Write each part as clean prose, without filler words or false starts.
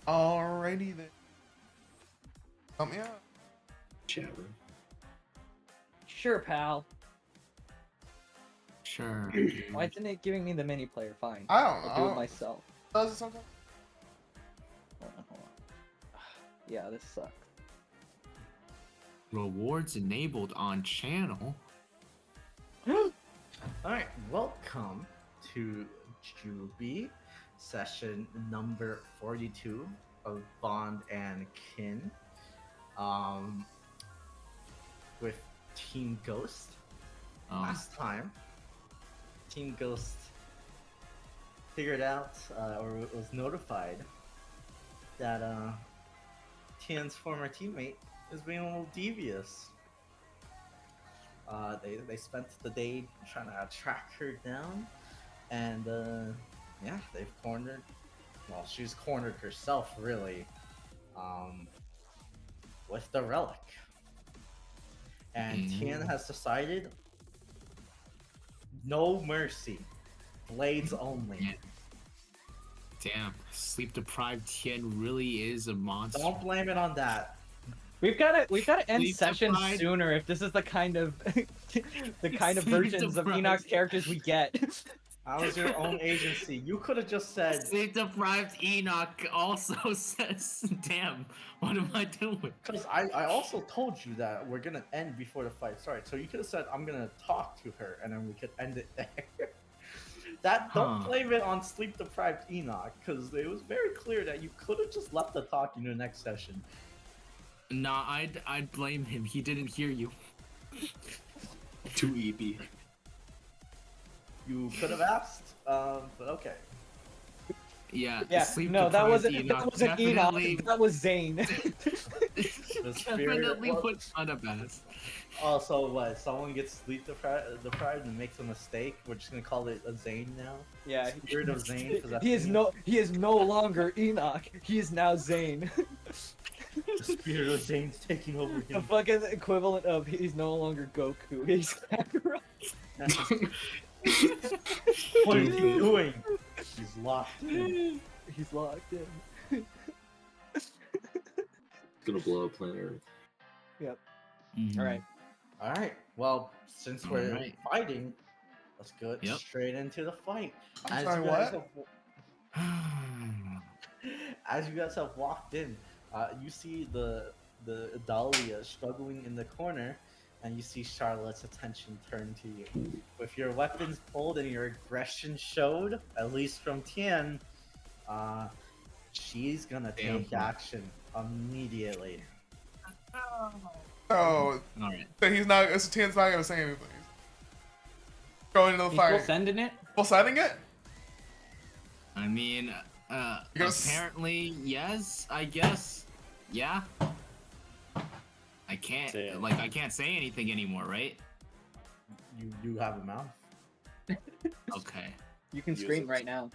Alrighty then. Help me out. Chat room. Sure, pal. Sure. Why isn't it giving me the mini player? Fine. I don't know. I'll do it myself. Does it sometimes? Hold on. Yeah, this sucks. Rewards enabled on channel. Alright, welcome to Juby, session number 42 of Bond and Kin. With Team Ghost. Last time, Team Ghost figured out, or was notified, that Tian's former teammate is being a little devious. They spent the day trying to track her down, and yeah, they've cornered. Well, she's cornered herself, really, with the relic. And Tian has decided, no mercy, blades only. Yeah. Damn, sleep deprived Tien really is a monster. Don't blame it on that. We've got to end Sleep sessions deprived. sooner if this is the kind of versions of deprived. Enoch's characters we get. That was your own agency. You could have just said, Sleep deprived Enoch also says, "Damn, what am I doing?" because I also told you that we're gonna end before the fight starts. So you could have said, I'm gonna talk to her, and then we could end it there. Don't blame it on sleep deprived Enoch, because it was very clear that you could have just left the talk in the next session. Nah, I'd blame him. He didn't hear you. Too EP. You could have asked, but okay. Yeah. Yeah, sleep no, that deprived wasn't definitely, Enoch. That was Zane. The spirit. definitely put on a bass. Oh, so what? Someone gets sleep deprived and makes a mistake. We're just gonna call it a Zane now. Yeah, Spirit of Zane. 'Cause that's he is no longer Enoch. He is now Zane. the spirit of Zane's taking over The him. fucking equivalent of he's no longer Goku. He's Kakarot. What is he doing? He's locked in. He's locked in. Gonna blow up planet Earth. Yep. Mhm. All right. All right. Well, since we're Alright. fighting, let's go Yep. straight into the fight. I'm sorry, what? As you guys have walked in, you see the Dahlia struggling in the corner, and you see Charlotte's attention turned to you. With your weapons pulled and your aggression showed, at least from Tian, she's gonna take Damn. action immediately. Oh, Alright. so he's not. So Tien's not gonna say anything. Going into the He's fight. still sending it. Full sending it? I mean, You gonna s- apparently, yes, I guess. Yeah. I can't, Damn. I can't say anything anymore, right? You have a mouth. Okay. You can Use scream it. right now.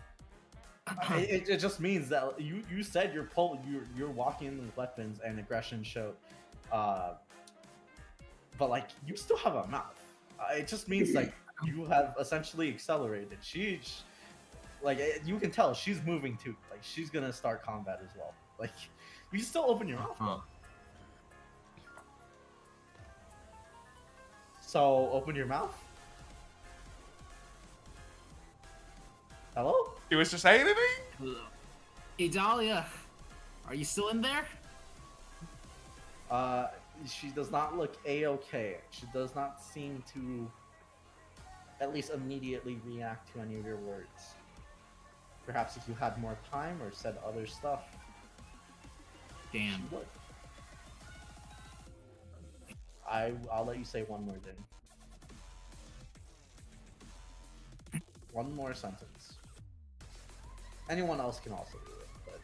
It just means that you said you're walking in with weapons and aggression showed, but like you still have a mouth. It just means like you have essentially accelerated. She's like you can tell she's moving too. Like she's gonna start combat as well. Like you can still open your mouth. Huh. So open your mouth. Hello? You wish to say anything? Idalia, are you still in there? She does not look a-okay. She does not seem to at least immediately react to any of your words. Perhaps if you had more time or said other stuff, Damn. she would. I'll let you say one more thing. One more sentence. Anyone else can also do it, but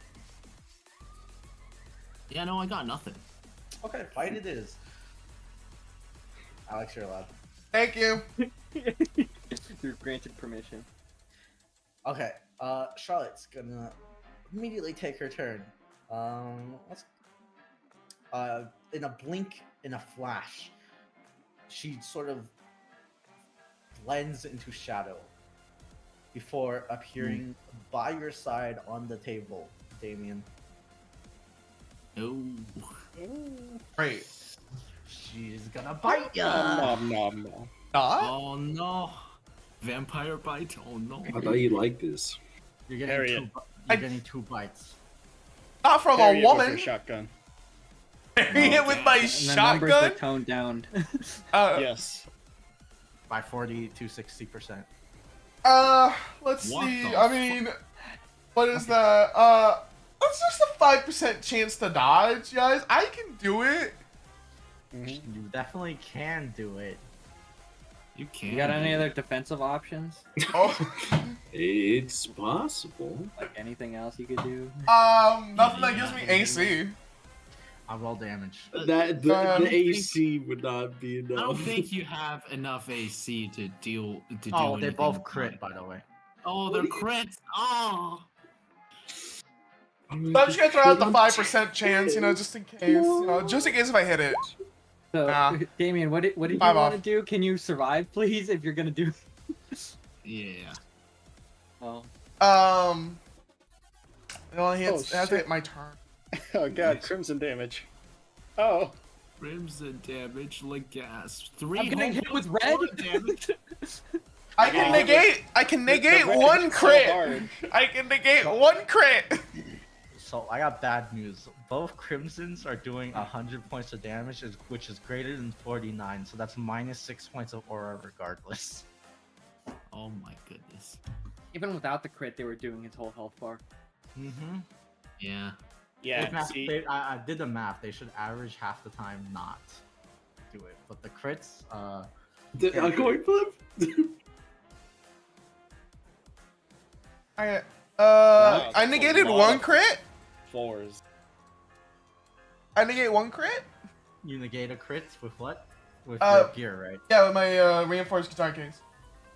Yeah, no, I got nothing. okay, fight it is. Alex, you're allowed. Thank you. You're granted permission. Okay, Charlotte's gonna immediately take her turn. Let's in a blink, in a flash, she sort of blends into shadow before appearing by your side on the table, Damien. Oh. Great. She's gonna bite ya. Nom nom nom. Not? Oh no. Vampire bite. Oh no. I thought you liked this. You're Harriet. getting two bites. Not from Carry a it with woman. your shotgun. Carrying it with my And the numbers were shotgun. toned down. Yes. By 40 to 60%. Let's What see. the I mean, what is that? That's just a 5% chance to dodge, guys. I can do it. You definitely can do it. You can't. You got any other defensive options? Oh, It's possible. Like anything else you could do? nothing that gives me AC. I roll damage. That the Um, AC would not be I don't enough. think you have enough AC to deal to do Oh, they anything both with crit, that. by the way. Oh, they're crits. Oh. So I'm just gonna throw out the 5% chance, you know, just in case. You know, just in case if I hit it. So, Nah. Damien, what did you 5 want to off. do? Can you survive, please, if you're gonna do? Yeah. Oh, It only hits. Oh, it has to shit. hit my turn. Oh god, crimson damage. Oh. Crimson damage like gas. 3 I'm getting hit with red. more damage. I can negate. I can negate red one hits so crit. hard. I can negate one crit. So I got bad news. Both Crimsons are doing 100 points of damage, which is greater than 49. So that's minus 6 points of aura regardless. Oh my goodness. even without the crit, they were doing his whole health bar. Mm-hmm. Yeah. Yeah. See, I did the math. They should average half the time not do it. But the crits, A coin flip? I that's a negated lot one of- crit. fours. I negate one crit. you negate a crit with what? With Uh, your gear, right? Yeah, with my reinforced guitar case.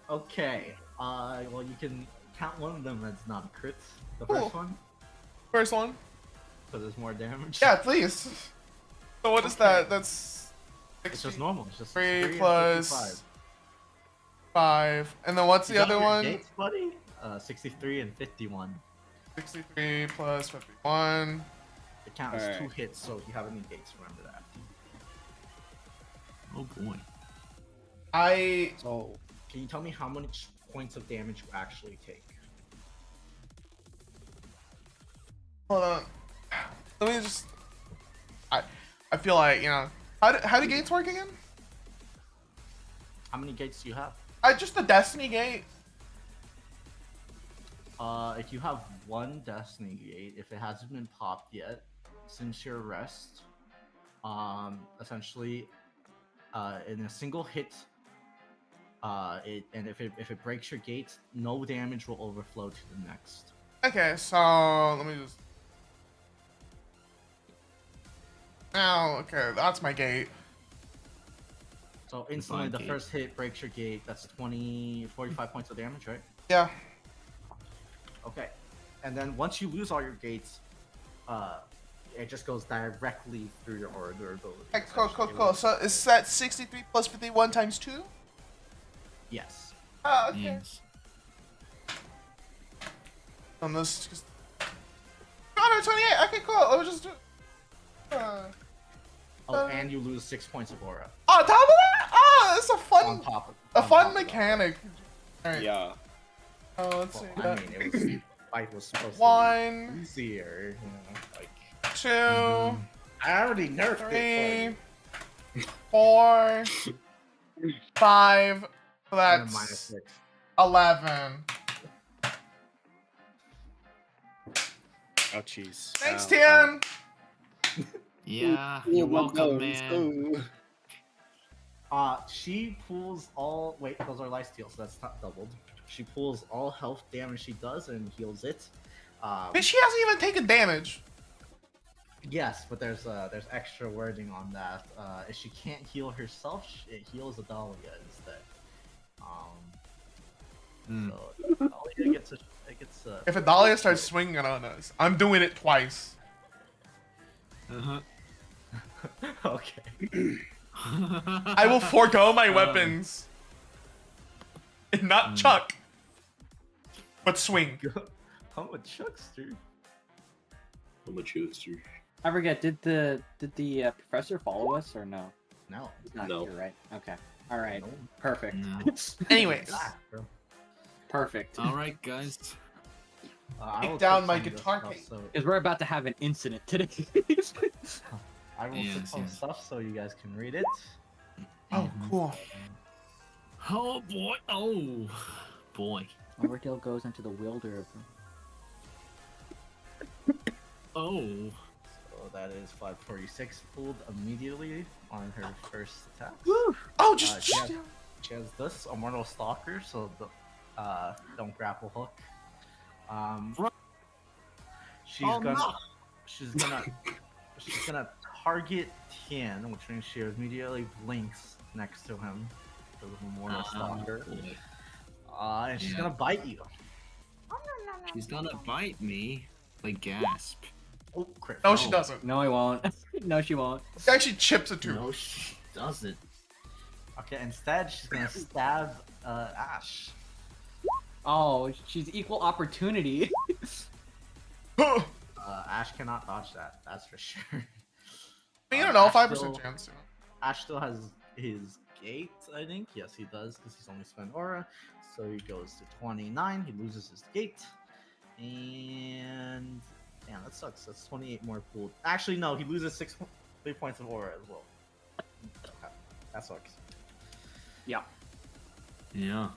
Okay. Well, you can count one of them as not a crit. The Cool. first one, First one. so there's more damage. Yeah, please. So what is Okay. that? That's It's just normal. It's just 3 and plus 55. 5. And then what's You the got other your one? Gates, buddy? 63 and 51. 63 plus 51. The count is Alright. 2 hits, so if you have any gates, remember that. Oh boy. I So Can you tell me how much points of damage you actually take? hold on. Let me just. I feel like, you know, how do gates work again? How many gates do you have? Just the Destiny gate. If you have one Destiny gate, if it hasn't been popped yet, since your rest, essentially, in a single hit, if it breaks your gate, no damage will overflow to the next. Okay, so let me just. Now, okay, that's my gate. So instantly, the gate. first hit breaks your gate. That's 45 points of damage, right? Yeah. Okay. And then once you lose all your gates, it just goes directly through your aura durability. Okay, cool. So is that 63 plus 51 times 2? Yes. Ah, okay. Yes. On this, just. 228. Okay, cool. Let me just do. Oh, and you lose 6 points of aura On top of that? Oh, it's a on fun, top of a on fun top of that. mechanic. All right. yeah. Oh, let's see. Well, I mean, it was fight was supposed to 1, be easier, you know, like 2, I already nerfed it 3, 4, 5. So for you. And then minus that's 6. 11. Oh jeez. Thanks, Ow, Tian. Yeah. ow. You're Ooh, my welcome, nose. man. Ooh. She pulls all. Wait, those are lifesteal, so that's not doubled. She pulls all health damage she does and heals it. But she hasn't even taken damage. Yes, but there's extra wording on that. If she can't heal herself, it heals Adalia instead. So Adalia gets a. If Adalia starts swinging on us, I'm doing it twice. Uh-huh. Okay. I will forego my weapons. And not chuck. But swing. I'm a chuckster. I'm a chuckster. I forget. Did the professor follow us or no? No. He's not No. here, right? Okay. All right. No. Perfect. No. Anyways, Ah, bro. Perfect. All right, guys. I Take will down put my some of this guitar stuff case. so- Because we're about to have an incident today. I will Yes, put some yes. stuff so you guys can read it. oh, cool. Oh boy. Oh boy. Overdale goes into the wilder of Oh. So that is 546 pulled immediately on her first attack. Oh, just. She has this, a Mortal Stalker, so don't grapple hook. She's Oh, gonna no. she's gonna target Tian, which means she immediately blinks next to him for the Mortal Stalker. Boy. And she's Yeah. gonna bite you. She's gonna bite me. Like gasp. Oh, crit. No, she Oh. doesn't. No, I won't. No, she won't. She actually chips a tooth. No, she doesn't. Okay, instead she's gonna stab Ash. Oh, she's equal opportunity. Ash cannot dodge that. That's for sure. I don't know, Ash 5% still- chance. Ash still has his gate, I think. Yes, he does, because he's only spent aura. So he goes to 29. He loses his gate. And damn, that sucks. That's 28 more pooled. Actually, no, he loses 3 points of aura as well. Okay, that sucks. Yeah. Yeah.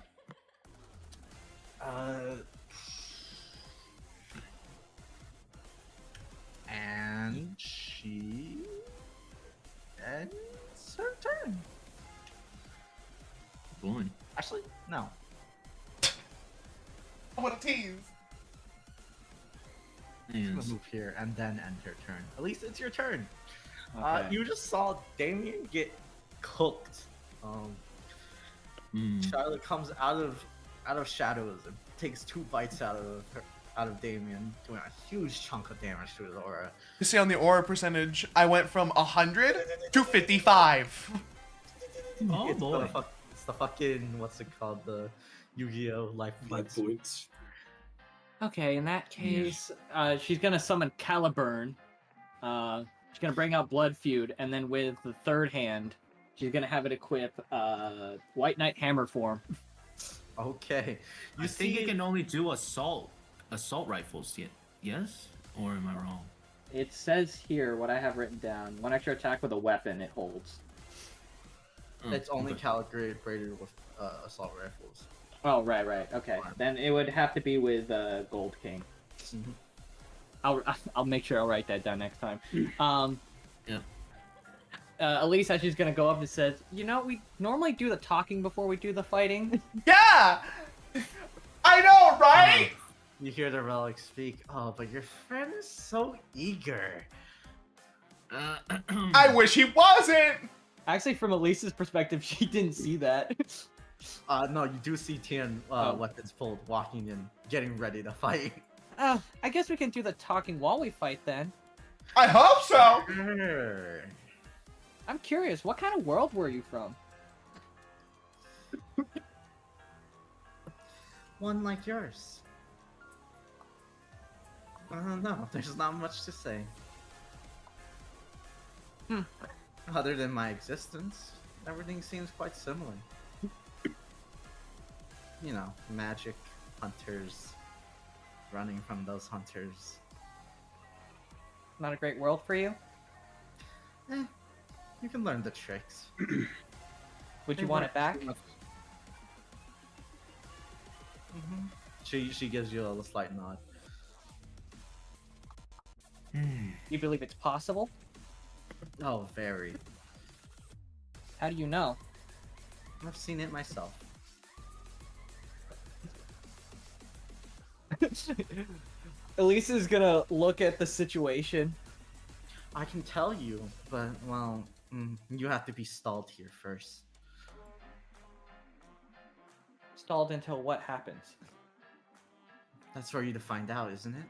And she ends her turn. Boy. Actually, no. What a tease. She's Yes. gonna move here and then end her turn. At least it's your turn. Okay. You just saw Damien get cooked. Charlotte comes out of shadows and takes 2 bites out of Damien, doing a huge chunk of damage to his aura. You see on the aura percentage, I went from 100 to 55. Oh it's boy. it's the fucking, what's it called, the Yu-Gi-Oh! Life 5 points. points. Okay, in that case, she's gonna summon Caliburn. She's gonna bring out Blood Feud, and then with the third hand, she's gonna have it equip White Knight Hammer form. Okay. I think it can only do assault rifles yet. Yes? Or am I wrong? It says here what I have written down: 1 extra attack with a weapon it holds. Oh, It's only okay. calibrated with assault rifles. Oh, right. Okay, then it would have to be with Gold King. Mhm. I'll make sure I'll write that down next time. Yeah. Elisa, she's gonna go up and says, "You know, we normally do the talking before we do the fighting." Yeah! I know, right? You hear the relic speak. Oh, but your friend is so eager. I wish he wasn't! Actually, from Elisa's perspective, she didn't see that. No, you do see Tian weapons pulled, walking in, getting ready to fight. I guess we can do the talking while we fight then. I hope so! Sure. I'm curious, what kind of world were you from? One like yours. No, there's not much to say. Other than my existence, everything seems quite similar. You know, magic, hunters, running from those hunters. Not a great world for you? You can learn the tricks. Would you want it back? She gives you a slight nod. You believe it's possible? Oh, very. How do you know? I've seen it myself. Elisa's gonna look at the situation. I can tell you, but, well, you have to be stalled here first. Stalled until what happens? That's for you to find out, isn't it?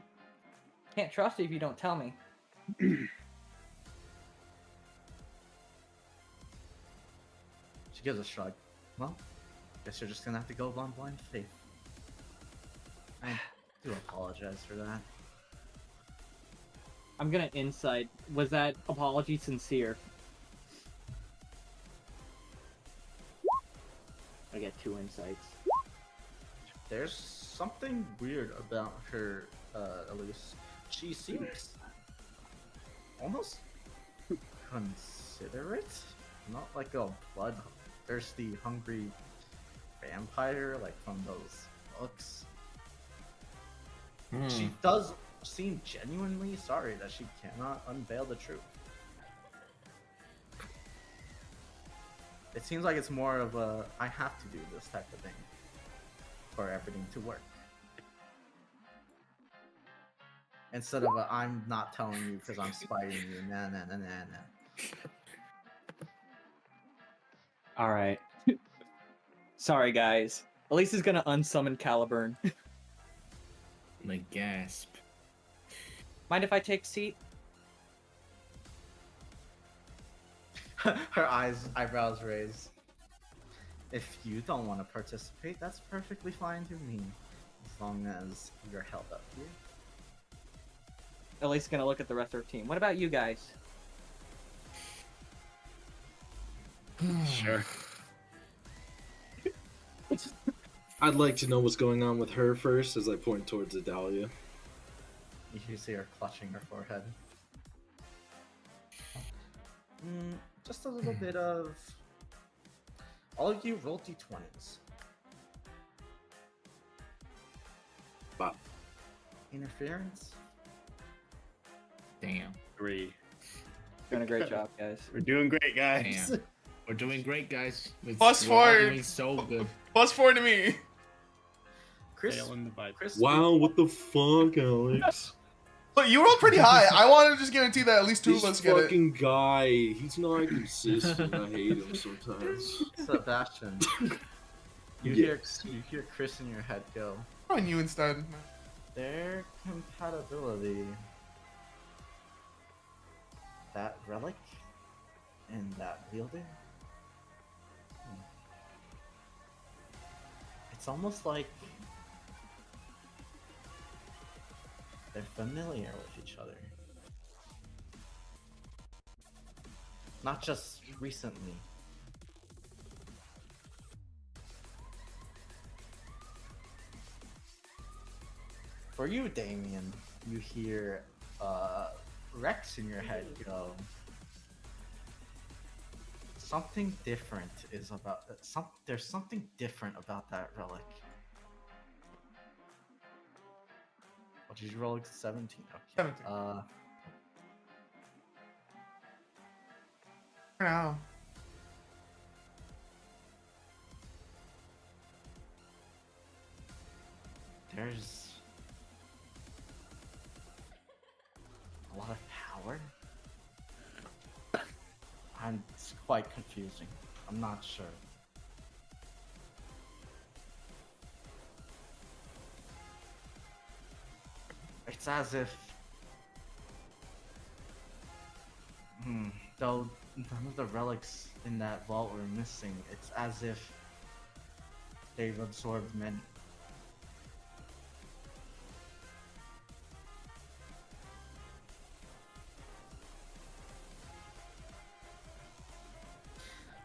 Can't trust you if you don't tell me. She gives a shrug. Well, guess you're just gonna have to go on blind faith. I do apologize for that. I'm gonna insight. Was that apology sincere? I get 2 insights. There's something weird about her, Elise. She seems almost considerate, not like a bloodthirsty, hungry vampire like from those books. She does seem genuinely sorry that she cannot unveil the truth. It seems like it's more of a I have to do this type of thing for everything to work. Instead of a I'm not telling you because I'm spying you. Nah, nah, nah, nah, nah. All right. Sorry, guys. Elise is gonna unsummon Caliburn. Like gasp. Mind if I take a seat? Her eyebrows raised. If you don't want to participate, that's perfectly fine to me. As long as you're held up here. Elise is gonna look at the rest of her team. What about you guys? Sure. I'd like to know what's going on with her first as I point towards Adalia. You see her clutching her forehead. Just a little bit of... All of you roll d20s. Wow. Interference? Damn. 3. Doing a great job, guys. We're doing great, guys. Damn. We're doing great, guys. Plus we're all 4. doing so good. +4 to me. Chris? Failing the vibe. Chris? Wow, what the fuck, Alex? But you rolled pretty high. I want to just guarantee that at least 2 This of us get it. fucking guy, he's not consistent. I hate him sometimes. Sebastian. You Yes. hear Chris in your head go. On you instead. Their compatibility. That relic and that wielder. It's almost like they're familiar with each other. Not just recently. For you, Damien, you hear Rex in your head go. Something different is about there's something different about that relic. What did you roll? 17. Okay. 17. For now. There's a lot of power. It's quite confusing. I'm not sure. It's as if... though none of the relics in that vault were missing, it's as if they've absorbed many.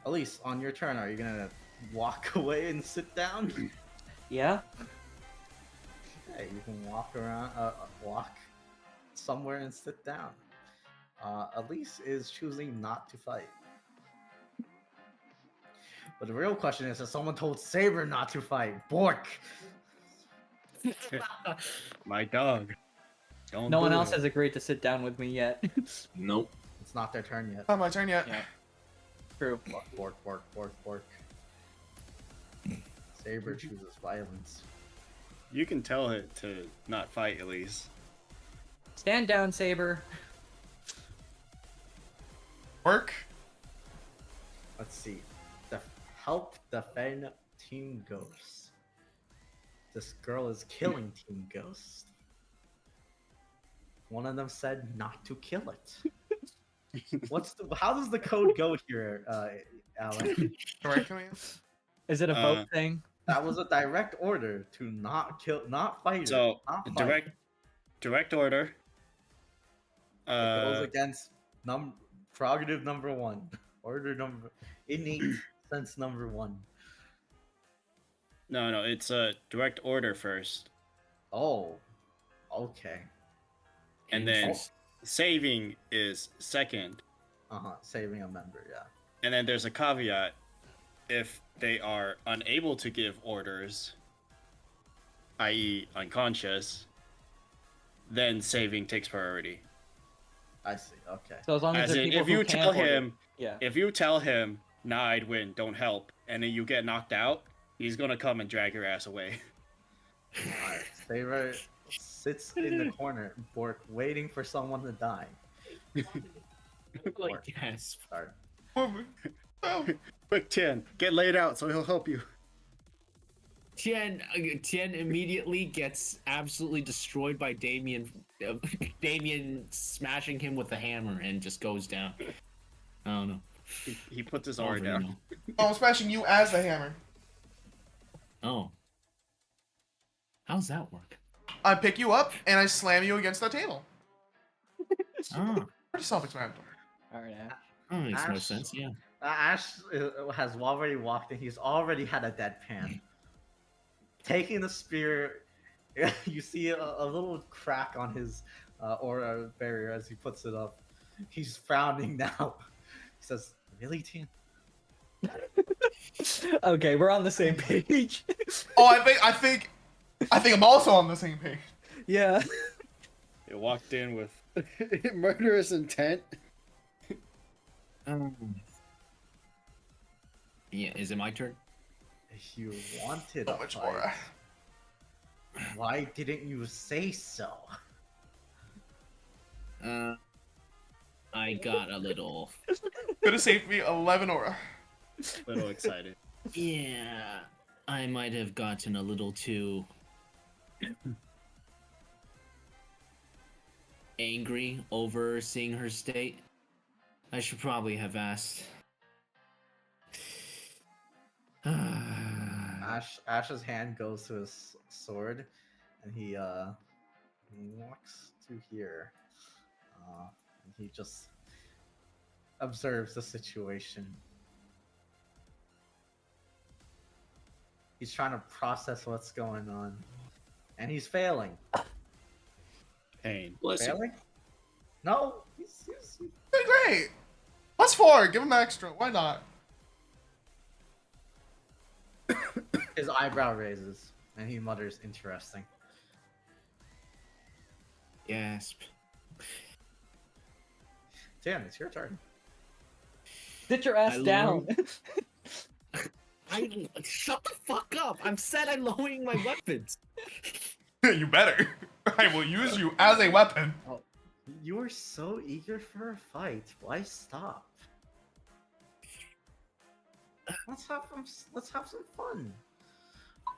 Elise, on your turn, are you gonna walk away and sit down? Yeah? Hey, you can walk around, walk somewhere and sit down. Elise is choosing not to fight. But the real question is, if someone told Saber not to fight, Bork! My dog. Don't No do one else it. has agreed to sit down with me yet. Nope. It's not their turn yet. Not my turn yet. Yeah. True. Bork, Bork, Bork, Bork. Saber chooses violence. You can tell it to not fight, at least. Stand down, Saber. Work. Let's see. Help defend Team Ghost. This girl is killing Team Ghost. One of them said not to kill it. How does the code go here, Alan? Direct command. Is it a Uh, vote thing? That was a direct order to not fight her. So, Not fight. direct order. Goes against prerogative number 1. Order number innate sense number 1. No, it's a direct order first, Oh, okay. and then Interest- saving is second. Saving a member, yeah. And then there's a caveat: if they are unable to give orders, i.e., unconscious, then saving takes priority. I see. Okay. So as long as As there's in, people if who you can tell order- him, yeah. if you tell him, "Nah, I'd win, don't help," and then you get knocked out, he's gonna come and drag your ass away. Alright. Saber sits in the corner, Bork, waiting for someone to die. like yes. Start. Oh, Quick, Tian, get laid out so he'll help you. Tien immediately gets absolutely destroyed by Damien. Damien smashing him with the hammer and just goes down. I don't know. He puts his I don't arm really down. know. oh, I'm smashing you as the hammer. Oh. How's that work? I pick you up and I slam you against the table. Oh, Pretty self-explanatory. All right. that makes more Ash. sense. Yeah. Ash has already walked in. He's already had a deadpan. Taking the spear, you see a little crack on his aura barrier as he puts it up. He's frowning now. He says, "Really, Tien?" Okay, we're on the same page. Oh, I think I'm also on the same page. Yeah. He walked in with murderous intent. Yeah. Is it my turn? You wanted So a much fight. more. Why didn't you say so? I got a little. Could have saved me 11 aura. Little excited. Yeah. I might have gotten a little too angry over seeing her state. I should probably have asked. Ash's hand goes to his sword, and he walks to here. And he just observes the situation. He's trying to process what's going on, and he's failing. Pain. Failing? No, he's Doing great. +4. Give him extra. Why not? his eyebrow raises, and he mutters, "Interesting." Gasp. Dan, it's your turn. Sit your ass I down. I shut the fuck up! I'm said I'm lowering my weapons. You better. I will use you as a weapon. You are so eager for a fight. Why stop? Let's have some fun.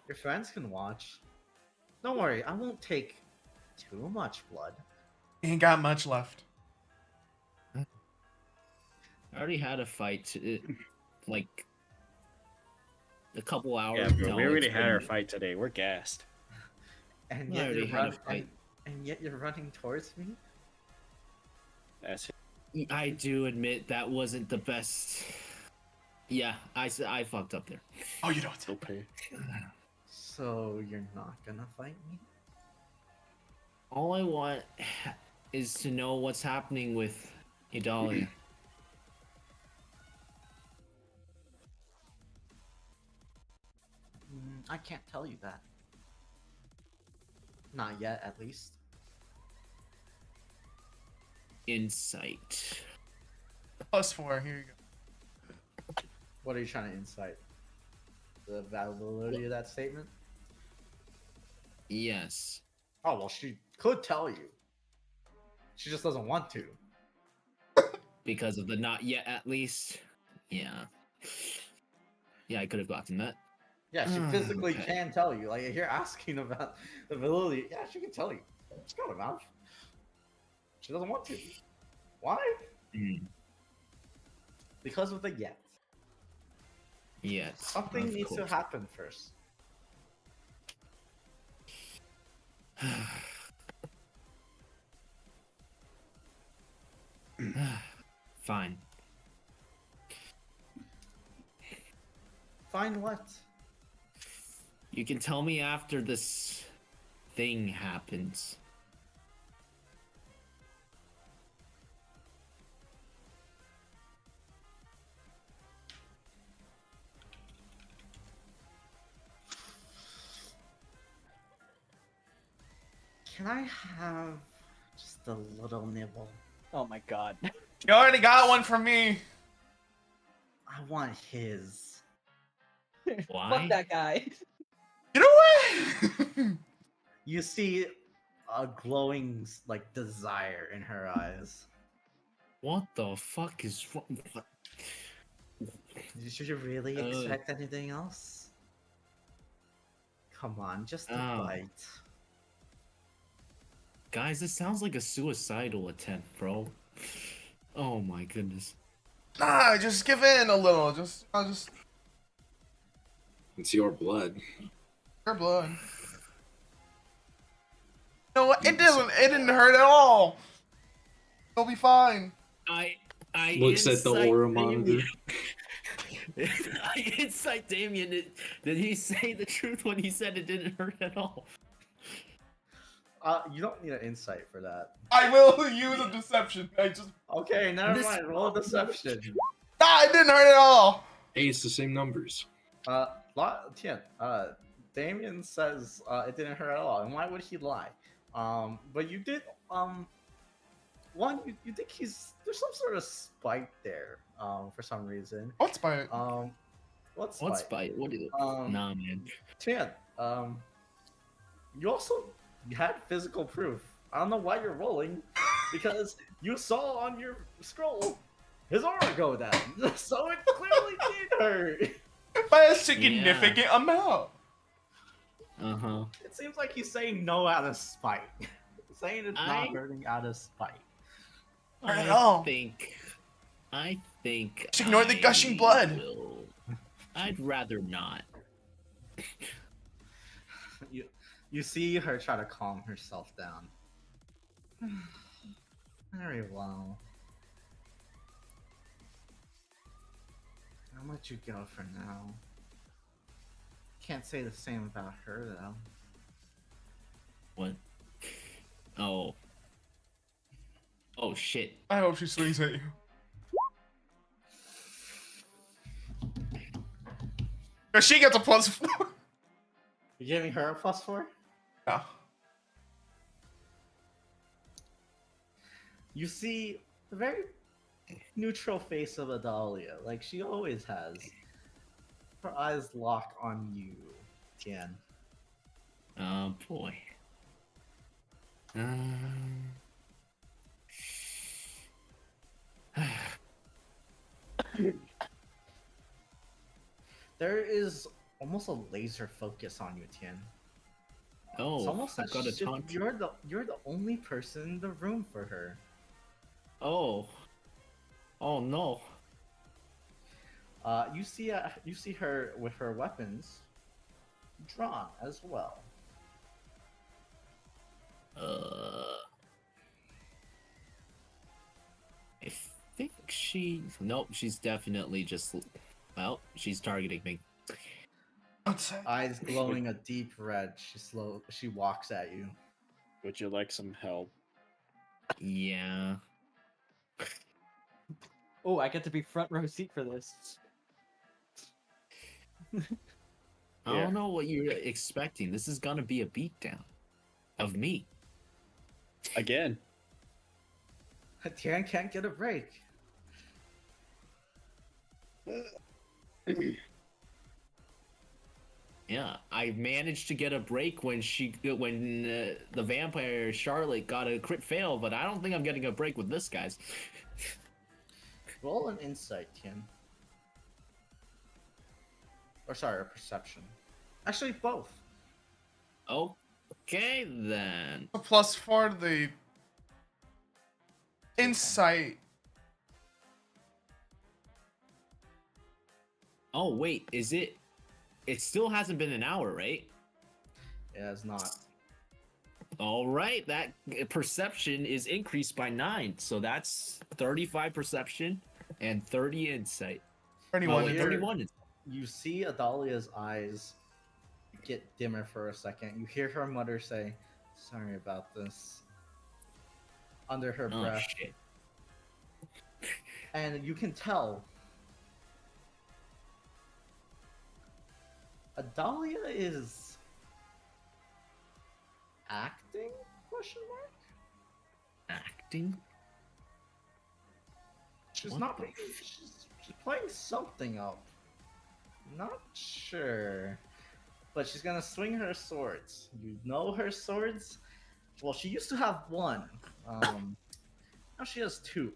Your friends can watch. Don't worry, I won't take too much blood. Ain't got much left. I already had a fight, like a couple hours. Yeah, bro, no, we already it's had our been- fight today. We're gassed. And I yet already you're had a running. fight. And yet you're running towards me. That's I do admit that wasn't the best. Yeah, I fucked up there. Oh, you don't. okay. So you're not gonna fight me? All I want is to know what's happening with Idalia. I can't tell you that. Not yet, at least. Insight. +4. Here you go. What are you trying to insight? The validity of that statement? Yes. Oh, well, she could tell you. She just doesn't want to. Because of the not yet at least. Yeah. Yeah, I could have gotten that. Yeah, she physically Okay. can tell you. Like, if you're asking about the ability, yeah, she can tell you. She's got a mouth. She doesn't want to. Why? Mm. Because of the yet. Yes. Something of needs to course. happen first. Fine. Find what? You can tell me after this thing happens. Can I have just a little nibble? Oh my god. You already got one from me. I want his. Why? Fuck that guy. You know what? You see a glowing like desire in her eyes. What the fuck is wrong? Should you really expect anything else? Come on, just a Oh. bite. Guys, this sounds like a suicidal attempt, bro. Oh my goodness. Nah, just give in a little. Just It's your blood. your blood. You know what? It didn't hurt at all. You'll be fine. I Looks at the incite aura Damien- monitor. I incite Damien. Did he say the truth when he said it didn't hurt at all? You don't need an insight for that. I will use a deception. Okay, never This- mind. Roll a deception. Nah, it didn't hurt at all. Hey, it's the same numbers. Tien, Damien says it didn't hurt at all, and why would he lie? But you did, one, you think there's some sort of spite there, for some reason. What's by it? What's spite? What's spite? What is it? Um, Nah, man. Tien, you also had physical proof. I don't know why you're rolling, because you saw on your scroll his aura go down, so it clearly did hurt. By a significant amount. Uh-huh. It seems like he's saying no out of spite. Saying it's not I- hurting out of spite. Hurt at all. I think. Just ignore the gushing blood. I'd rather not. You see her try to calm herself down. Very well. I'll let you go for now. Can't say the same about her though. What? Oh. Oh shit. I hope she swings at you. Cause she gets a +4. You giving her a +4? Yeah. You see the very neutral face of Adalia, like she always has. Her eyes lock on you, Tien. Oh boy. There is almost a laser focus on you, Tien. It's Oh, almost I've as got a if taunt. you're the only person in the room for her. Oh. Oh no. You see her with her weapons drawn as well. I think she. Nope, she's definitely just. Well, she's targeting me. Eyes glowing a deep red. She walks at you. Would you like some help? Yeah. Oh, I get to be front row seat for this. I Yeah. don't know what you're expecting. This is gonna be a beatdown of me. Again. Tien can't get a break. Yeah, I managed to get a break when the vampire Charlotte got a crit fail, but I don't think I'm getting a break with this guy's. Roll an insight, Tien. Or sorry, a perception. Actually, both. Okay then. A +4 to the insight. Oh wait, is it? It still hasn't been an hour, right? Yeah, it's not. All right, that perception is increased by 9, so that's 35 perception and 30 insight. 31. Oh, wait, Here- 31 insight. You see Adalia's eyes get dimmer for a second. You hear her mutter say, "Sorry about this," under her Oh breath, shit. and you can tell Adalia is acting? Question mark. Acting? She's What not. the She's playing something up. Not sure, but she's gonna swing her swords. You know her swords. Well, she used to have one. Now she has two.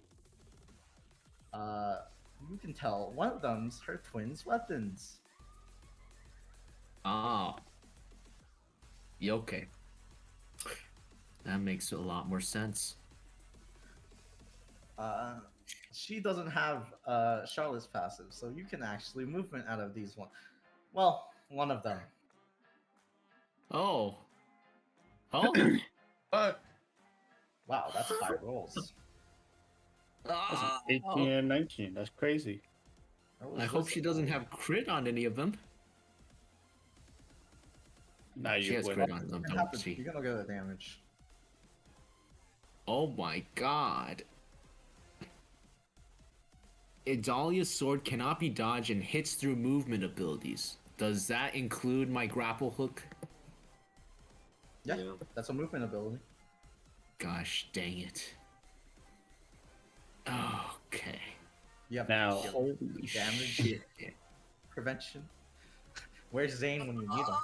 You can tell one of them's her twins' weapons. Ah. Yeah, okay. That makes a lot more sense. She doesn't have Charlotte's passive, so you can actually movement out of these one. Well, one of them. Oh. Oh. Wow, that's high rolls. That's Ah. 18 and 19. That's crazy. I hope she doesn't have crit on any of them. Now She you has would. crit on them, You're gonna, don't she? you're gonna get the damage. Oh my god. Idalia's sword cannot be dodged and hits through movement abilities. Does that include my grapple hook? Yeah, that's a movement ability. Gosh dang it. Okay. Yeah. Now, Holy Damage. shit. Prevention. Where's Zane when you need him?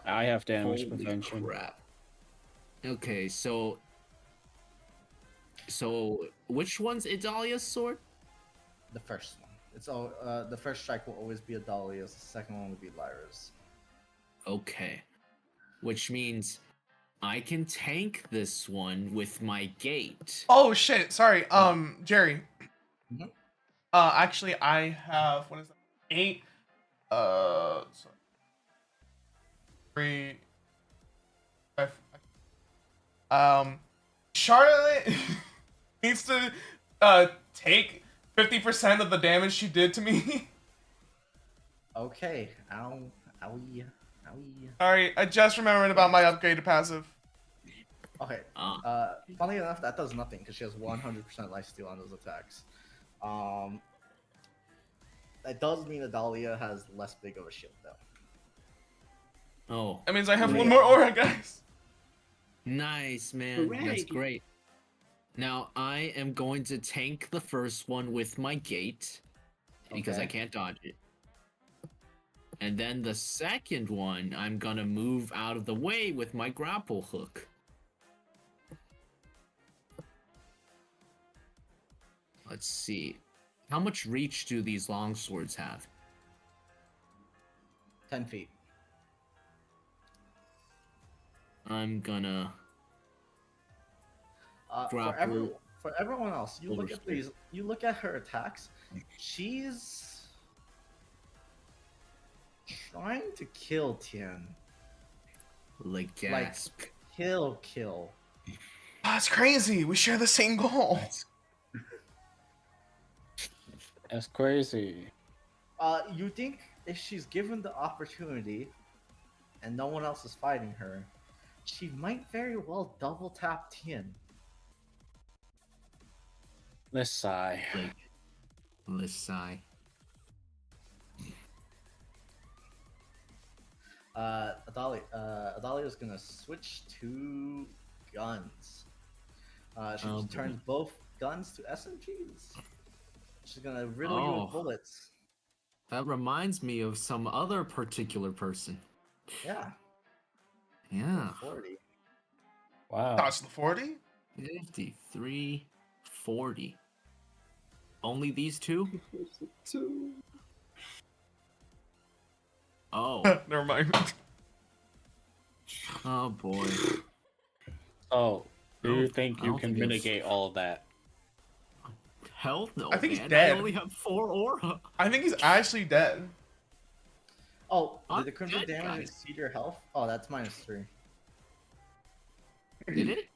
I have damage Holy prevention. crap. Okay, so which one's Idalia's sword? The first one. It's all. The first strike will always be Adalia's. The second one will be Lyra's. Okay. Which means I can tank this one with my gate. Oh shit! Sorry, Jerry. Mhm. Actually, I have what is that? 8. So 3. 5. Charlotte needs to take 50% of the damage she did to me. Okay. Ow. Owie. Owie. Sorry, I just remembered about my upgraded passive. Okay. Ah. Funny enough, that does nothing because she has 100% lifesteal on those attacks. That does mean Adalia has less big of a shield though. Oh, That means I have one more aura, guys. nice, man. That's Hooray. great. Now I am going to tank the first one with my gate because I Okay. can't dodge it. And then the second one, I'm gonna move out of the way with my grapple hook. Let's see. How much reach do these longswords have? 10 feet. I'm gonna For, for everyone else, you look at Oversteer. these. You look at her attacks. She's trying to kill Tien. like gasp. Kill. That's crazy. We share the same goal. That's crazy. You think if she's given the opportunity, and no one else is fighting her, she might very well double tap Tien. Let's sigh. Like, let's sigh. Adalia's gonna switch to guns. She Oh, boy. turns both guns to SMGs. She's gonna riddle you Oh. with bullets. That reminds me of some other particular person. Yeah. Yeah. 40. Wow. Dodge the 40? 53, 40. Only these two? Oh. Never mind. Oh boy. Oh, do I you don't- think I you don't can think it's- mitigate all of that? Hell no. I think he's man. dead. I only have 4 aura. I think he's actually dead. Oh, I'm did the crimson dead, damage guys. exceed your health? Oh, that's -3. Did it?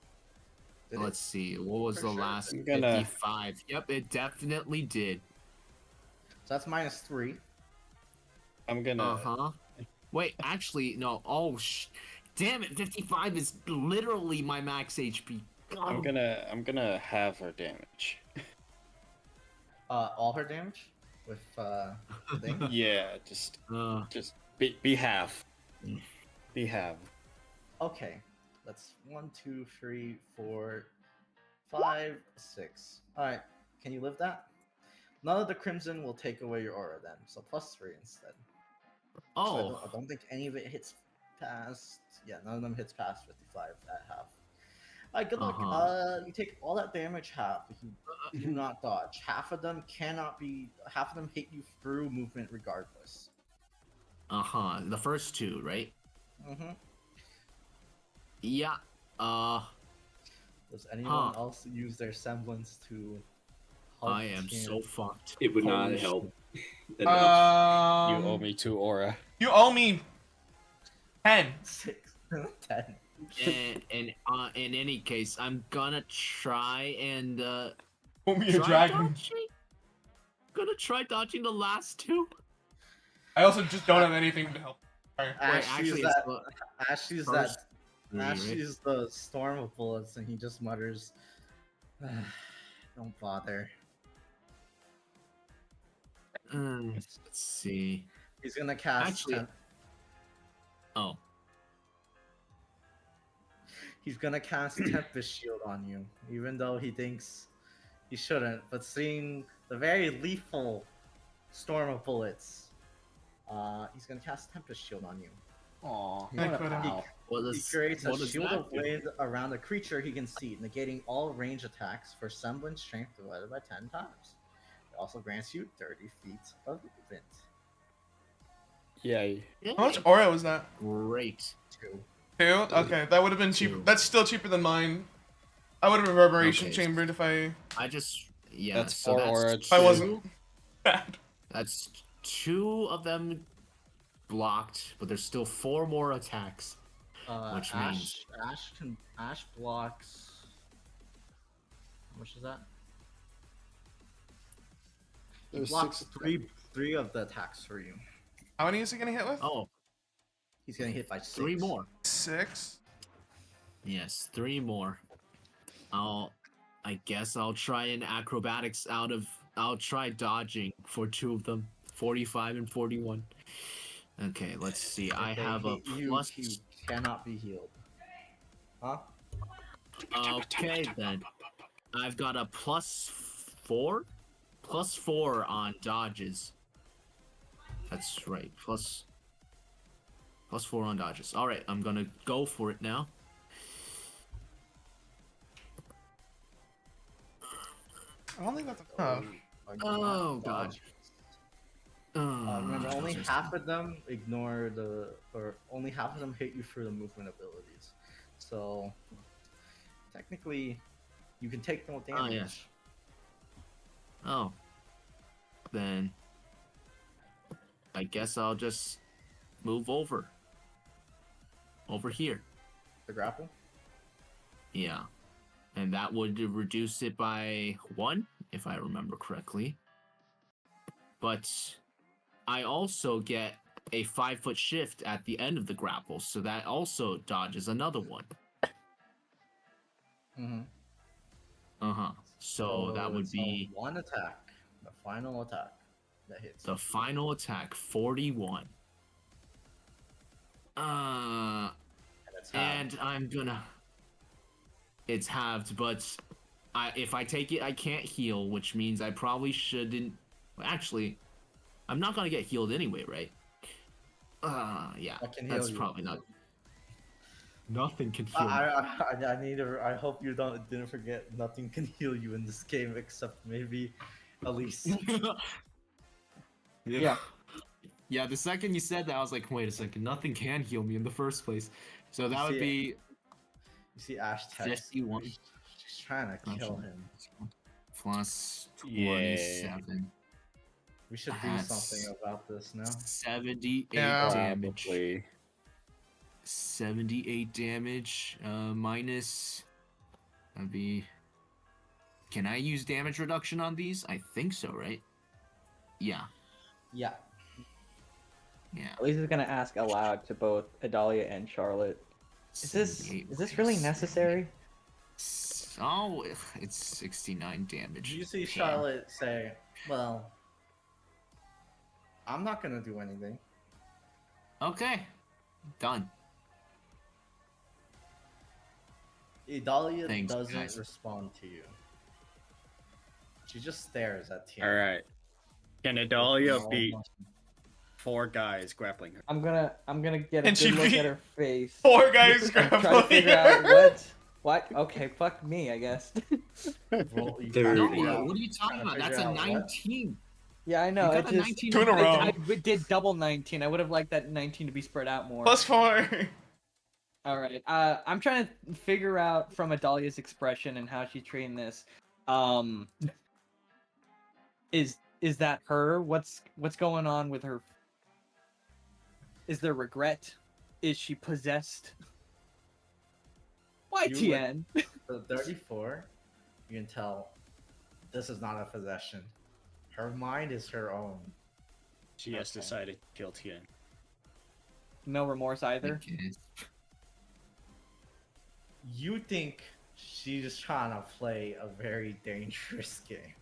Did Let's see. What was For the sure. last I'm gonna- 55? Yep, it definitely did. So that's -3. I'm gonna. Uh-huh. Wait, actually, no. Oh, damn it. 55 is literally my max HP. I'm gonna have her damage. All her damage with the thing. Yeah, just Uh, be half. Be half. Okay, that's 1, 2, 3, 4, 5, 6. All right, can you live that? None of the crimson will take away your aura then, so +3 instead. So oh. I don't think any of it hits past. Yeah, none of them hits past 55 at half. Alright, good luck. Uh-huh. You take all that damage half if you do not dodge. Half of them hit you through movement regardless. Uh-huh. The first two, right? Mm-hmm. Yeah. Does anyone Huh. else use their semblance to I am hug so fucked. It would not Holy help enough. You owe me 2 aura. You owe me 10. 6, 10. And in any case, I'm gonna try and Owe me a try dragon. dodging. Gonna try dodging the last two. I also just don't have anything to help. Sorry. Ash actually, uses it's that. the Ash uses first that. three, Ash right? uses the storm of bullets, and he just mutters, "Don't bother." Let's see. He's gonna cast. Actually- Oh. He's gonna cast Tempest Shield on you, even though he thinks he shouldn't. But seeing the very lethal storm of bullets, he's gonna cast Tempest Shield on you. Aw. He's I gonna- couldn't. he, What he does, creates a what does shield that of do? wind around a creature he can see, negating all range attacks for semblance strength divided by 10 times. It also grants you 30 feet of movement. Yay. How much aura was that? Great. 2. 2? Okay, that would have been cheaper. Two. That's still cheaper than mine. I would have reverberation Okay. chambered if I That's That's 4 aura. if I wasn't bad. That's 2 of them blocked, but there's still 4 more attacks. Which means- Ash blocks. How much is that? He There's blocks 6 three of the attacks for you. How many is he gonna hit with? Oh, He's gonna hit by 6. 3 more. 6. Yes, 3 more. I guess I'll try an acrobatics I'll try dodging for 2 of them. 45 and 41. Okay, let's see. I Okay, have a he plus. cannot be healed. Huh? Okay, then. I've got a +4? +4 on dodges. That's right. +4 on dodges. Alright, I'm gonna go for it now. I don't think that's enough. Oh, God. Remember, only dodges. half of them only half of them hit you through the movement abilities. So, technically, you can take no damage. yes. Oh. Then I guess I'll just move over. Over here. The grapple? Yeah. And that would reduce it by 1, if I remember correctly. But I also get a 5-foot shift at the end of the grapple, so that also dodges another 1. Mm-hmm. Uh-huh. So that would be one attack. The final attack that hits. the final attack, 41. And it's halved. And I'm gonna. It's halved, but if I take it, I can't heal, which means I probably shouldn't. Actually, I'm not gonna get healed anyway, right? Yeah, What can heal that's you? probably not. Nothing can heal. I hope you didn't forget. Nothing can heal you in this game except maybe Elise. Yeah. Yeah, the second you said that, I was like, wait a second, nothing can heal me in the first place. So that would See, be You see Ash text. 51. She's trying to kill him. plus Yeah. 27. We should do That's- something about this now. 78 Yeah. damage. Probably. 78 damage. Minus. That'd be. Can I use damage reduction on these? I think so, right? Yeah. Yeah. Yeah. Lisa's gonna ask aloud to both Adalia and Charlotte. Is this really necessary? Oh, it's 69 damage. You see Okay. Charlotte say, "Well, I'm not gonna do anything." Okay. Done. Idalia Thanks, doesn't guys. respond to you. She just stares at Tien. All right. Can Adalia No beat emotion. 4 guys grappling her? I'm gonna get a And she good look beat at her face. 4 guys and try to grappling figure out her. what. Okay, fuck me, I guess. Roll- you Third. gotta No, figure out- what are you talking trying to about? That's figure a out what? 19. Yeah, I know. You It got a just 19 Two in a row. I did double 19. I would have liked that 19 to be spread out more. +4. All right. I'm trying to figure out from Adalia's expression and how she's treating this. Is that her? What's going on with her? Is there regret? Is she possessed? Why You Tien? The 34, you can tell this is not a possession. Her mind is her own. She has Okay. decided to kill Tien. No remorse either. You think she's trying to play a very dangerous game.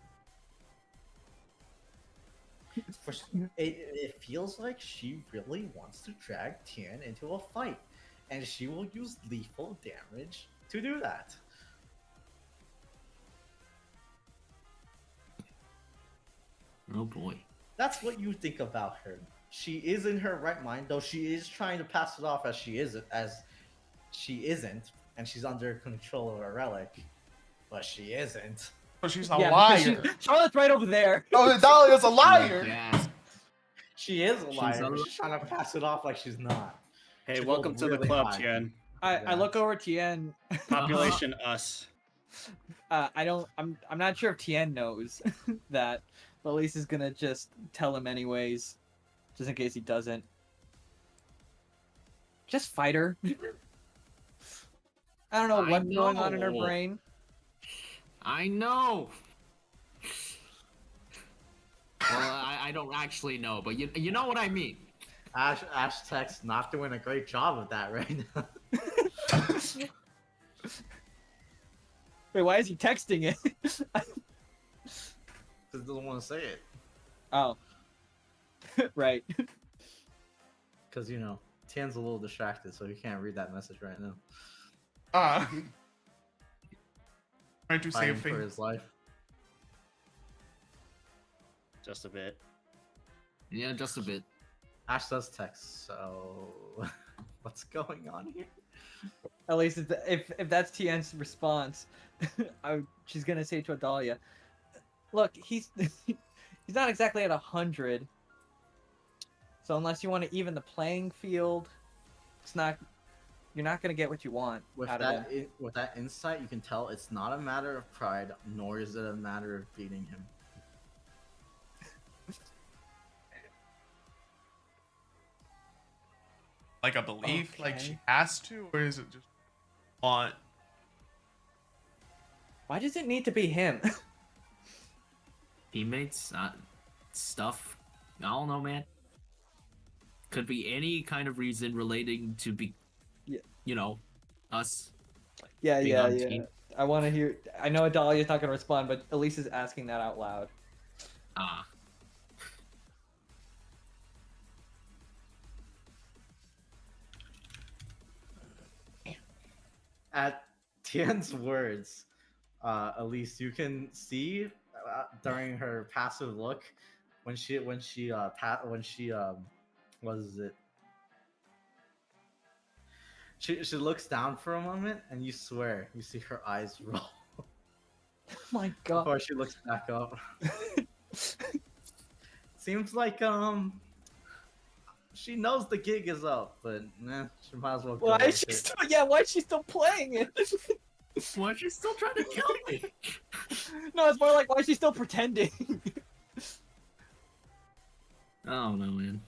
It feels like she really wants to drag Tien into a fight, and she will use lethal damage to do that. Oh boy. That's what you think about her. She is in her right mind, though she is trying to pass it off as she isn't, and she's under control of a relic, but she isn't. But she's a Yeah, liar. because Charlotte's right over there. Oh, Dahlia's a liar. Yes. She is a She's liar, a but she's trying to pass it off like she's not. Hey, She welcome rolled to the really club, high. Tien. I look over Tien. Population us. I'm not sure if Tien knows that, but Lisa's gonna just tell him anyways, just in case he doesn't. Just fight her. I don't know I what's going on in her know. brain. I know. Well, I don't actually know, but you know what I mean. Ash Tech's not doing a great job of that right now. Wait, why is he texting it? Because he doesn't want to say it. Oh. Right. Because, Tien's a little distracted, so he can't read that message right now. Trying to Fighting save for things. his life. Just a bit. Yeah, just a bit. Ash does text, so what's going on here? At least if that's Tien's response, she's gonna say to Adalia, "Look, he's not exactly at 100. So unless you want to even the playing field, you're not gonna get what you want With out of him." with that insight, you can tell it's not a matter of pride, nor is it a matter of beating him. Like a belief, like she Okay. has to, or is it just want? Why does it need to be him? Teammates, stuff. I don't know, man. Could be any kind of reason relating to Yeah. Us. Yeah, Being yeah, on yeah. team. I want to hear. I know Adalia's not gonna respond, but Elise is asking that out loud. Ah. At Tien's words, Elise, you can see during her passive look when she what is it? She looks down for a moment, and you swear you see her eyes roll Oh my god. before she looks back up. Seems like she knows the gig is up, but she might as well. go Why with is she it. still? Yeah, why is she still playing it? Why is she still trying to kill me? No, it's more like why is she still pretending? I don't know, man.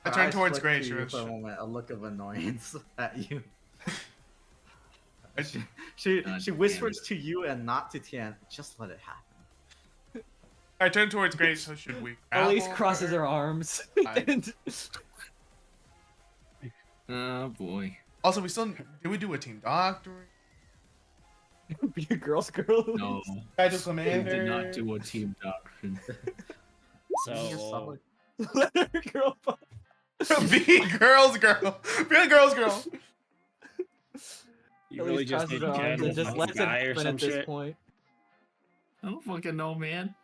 I Her turn eyes towards flick Gray, to you Shush. for a moment, a look of annoyance at you. I- She whispers to you and not to Tian. Just let it happen. I turn towards Grace, so should we Elise grapple crosses her? her arms. I- and Oh boy. Also, did we do a team doctor? be a girl's girl. No. I just We commander. did not do a team doctrine. So Let her girl. Be girl's girl. Be a girl's girl. you really just crosses need her to arms and candle just a lets it guy or happen some at this shit. point. I don't fucking know, man.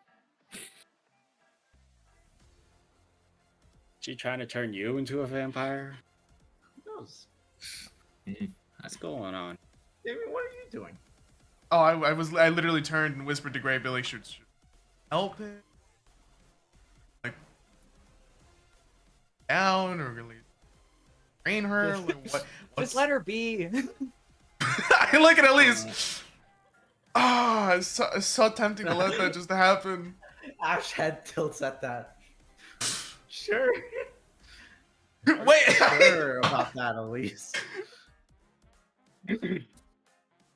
She trying to turn you into a vampire? Who knows? What's going on? Damien, what are you doing? Oh, I literally turned and whispered to Gray, Billy should help it. Like down or really train her? Like, what? Just let her be. I look at Elise. Ah, it's so tempting to let that just happen. Ash head tilts at that. Sure. Wait. Sure about that, Elise.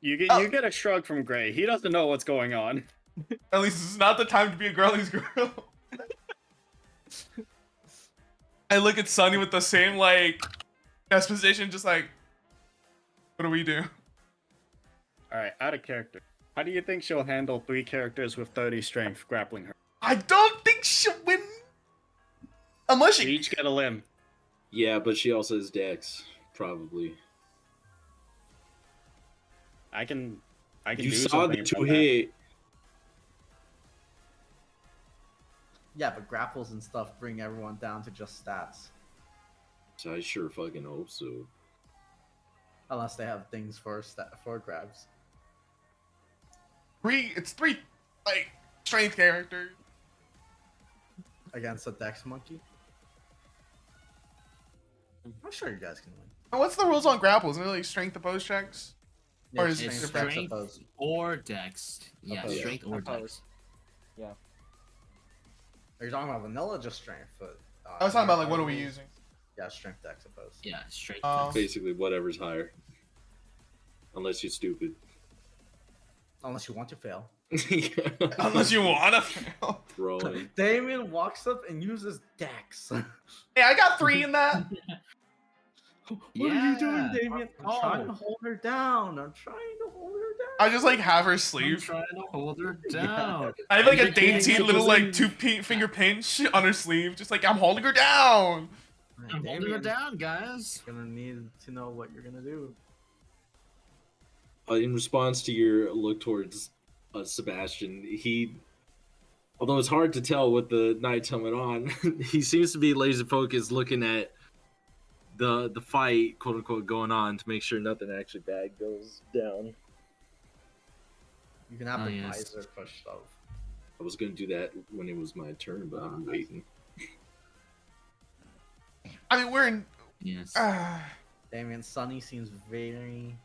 You get a shrug from Gray. He doesn't know what's going on. At least this is not the time to be a girlie's girl. I look at Sunny with the same like disposition, just like, what do we do? All right, out of character. How do you think she'll handle 3 characters with 30 strength grappling her? I don't think she'll win. Unless They she. each get a limb. Yeah, but she also has Dex, probably. I can You do saw something the 2 about that. hit. Yeah, but grapples and stuff bring everyone down to just stats. So I sure fucking hope so. Unless they have things for grabs. It's three like strength characters. Against a Dex monkey. I'm sure you guys can win. And what's the rules on grapples? Isn't it like strength opposed checks? Or is it It's different? strength Opposed. or dex. Yeah, Opposed. strength or dex. Opposed. Are you talking about vanilla just strength? But, I was talking about like what are we using? Yeah, strength Dex opposed. Yeah, straight Oh. dex. Basically, whatever's higher. Unless you're stupid. Unless you want to fail. Unless you wanna fail. Rolling. Damien walks up and uses Dex. Hey, I got 3 in that. What are you doing, Yeah. Damien? I'm trying to hold her down. I'm trying to hold her down. I just like have her I'm sleeve. trying to hold her down. I have like a You can't dainty hold little her like finger pinch on her sleeve, just like I'm holding her down. I'm holding her down, guys. Gonna need to know what you're gonna do. In response to your look towards Sebastian, although it's hard to tell with the knight's helmet on, he seems to be laser focused looking at the fight, quote unquote, going on to make sure nothing actually bad goes down. You can have Oh, the yes. visor pushed up. I was gonna do that when it was my turn, but I'm waiting. I mean, we're in. Yes. Damien, Sunny seems very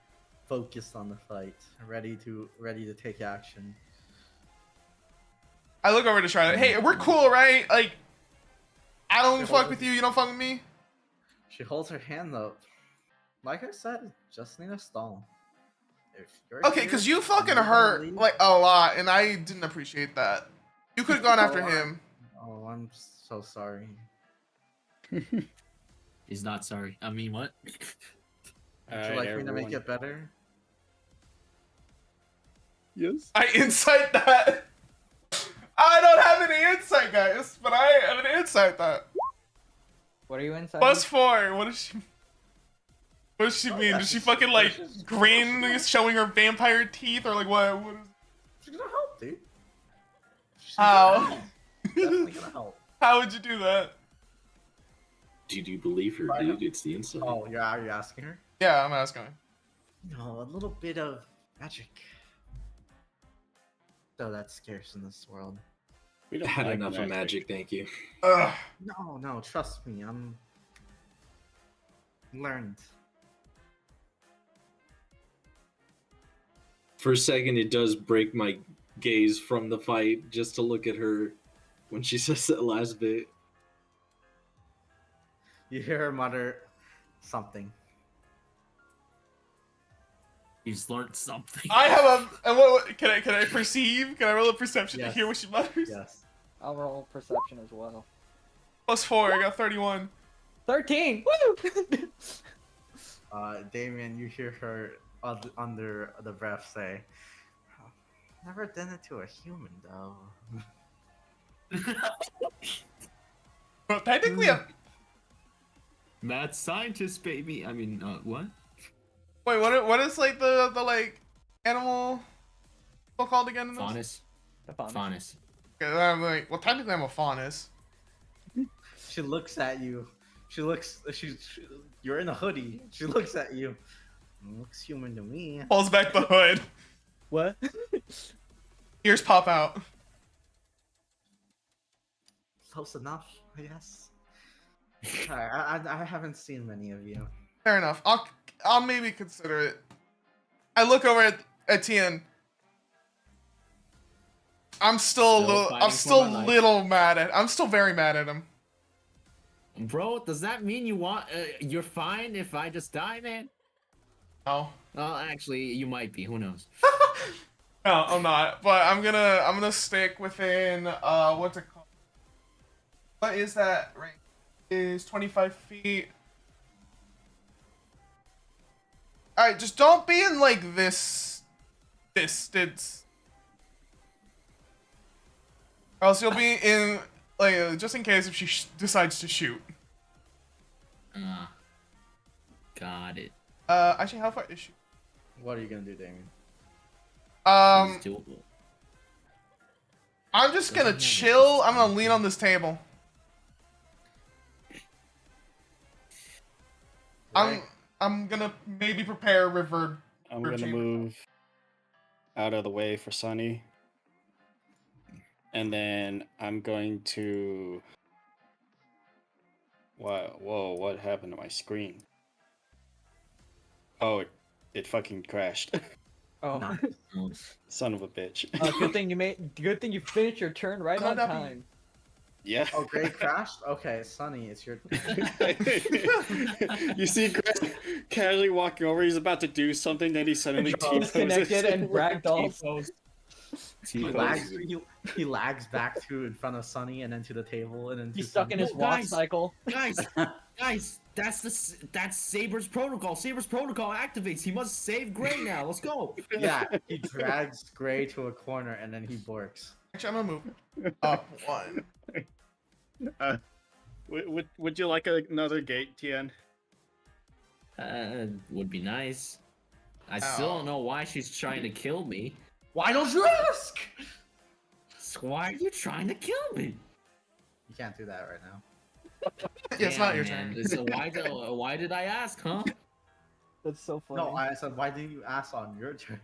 focused on the fight, ready to take action. I look over to Charlotte. Hey, we're cool, right? Like, I don't fuck with you. You don't fuck with me. She holds her hand up. Like I said, just need a stall. If you're Okay, here because you and fucking you're gonna hurt leave- like a lot, and I didn't appreciate that. You could have gone after him. Oh, I'm so sorry. He's not sorry. I mean, what? Would you like me to make it better? Yes. I insight that. I don't have any insight, guys, but I have an insight that. What are you inside? +4. What does she? What does she mean? Does she fucking like grin, showing her vampire teeth, or like what? What is? She's gonna help, dude. She's How? definitely gonna help. How would you do that? Did you believe her, dude? It's the inside. Oh, are you asking her? Yeah, I'm asking. No, a little bit of magic. So that's scarce in this world. We don't Had like enough of magic, thank you. Ugh. No, trust me, I'm learned. For a second, it does break my gaze from the fight just to look at her when she says that last bit. You hear her mutter something. He's learned something. I have a. And what can I perceive? Can I roll a perception to Yes. hear what she mutters? Yes. I'll roll perception as well. +4. I got 31. 13. Woo! Damien, you hear her under the breath say, "Never done it to a human, though." Well, technically, Mad scientist, baby. I mean, what? wait. What is like the like animal called again? In this? Faunus. The faunus. Faunus. Okay, I'm like, well, technically, I'm a faunus. She looks at you. You're in a hoodie. She looks at you. Looks human to me. Pulls back the hood. What? Ears pop out. Close enough, I guess. I haven't seen many of you. Fair enough. I'll maybe consider it. I look over at Tien. I'm still a Still little. fighting I'm for still my life. little mad at. I'm still very mad at him. Bro, does that mean you're fine if I just die, man? No. Well, actually, you might be. Who knows? No, I'm not. But I'm gonna stick within what's it called? What is that range? Is 25 feet. Alright, just don't be in like this distance. Or else you'll be in like just in case if she decides to shoot. Got it. Actually, how far is she? What are you gonna do, Damien? It's doable. I'm just gonna chill. I'm gonna lean on this table. I'm gonna maybe prepare a river. I'm gonna chamber. move out of the way for Sunny. And then I'm going to... Whoa, what happened to my screen? Oh, it fucking crashed. Oh. Nice. Son of a bitch. Good thing you finished your turn right on That'd be- time. Yeah. Oh, Gray crashed? Okay, Sunny, it's your You see Chris casually walking over, he's about to do something, then he suddenly Disconnected and ragdoll. he lags back to in front of Sunny and then to the table and then to He's stuck in his Oh, walk guys. cycle. Guys, that's Saber's protocol. Saber's protocol activates. He must save Gray now. Let's go. Yeah, he drags Gray to a corner and then he borks. Actually, I'm gonna move up one. Would you like another gate, Tien? Would be nice. I still don't know why she's trying to kill me. Why don't you ask? So why are you trying to kill me? You can't do that right now. Yeah, it's not Damn, your man. turn. So why did I ask, huh? That's so funny. No, I said, why didn't you ask on your turn?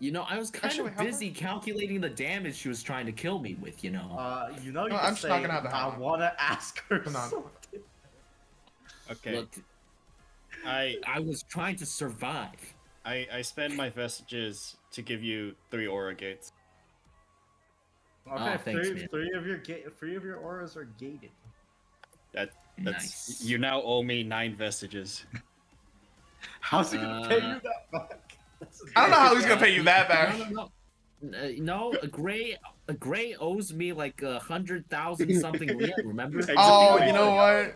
You know, I was kind Actually, of how busy calculating the damage she was trying to kill me with, you know. You No, can I'm just say, not gonna have the I hammer. wanna ask her Hold on. something. Okay. Look, I was trying to survive. spend my vestiges to give you 3 aura gates. Okay, thanks, man. three of your auras are gated. That's Nice. You now owe me 9 vestiges. How's he gonna pay you that back? I don't know how he's gonna pay you that back. No. No, Gray owes me like 100,000 something real. Remember? Oh, you know what?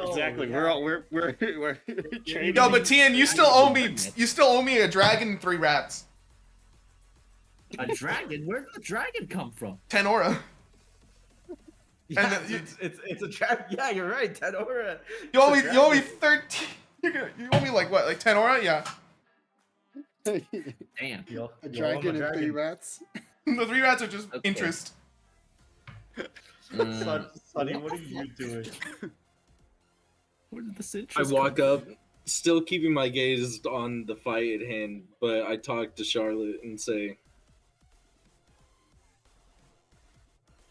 Exactly. We're trading. Yo, but Tien, you still owe me. You still owe me a dragon and 3 rats. A dragon? Where did the dragon come from? 10 aura. Yeah, And then it's a trap. Yeah, you're right. 10 aura. You owe me. It's a You owe me dragon. 13. You owe me like what? Like 10 aura? Yeah. Damn. You owe A him dragon and 3 rats. The 3 rats are just Okay. interest. Sonny, what are you doing? Where did this I interest walk come up, still keeping my gaze on the fight at hand, but I talk to Charlotte and say,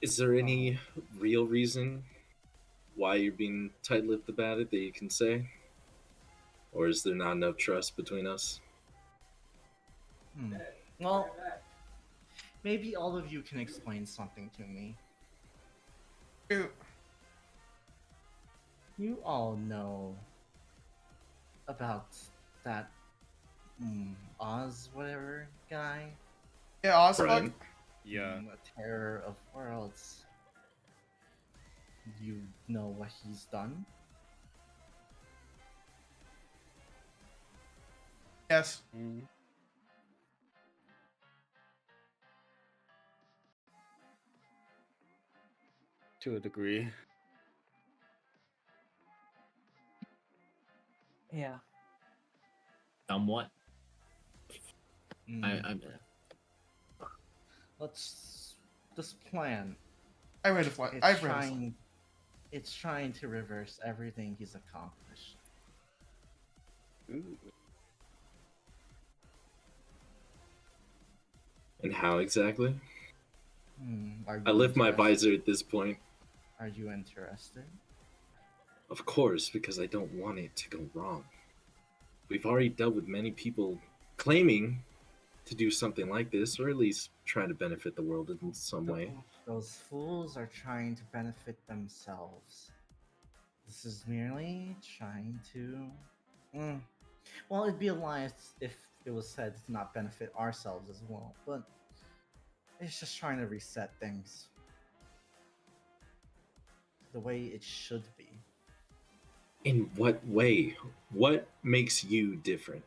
"Is there any real reason why you're being tight-lipped about it that you can say? Or is there not enough trust between us?" Well, maybe all of you can explain something to me. You all know about that Oz whatever guy? Yeah, Ozfuck. Right. Yeah. The Terror of Worlds. You know what he's done? Yes. Mm. To a degree. Yeah. Somewhat. Mm, I'm Let's this plan. I read a fly. It's I've read a fly. trying. It's trying to reverse everything he's accomplished. Ooh. And how exactly? Are I you lift my interested? visor at this point. Are you interested? Of course, because I don't want it to go wrong. We've already dealt with many people claiming to do something like this, or at least try to benefit the world in some way. Those fools are trying to benefit themselves. This is merely trying to. Well, it'd be a lie if it was said to not benefit ourselves as well, but it's just trying to reset things the way it should be. In what way? What makes you different?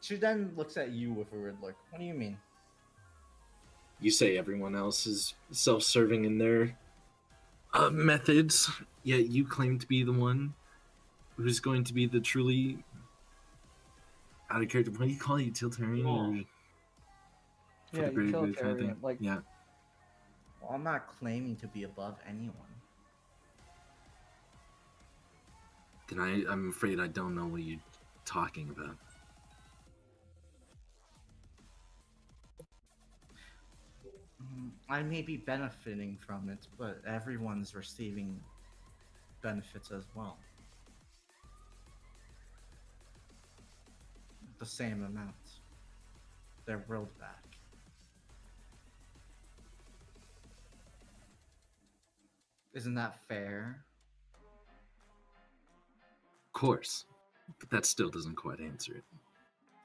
She then looks at you with a weird look. What do you mean? You say everyone else is self-serving in their methods, yet you claim to be the one who's going to be the truly out of character. What do you call it? Utilitarian? Or for Yeah, the greater good kind of utilitarian. thing? Like, Yeah. Well, I'm not claiming to be above anyone. Then I'm afraid I don't know what you're talking about. I may be benefiting from it, but everyone's receiving benefits as well. The same amount. They're rolled back. Isn't that fair? Of course, but that still doesn't quite answer it.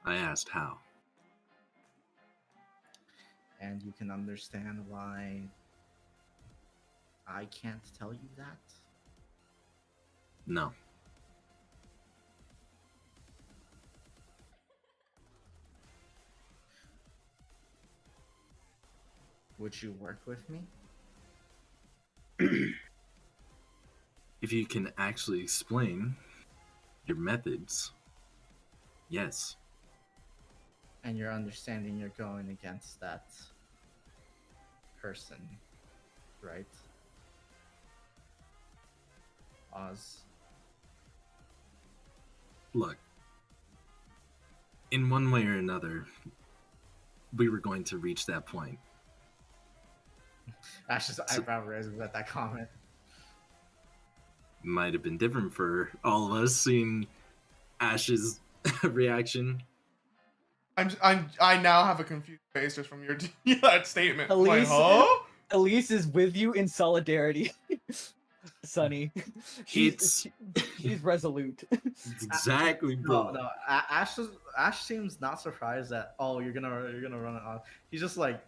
I asked how. And you can understand why I can't tell you that? No. Would you work with me? If you can actually explain your methods, yes. And you're understanding you're going against that person, right? Oz. Look, in one way or another, we were going to reach that point. Ash's eyebrow raises at that comment. Might have been different for all of us seeing Ash's reaction. I now have a confused face just from your that statement. I'm like, Elise- huh? Elise is with you in solidarity. Sonny. It's She's resolute. exactly, bro. No, Ash seems not surprised that you're gonna run it off. He's just like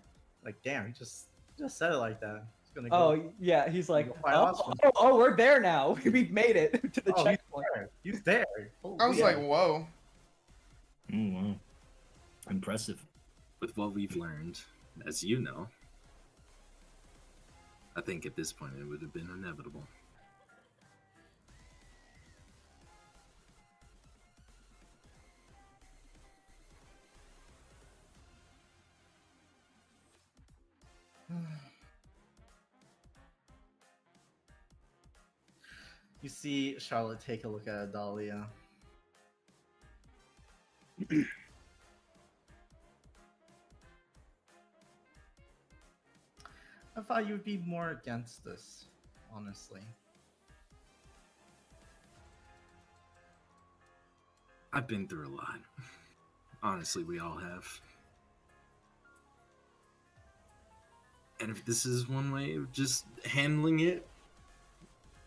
damn, he just said it like that. He's gonna go. Oh yeah, he's like, Go fight Oz. we're there now. We've made it to the Oh, checkpoint. he's there. I was Yeah. like, whoa. wow. Impressive. With what we've learned, as you know, I think at this point it would have been inevitable. You see Charlotte take a look at Adalia. I thought you'd be more against this, honestly. I've been through a lot. Honestly, we all have. And if this is one way of just handling it,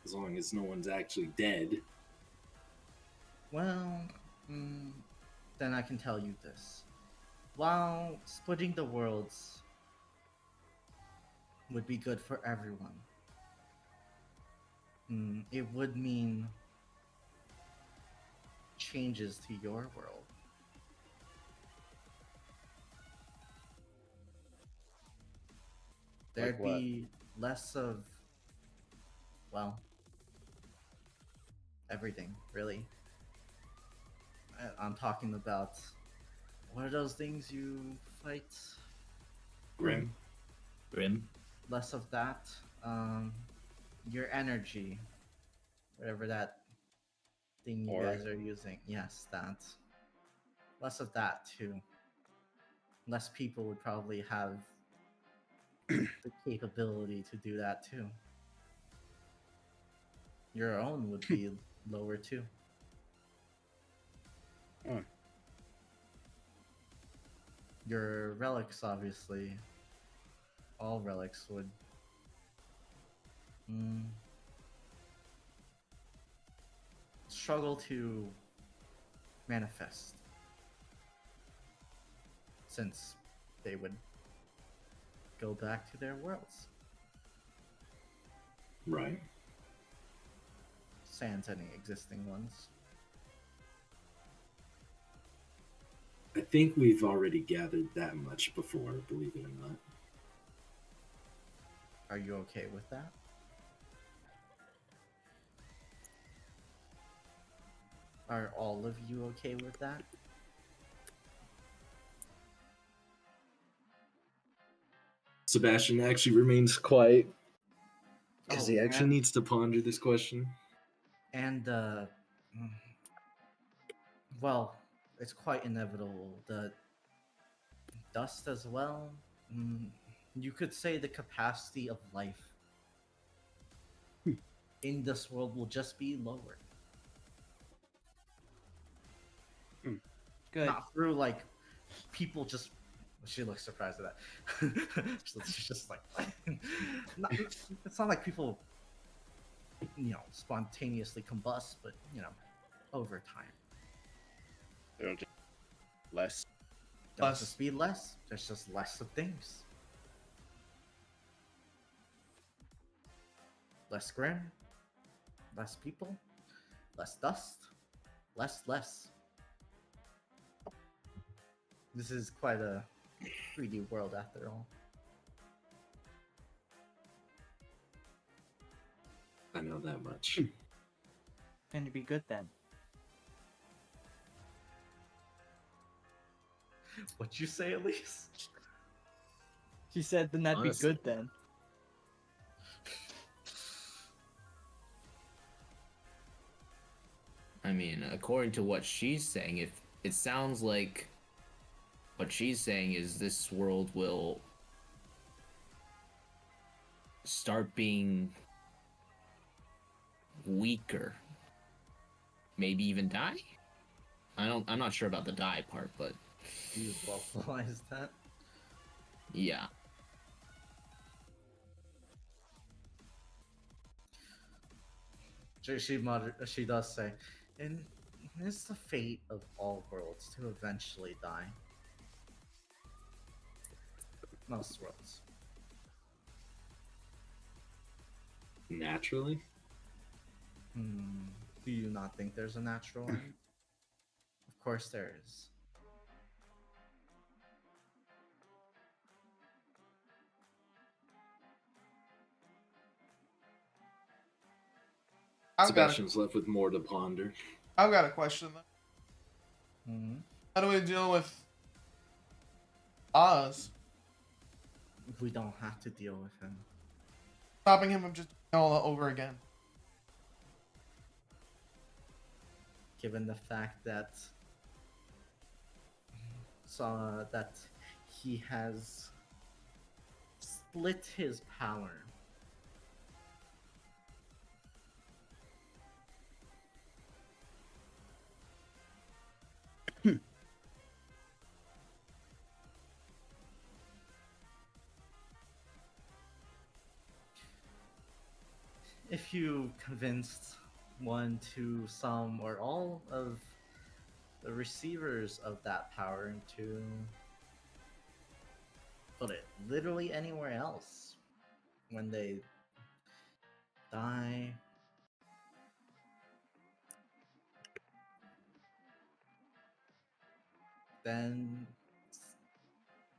as long as no one's actually dead. Well, then I can tell you this. While splitting the worlds would be good for everyone, it would mean changes to your world. There'd what? be less of, well, everything, really. I'm talking about, what are those things you fight? Grim. Grim. Less of that. Your energy, whatever that thing you Aura. guys are using. Yes, that. Less of that too. Less people would probably have the capability to do that too. Your own would be lower too. Hmm. Your relics, obviously, all relics would struggle to manifest, since they would go back to their worlds, Right. sans any existing ones. I think we've already gathered that much before, believe it or not. Are you okay with that? Are all of you okay with that? Sebastian actually remains quiet because Oh, he actually and- needs to ponder this question. And well, it's quite inevitable. The dust as well. You could say the capacity of life in this world will just be lowered. Good. Not through like people just. She looks surprised at that. She's just like, it's not like people, spontaneously combust, but over time. It'll just less. There'll Less. just be less. There's just less of things. Less grim. Less people. Less dust. Less. This is quite a 3D world after all. I know that much. Going to be good then. What'd you say, Elise? She said, then that'd Honestly. be good then. I mean, according to what she's saying, if it sounds like what she's saying is this world will start being weaker, maybe even die. I'm not sure about the die part, but You vocalized that. yeah. She does say, and it's the fate of all worlds to eventually die. Most worlds. Naturally? Do you not think there's a natural end? Of course there is. Sebastian's left with more to ponder. I've got a question then. Mm-hmm. How do we deal with Oz? We don't have to deal with him. Stopping him from just doing all over again. Given the fact that that he has split his power. if you convinced one, two, some, or all of the receivers of that power to put it literally anywhere else when they die, then it's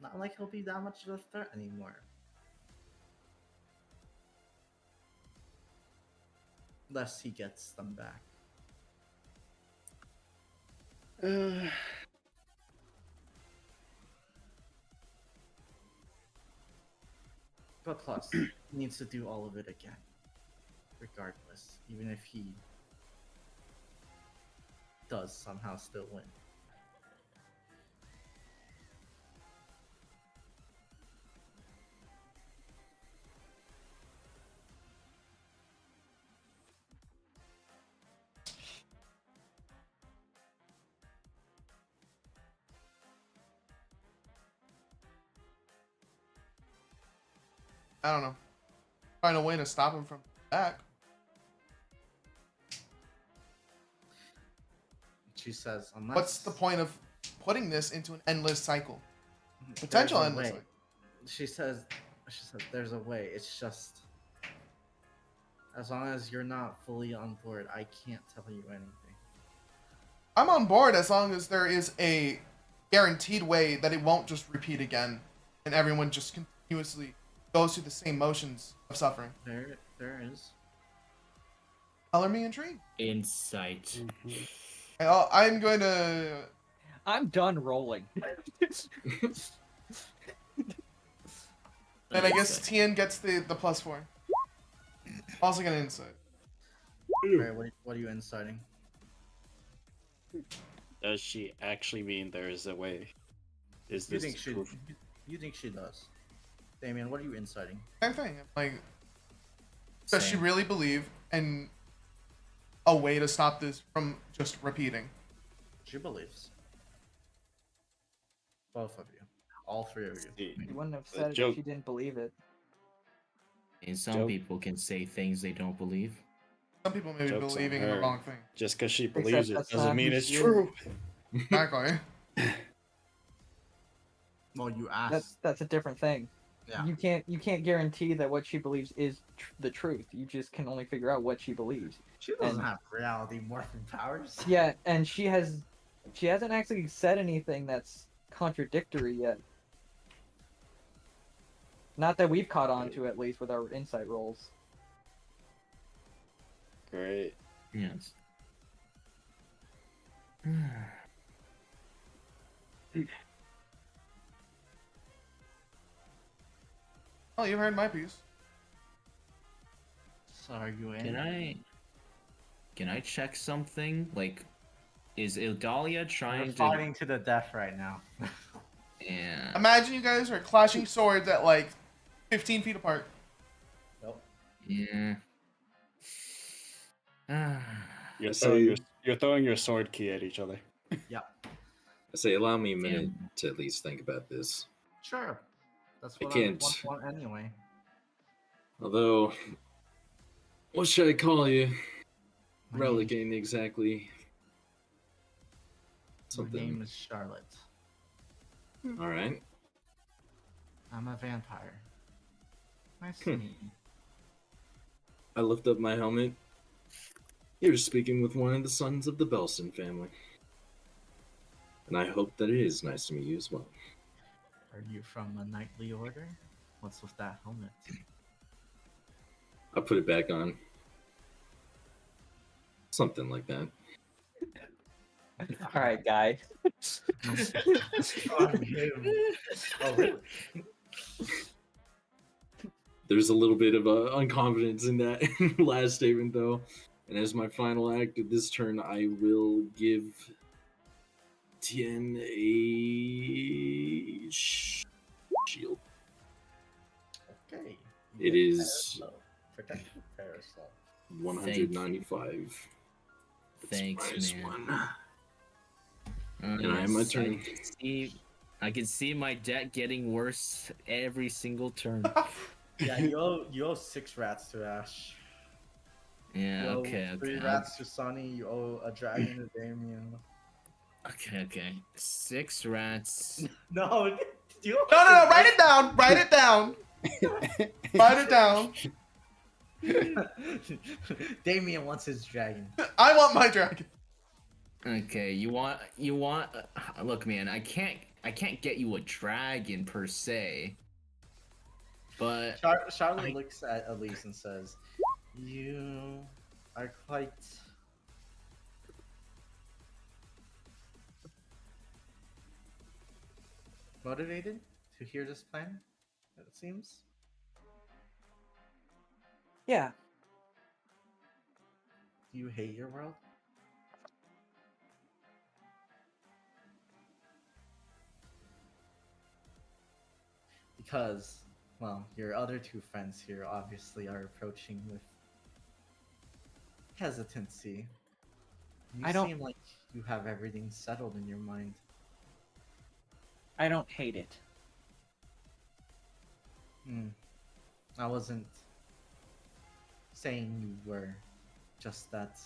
not like he'll be that much of a threat anymore. Unless he gets them back. But plus, he needs to do all of it again. Regardless. Even if he does somehow still win. I don't know. Find a way to stop him from back. She says, unless... What's the point of putting this into an endless cycle? There's Potential a endless way. cycle. She says, there's a way. It's just... As long as you're not fully on board, I can't tell you anything. I'm on board as long as there is a guaranteed way that it won't just repeat again and everyone just continuously goes through the same motions of suffering. There is. Color me intrigued. Insight. I'm going to... I'm done rolling. And I guess Tien gets the +4. Also get an insight. Alright, what are you inciting? Does she actually mean there is a way? Is You this think she? proof? You think she does? Damien, what are you inciting? Same thing. Like, does she Same. really believe in a way to stop this from just repeating? She believes. Both of you. All three of you. See, You wouldn't have The said it joke- if you didn't believe it. And some Joke. people can say things they don't believe. Some people may be Joke's on believing in the her. wrong thing. just because she Except believes it that's doesn't not mean who it's she is. true. Exactly. Well, you asked. That's a different thing. Yeah. You can't guarantee that what she believes is the truth. You just can only figure out what she believes. She doesn't and- have reality morphing powers. Yeah, and she hasn't actually said anything that's contradictory yet. Not that we've caught on to, at least with our insight rolls. Great. Yes. Oh, you heard my piece. So are you in? Can I check something? Like, is Ildalia We're trying to? fighting to the death right now. Yeah. Imagine you guys are clashing swords at like 15 feet apart. Nope. Yeah. You're I throwing, say- your, you're throwing your sword key at each other. I say, allow me a minute to at least think about this. Sure. That's I what can't. I want anyway. Although, what should I call you? My Relic name- ain't exactly My something. name is Charlotte. All right. I'm a vampire. Nice to meet you. I lift up my helmet. You're speaking with one of the sons of the Belson family. And I hope that it is nice to meet you as well. Are you from a knightly order? What's with that helmet? I'll put it back on. Something like that. All right, guy. On him. Oh, really? There's a little bit of unconfidence in that last statement, though. And as my final act of this turn, I will give Tien a shield. Okay. It is Protected parasol. 195. Thanks, Minus man. one. And I have my turn. I can see my deck getting worse every single turn. Yeah, you owe 6 rats to Ash. Yeah. You owe Okay. 3 Okay. rats to Sunny. You owe a dragon to Damien. Okay. Okay. 6 rats. No, you No, write it down. Write it down. Write it down. Damien wants his dragon. I want my dragon. Okay. You want. Look, man. I can't get you a dragon per se. But Charlotte looks at Elise and says, "You are quite motivated to hear this plan, it seems." Yeah. Do you hate your world? Because, well, your other 2 friends here obviously are approaching with hesitancy. You I don't- seem like you have everything settled in your mind. I don't hate it. I wasn't saying you were, just that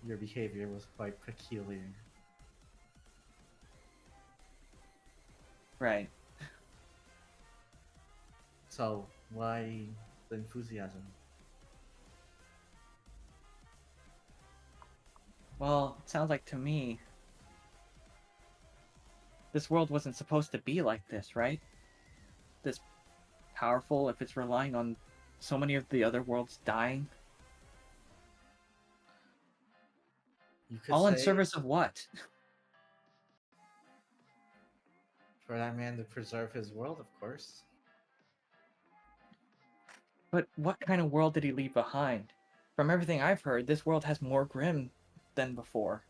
your behavior was quite peculiar. Right. So, why the enthusiasm? Well, it sounds like to me this world wasn't supposed to be like this, right? This powerful if it's relying on so many of the other worlds dying. You could All in say, service of what? for that man to preserve his world, of course. But what kind of world did he leave behind? From everything I've heard, this world has more grim than before.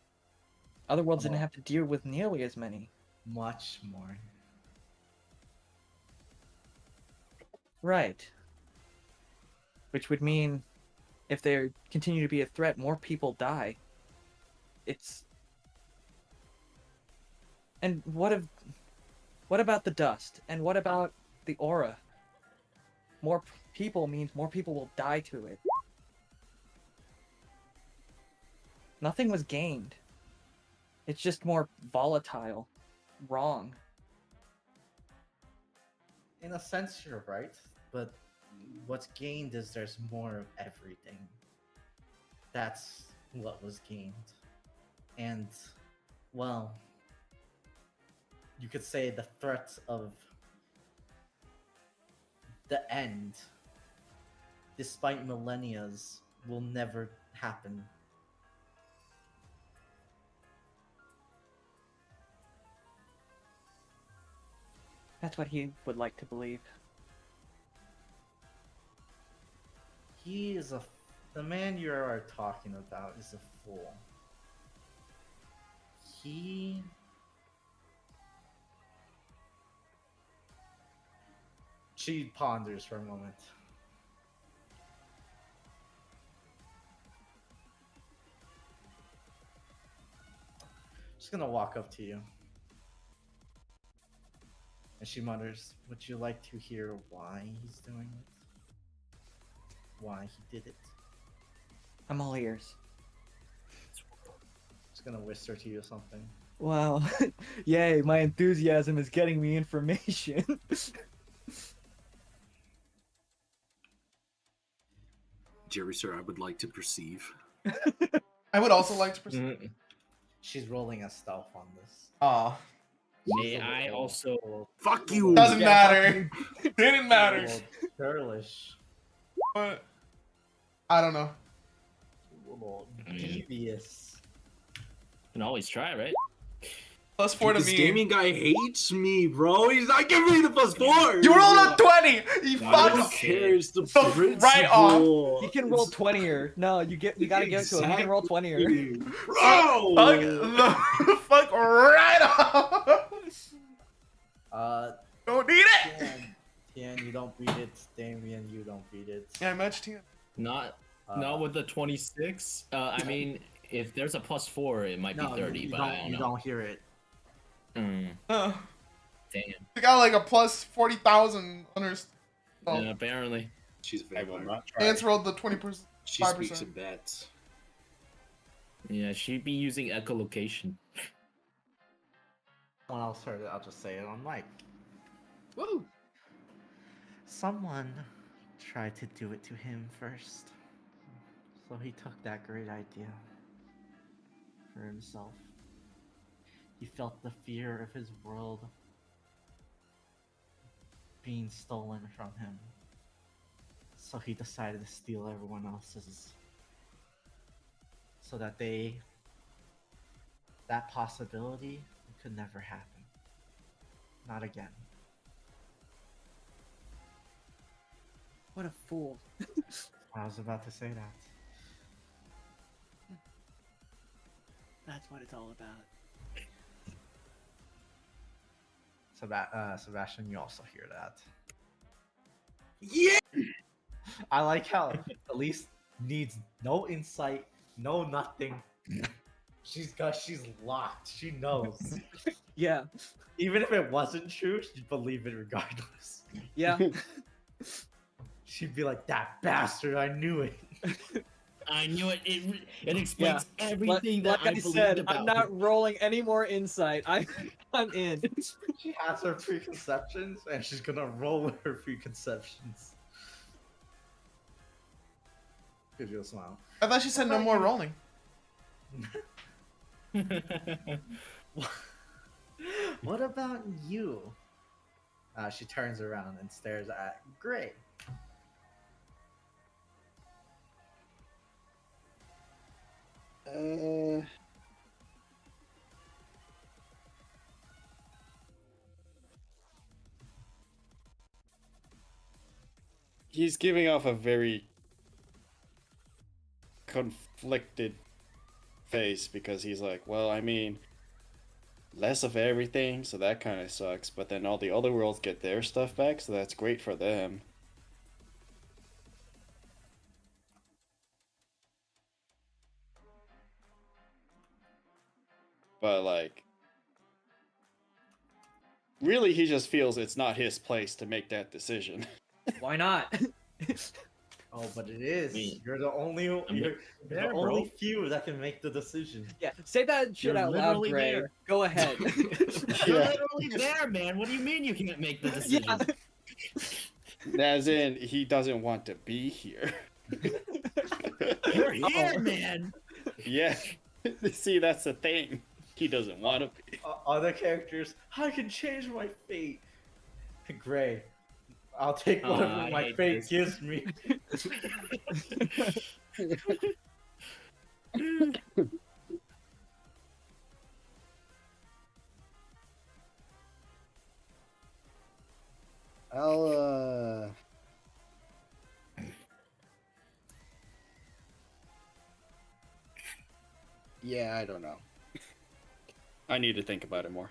Other worlds didn't Oh. have to deal with nearly as many. Much more. Right. Which would mean if they continue to be a threat, more people die. It's... And what about the dust? And what about the aura? More people means more people will die to it. Nothing was gained. It's just more volatile. Wrong. In a sense, you're right, but what's gained is there's more of everything. That's what was gained. And, well, you could say the threat of the end, despite millennias, will never happen. That's what he would like to believe. He is the man you are talking about is a fool. She ponders for a moment. Just gonna walk up to you. And she mutters, "Would you like to hear why he's doing it? Why he did it?" I'm all ears. Just gonna whisper to you something. Wow. Yay, my enthusiasm is getting me information. Jerry, sir, I would like to perceive. I would also like to proceed. She's rolling a stealth on this. Aw. May I also? Fuck you! Doesn't Yeah, matter. Didn't matter. Girlish. But I don't know. Devious. Can always try, right? +4 to This me. gaming guy hates me, bro. He's not giving me the +4. You rolled a 20. You Who Who fuck. cares? The So, principle. right off. You can roll 20er. No, you gotta give it to him. You can roll 20er. Bro! Fuck the fuck right off. Don't need it. Tian, you don't beat it. Damien, you don't beat it. Yeah, I matched you. Not with the 26. I mean, if there's a +4, it might be 30, you but don't, I don't you know. don't hear it. Mm, Damn. damn. Got like a +40,000 on her. Yeah, apparently. She's a I will vampire. not try. Lance rolled the 20%. She 5%. speaks in bats. Yeah, she'd be using echolocation. When else heard it, I'll just say it on mic. Woo! Someone tried to do it to him first. So he took that great idea for himself. He felt the fear of his world being stolen from him. So he decided to steal everyone else's. So that that possibility could never happen. Not again. What a fool. I was about to say that. That's what it's all about. Sebastian, you also hear that. Yeah. I like how Elise needs no insight, no nothing. She's locked. She knows. Yeah, Even if it wasn't true, she'd believe it regardless. yeah. She'd be like, "That bastard! I knew it." I knew it. It explains everything Like that I I believed said, about I'm not him. rolling any more insight. I'm in. She has her preconceptions, and she's gonna roll with her preconceptions. Gives you a smile. I thought she said no more rolling. What about you? She turns around and stares at Gray. He's giving off a very conflicted face because he's like, well, I mean, less of everything, so that kind of sucks. But then all the other worlds get their stuff back, so that's great for them. But like, really, he just feels it's not his place to make that decision. Why not? Oh, but it is. Me. You're the only. You're there, the bro. only few that can make the decision. Yeah, say that shit You're out loud, literally Gray. there. Go ahead. You're literally there, man. What do you mean you can't make the decision? As in, he doesn't want to be here. You're here, man. Yeah. See, that's the thing. He doesn't want to be. Other characters, I can change my fate. Gray, I'll take Oh, whatever I my hate fate this. gives me. I'll, Yeah, I don't know. I need to think about it more.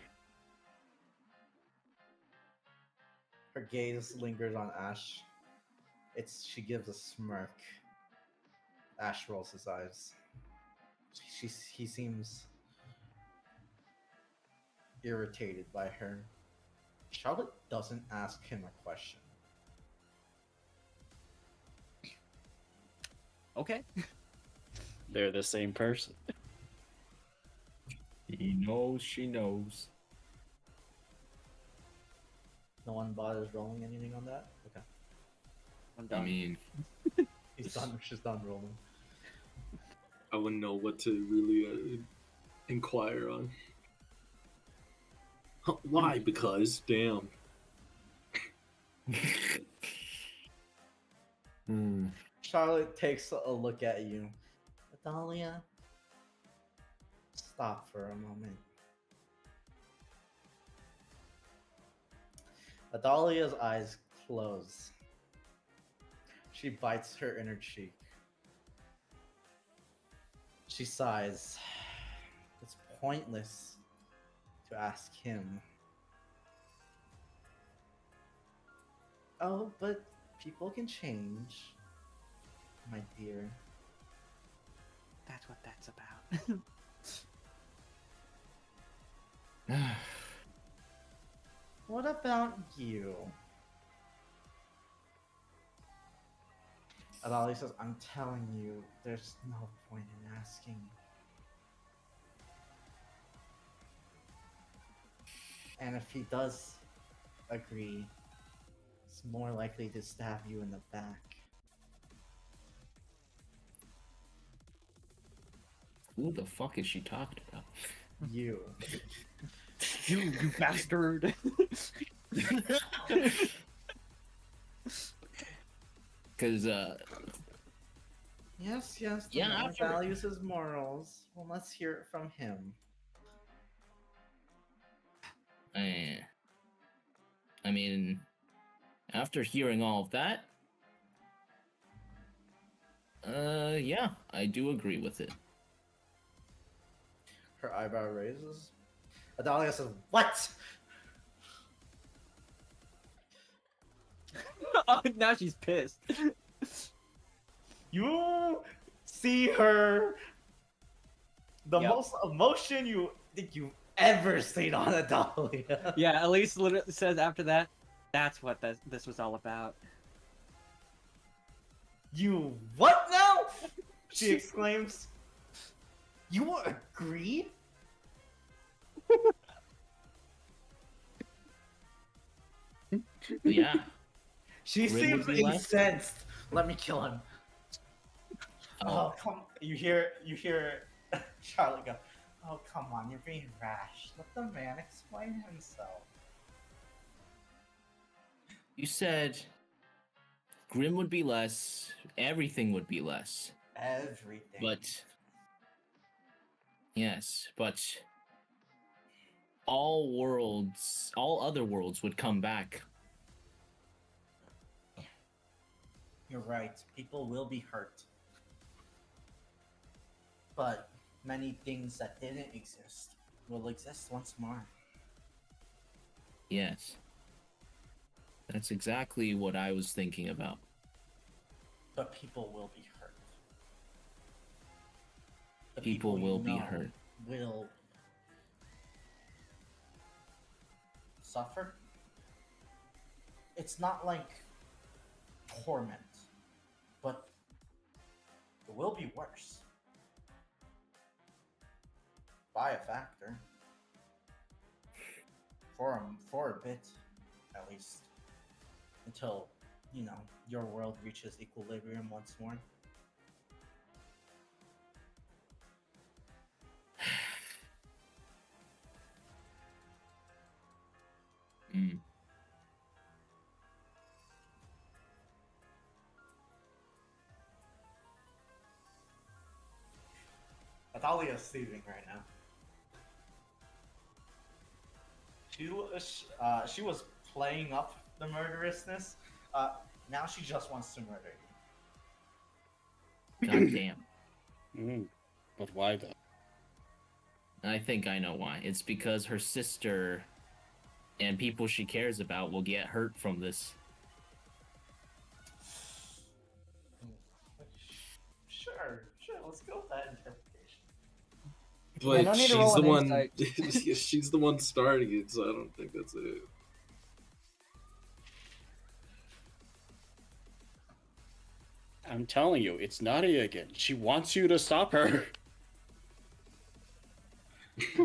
Her gaze lingers on Ash. She gives a smirk. Ash rolls his eyes. He seems irritated by her. Charlotte doesn't ask him a question. Okay. They're the same person. He knows. She knows. No one bothers rolling anything on that? Okay. I'm I done. mean, He's done. She's done rolling. I wouldn't know what to really inquire on. Why? Because, damn. Charlotte takes a look at you. Adalia, stop for a moment. Adalia's eyes close. She bites her inner cheek. She sighs. It's pointless to ask him. Oh, but people can change, my dear. That's what that's about. What about you? Adalia says, I'm telling you, there's no point in asking. And if he does agree, it's more likely to stab you in the back. Who the fuck is she talking about? You. You bastard. Because Yes, the Yeah, man after- values his morals. Well, let's hear it from him. I mean, after hearing all of that, yeah, I do agree with it. Her eyebrow raises. Adalia says, what? Oh, now she's pissed. You see her the Yep. most emotion you think you've ever seen on Adalia. Yeah, Elise literally says after that, that's what this was all about. You what now? She exclaims. You agree? Yeah. She Grim seems would be left. incensed. Let me kill him. Oh, come! You hear Charlotte go. Oh, come on! You're being rash. Let the man explain himself. You said Grim would be less, everything would be less. Everything. But yes, but all other worlds would come back. You're right. People will be hurt. But many things that didn't exist will exist once more. Yes. That's exactly what I was thinking about. But people will be hurt. The People you will be know hurt. Will suffer. It's not like torment, but it will be worse. By a factor. For a bit, at least. Until, your world reaches equilibrium once more. Mm. Atalia's sleeping right now. She was playing up the murderousness. Now she just wants to murder you. God damn. But why though? I think I know why. It's because her sister and people she cares about will get hurt from this. Sure, let's go with that interpretation. But don't need to she's roll the an one. insight. She's the one starting it, so I don't think that's it. I'm telling you, it's Nadia again. She wants you to stop her.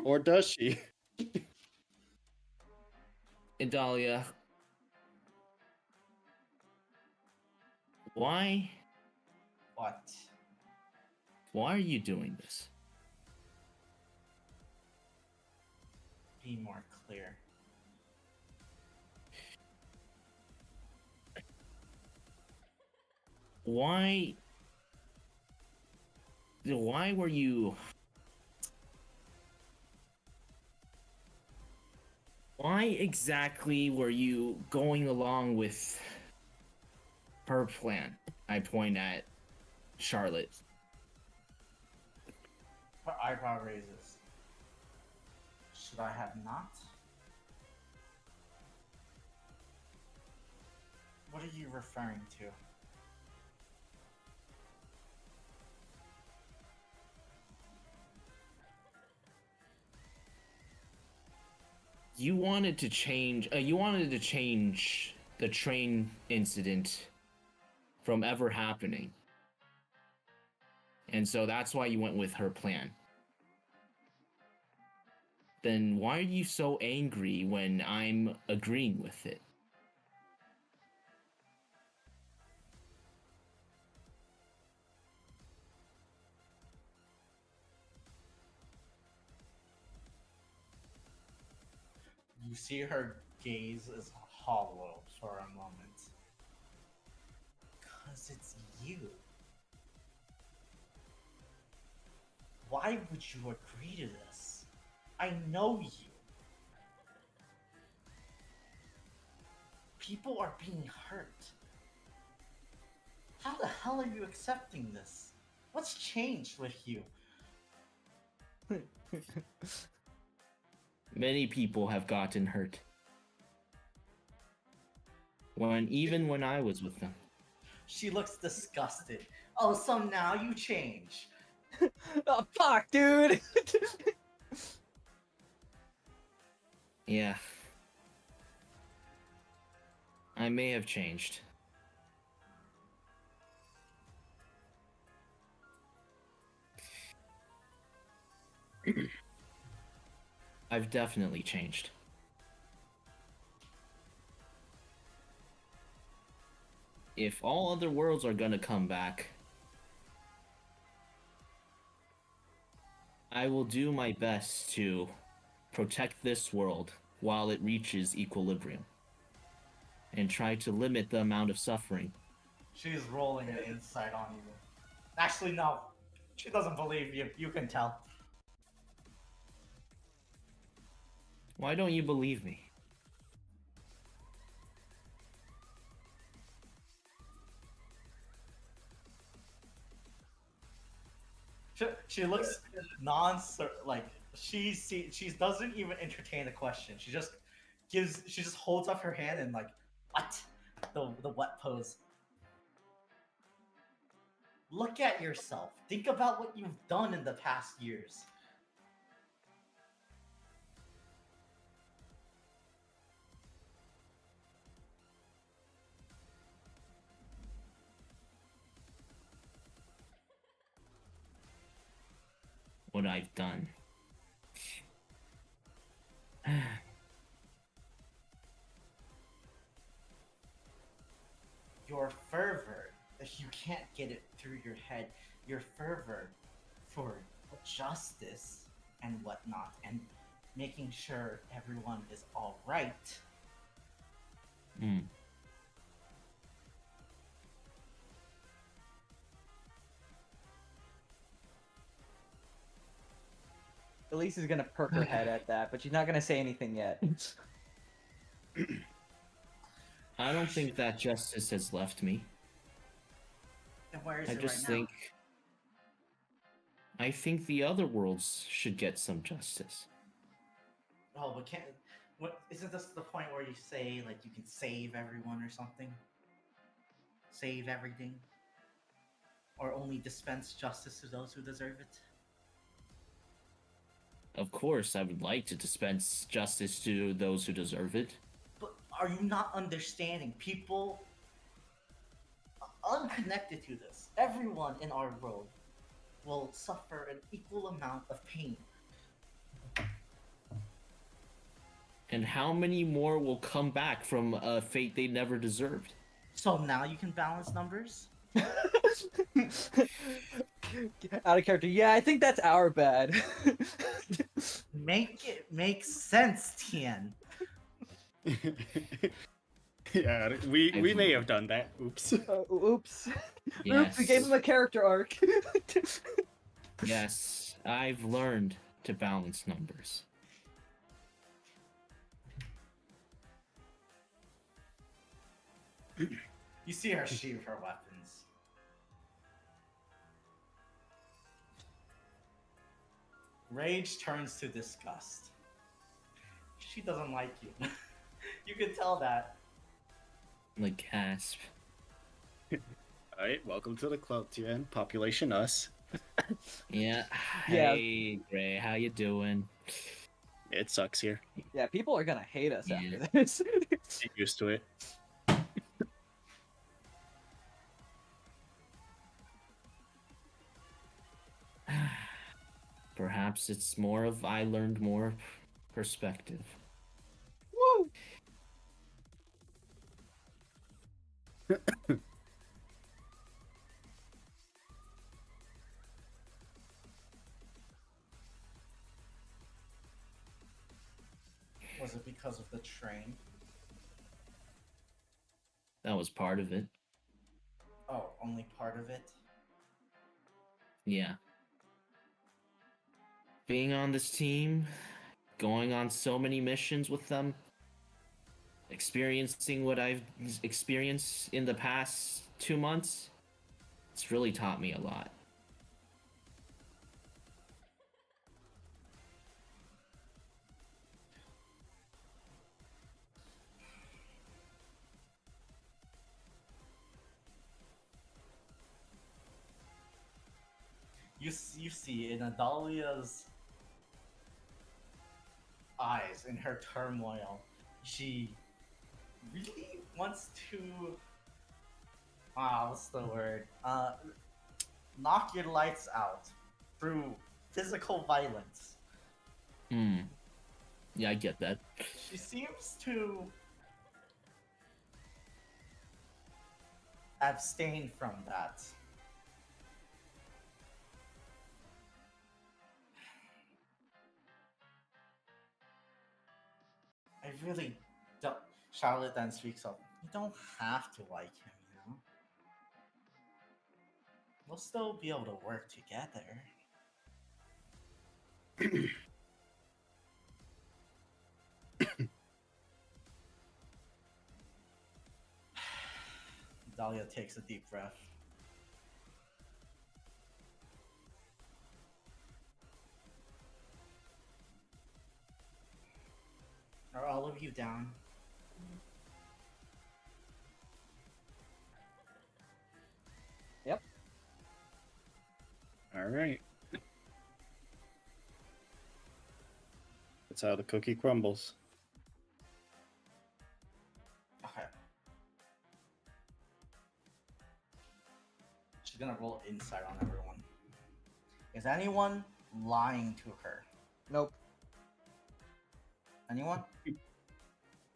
Or does she? Idalia, why What? are you doing this? Be more clear. Why were you Why exactly were you going along with her plan? I point at Charlotte. Her eyebrow raises. Should I have not? What are you referring to? You wanted to change the train incident from ever happening. And so that's why you went with her plan. Then why are you so angry when I'm agreeing with it? You see her gaze is hollow for a moment. Because it's you. Why would you agree to this? I know you. People are being hurt. How the hell are you accepting this? What's changed with you? Many people have gotten hurt. Even when I was with them. She looks disgusted. Oh, so now you change. Oh fuck, dude. Yeah. I may have changed. I've definitely changed. If all other worlds are gonna come back, I will do my best to protect this world while it reaches equilibrium. And try to limit the amount of suffering. She's rolling an insight on you. Actually, no. She doesn't believe you. You can tell. Why don't you believe me? She looks like she doesn't even entertain the question. She just holds up her hand and like what? The what pose. Look at yourself. Think about what you've done in the past years. What I've done. Your fervor, if you can't get it through your head, your fervor for justice and whatnot, and making sure everyone is all right. Hmm. Elise is gonna perk her head at that, but she's not gonna say anything yet. I don't think that justice has left me. And where is I it just right think. I think the other worlds should get some justice. now? Oh, but can't. What isn't this the point where you say like you can save everyone or something? Save everything, or only dispense justice to those who deserve it? Of course, I would like to dispense justice to those who deserve it. But are you not understanding? People unconnected to this, everyone in our world will suffer an equal amount of pain. And how many more will come back from a fate they never deserved? So now you can balance numbers? Out of character. Yeah, I think that's our bad. Make it make sense, Tien. Yeah, we may have done that. Oops. Oops. Yes. Oops, we gave him a character arc. Yes, I've learned to balance numbers. You see her sheath her weapons. Rage turns to disgust. She doesn't like you. You can tell that. Like gasp. Alright, welcome to the club, Tien. Population us. Yeah. Yeah. Hey, Gray, how you doing? It sucks here. Yeah, people are gonna hate us Yeah. after this. Get used to it. perhaps it's more of I learned more perspective. Woo! Was it because of the train? That was part of it. Oh, only part of it? Yeah. Being on this team, going on so many missions with them, experiencing what I've experienced in the past 2 months, it's really taught me a lot. You see in Adalia's eyes, in her turmoil, she really wants to what's the word? Knock your lights out through physical violence. Yeah, I get that. She seems to abstain from that. I really don't. Charlotte then speaks up. You don't have to like him, you know? We'll still be able to work together. Dahlia takes a deep breath. Are all of you down? Yep. All right. That's how the cookie crumbles. Okay. She's gonna roll insight on everyone. Is anyone lying to her? Nope. Anyone?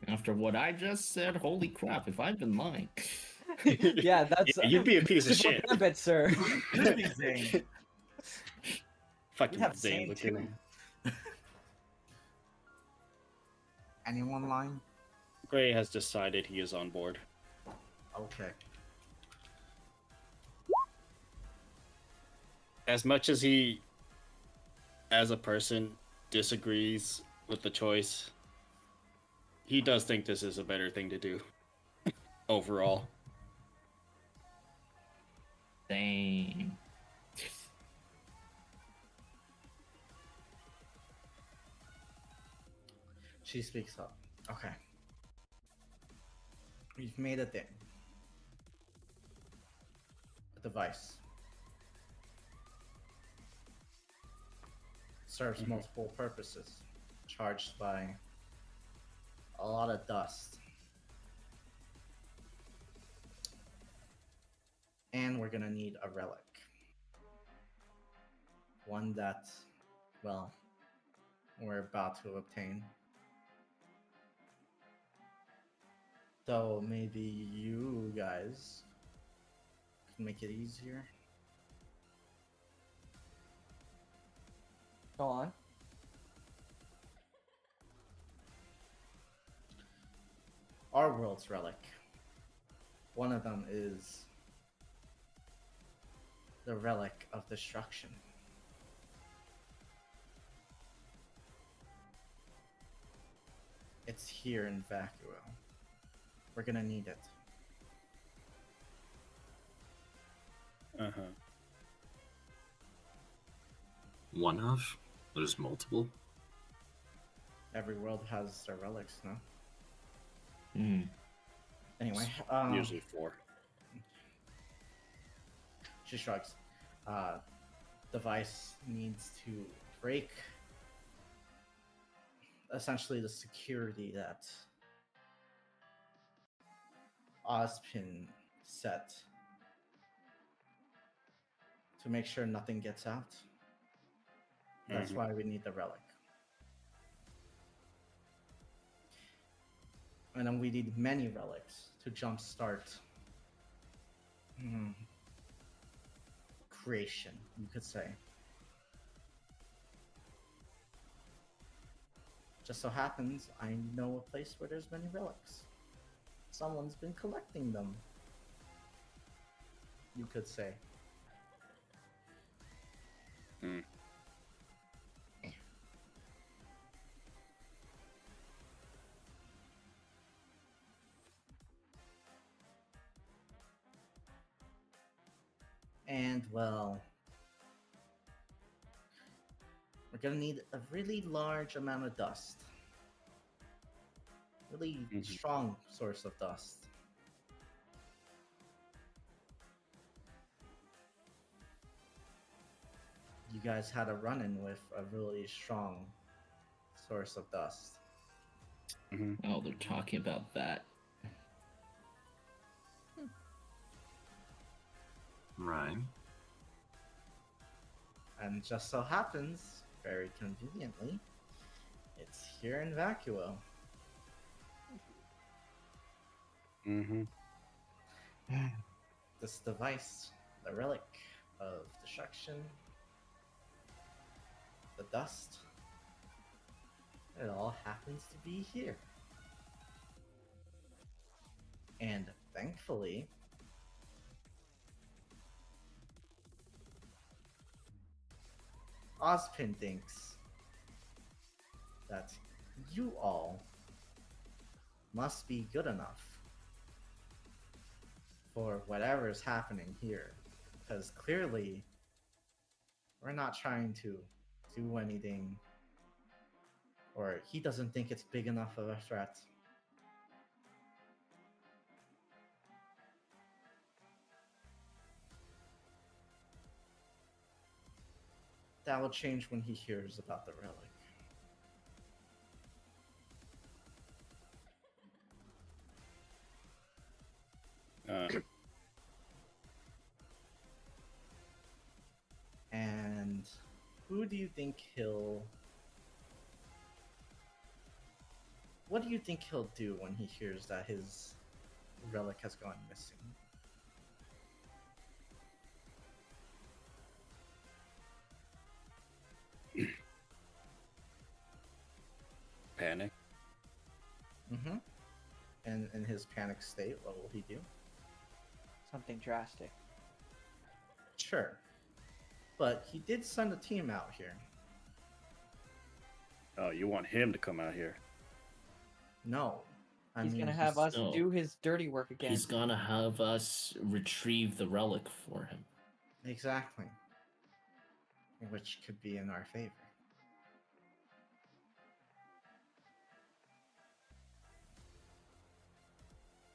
After what I just said, holy crap, if I've been lying. Yeah, that's. Yeah, you'd be a piece of Super shit. Gambit, sir. Could be Zane. Fucking We have Zane Zane looking too. at. Anyone lying? Gray has decided he is on board. Okay. As much as he, as a person, disagrees with the choice, he does think this is a better thing to do. Overall. Dang. She speaks up. Okay. We've made a thing. A device. Serves multiple purposes. Charged by a lot of dust. And we're gonna need a relic. One that, well, we're about to obtain. So maybe you guys can make it easier. Go on. Our world's relic. One of them is the relic of destruction. It's here in Vacuo. We're gonna need it. Uh-huh. One of? There's multiple. Every world has their relics, no? Anyway, Usually 4. she shrugs. Device needs to break essentially the security that Ozpin set to make sure nothing gets out. That's why we need the relic. And then we need many relics to jumpstart creation, you could say. Just so happens I know a place where there's many relics. Someone's been collecting them, you could say. And well, we're gonna need a really large amount of dust. Really strong source of dust. You guys had a run-in with a really strong source of dust. Oh, they're talking about that. Right. And just so happens, very conveniently, it's here in Vacuo. This device, the relic of destruction, the dust, it all happens to be here. And thankfully, Ozpin thinks that you all must be good enough for whatever is happening here. Because clearly, we're not trying to do anything, or he doesn't think it's big enough of a threat. That will change when he hears about the relic. And who do you think he'll... What do you think he'll do when he hears that his relic has gone missing? Panic. And in his panic state, what will he do? Something drastic. Sure. But he did send a team out here. Oh, you want him to come out here? No. He's gonna have us no. do his dirty work again. He's gonna have us retrieve the relic for him. Exactly. Which could be in our favor.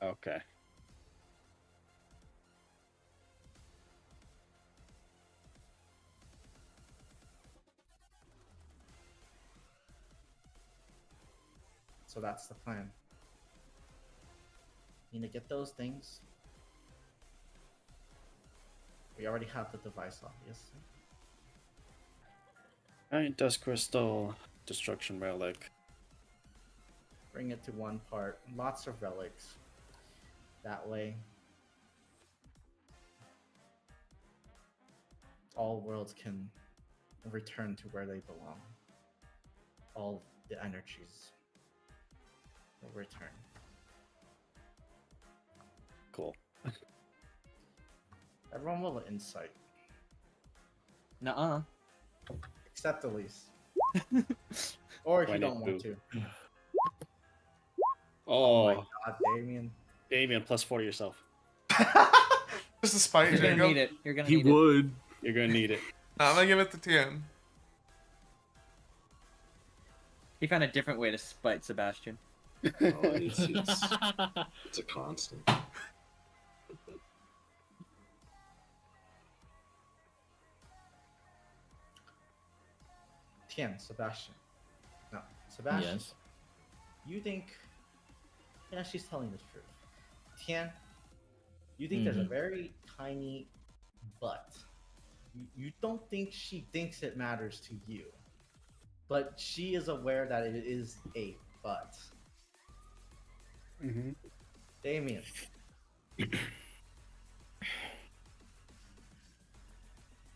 Okay. So that's the plan. Need to get those things. We already have the device, obviously. Alright, Dust Crystal, Destruction Relic. Bring it to one part. Lots of relics. That way, all worlds can return to where they belong. All the energies will return. Cool. Everyone will insight, Nuh-uh. except Elise. Or if you When don't it want do. to. Oh, My God, Damien. Damien, plus 4 to yourself. Just a spite, You're gonna Jacob. need it. You're gonna He need would. You're gonna need it. Nah, I'm gonna give it to Tien. He found a different way to spite Sebastian. Oh, it's a constant. Tien, Sebastian. No, Sebastian. Yes. You think... Yeah, she's telling the truth. Tien, you think there's a very tiny but. You don't think she thinks it matters to you. but she is aware that it is a but. Mm-hmm. Damien.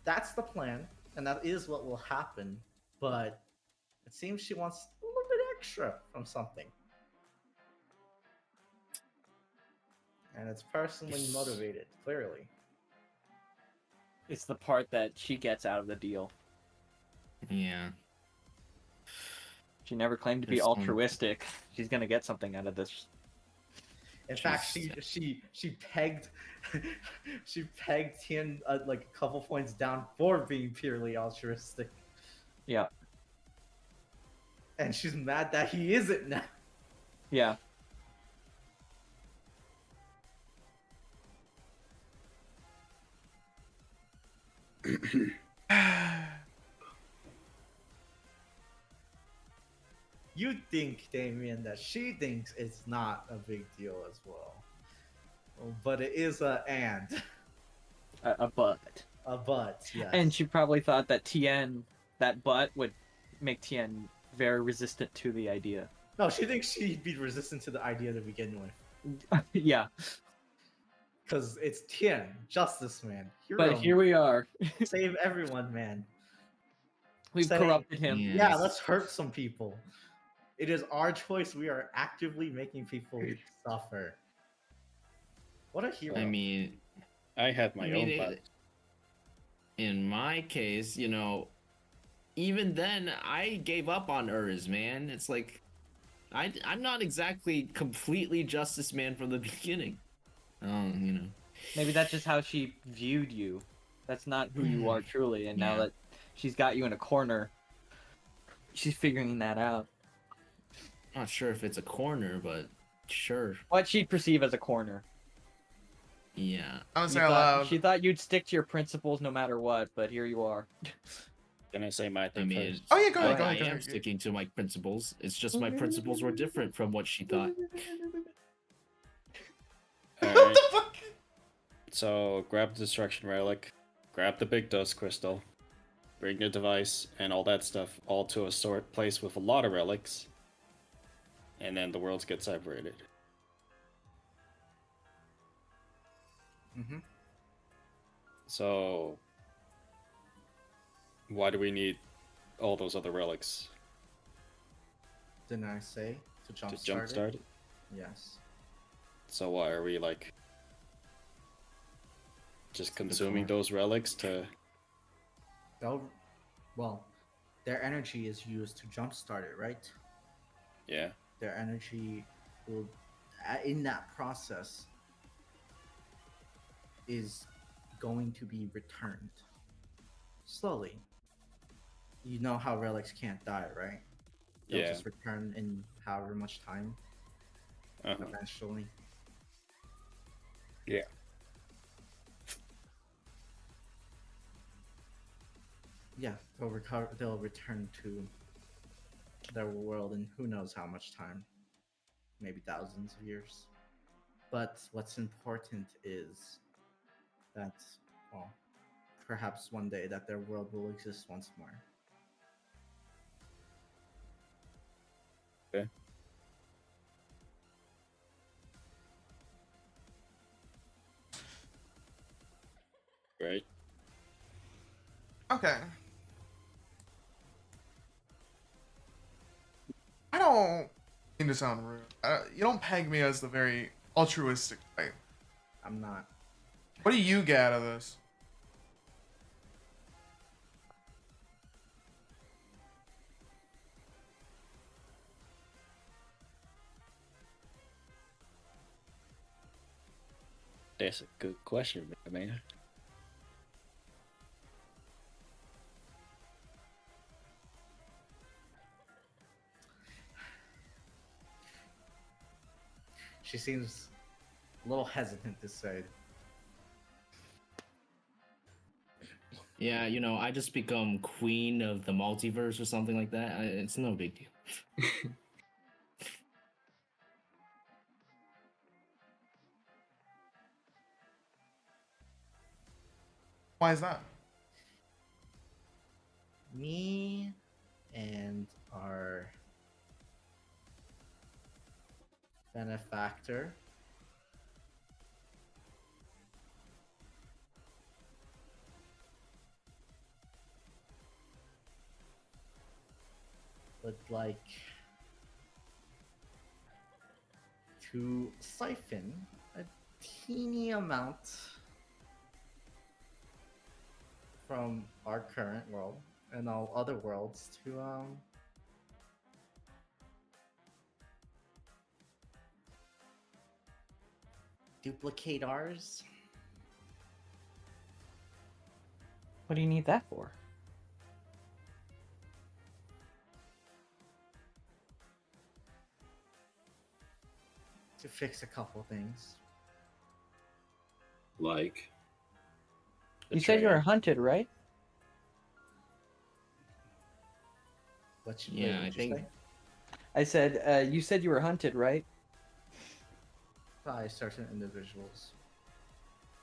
That's the plan, and that is what will happen, but it seems she wants a little bit extra from something. And it's personally motivated, clearly. It's the part that she gets out of the deal. Yeah. She never claimed to be There's some- altruistic. She's gonna get something out of this. In fact, Jesus. she pegged she pegged Tien like a couple points down for being purely altruistic, Yeah, and she's mad that he isn't now. yeah. You think, Damien, that she thinks it's not a big deal as well, but it is a and A butt. a but. Yes. And she probably thought that that butt would make Tien very resistant to the idea. No, she thinks she'd be resistant to the idea to begin with. Yeah, Because it's Tien, Justice Man. but Hero, here we are. save everyone, man. We've Say- corrupted him. Yeah. Yeah, let's hurt some people. It is our choice. We are actively making people suffer. What a hero. I mean, I had my own butt. in my case, you know, even then, I gave up on Urs, man. It's like, I'm not exactly completely Justice Man from the beginning. You know. Maybe that's just how she viewed you. That's not who you are truly. And now Yeah. that she's got you in a corner, she's figuring that out. Not sure if it's a corner, but sure. What she'd perceive as a corner. Yeah. I'm You say thought- aloud. she thought you'd stick to your principles no matter what, but here you are. Can I say my I thing mean, first? Oh yeah, go I, ahead, go I ahead, go am ahead. sticking to my principles. It's just my principles were different from what she thought. What Alright, the fuck? so grab the destruction relic, grab the big dust crystal, bring the device and all that stuff all to a sort place with a lot of relics, and then the worlds get separated. Mm-hmm. So why do we need all those other relics Didn't I say to to jumpstart jumpstart it? it? Yes. So why are we like just good consuming point. those relics to? Well, their energy is used to jumpstart it, right? Yeah. Their energy will, in that process, is going to be returned slowly. You know how relics can't die, right? They'll Yeah. just return in however much time Uh-huh. eventually. Yeah. Yeah, they'll recover. They'll return to their world in who knows how much time, maybe thousands of years. But what's important is that, well, perhaps one day that their world will exist once more. Okay. Right. Okay. I don't mean to sound rude. You don't peg me as the very altruistic type. I'm not. What do you get out of this? That's a good question, man. She seems a little hesitant to say. Yeah, you know, I just become queen of the multiverse or something like that. It's no big deal. Why is that? Me and benefactor. Would like to siphon a teeny amount from our current world and all other worlds to duplicate ours. What do you need that for? To fix a couple things. Like, The You said you were train. hunted, right? Yeah, I What'd you think- say? I said you said you were hunted, right? By certain individuals,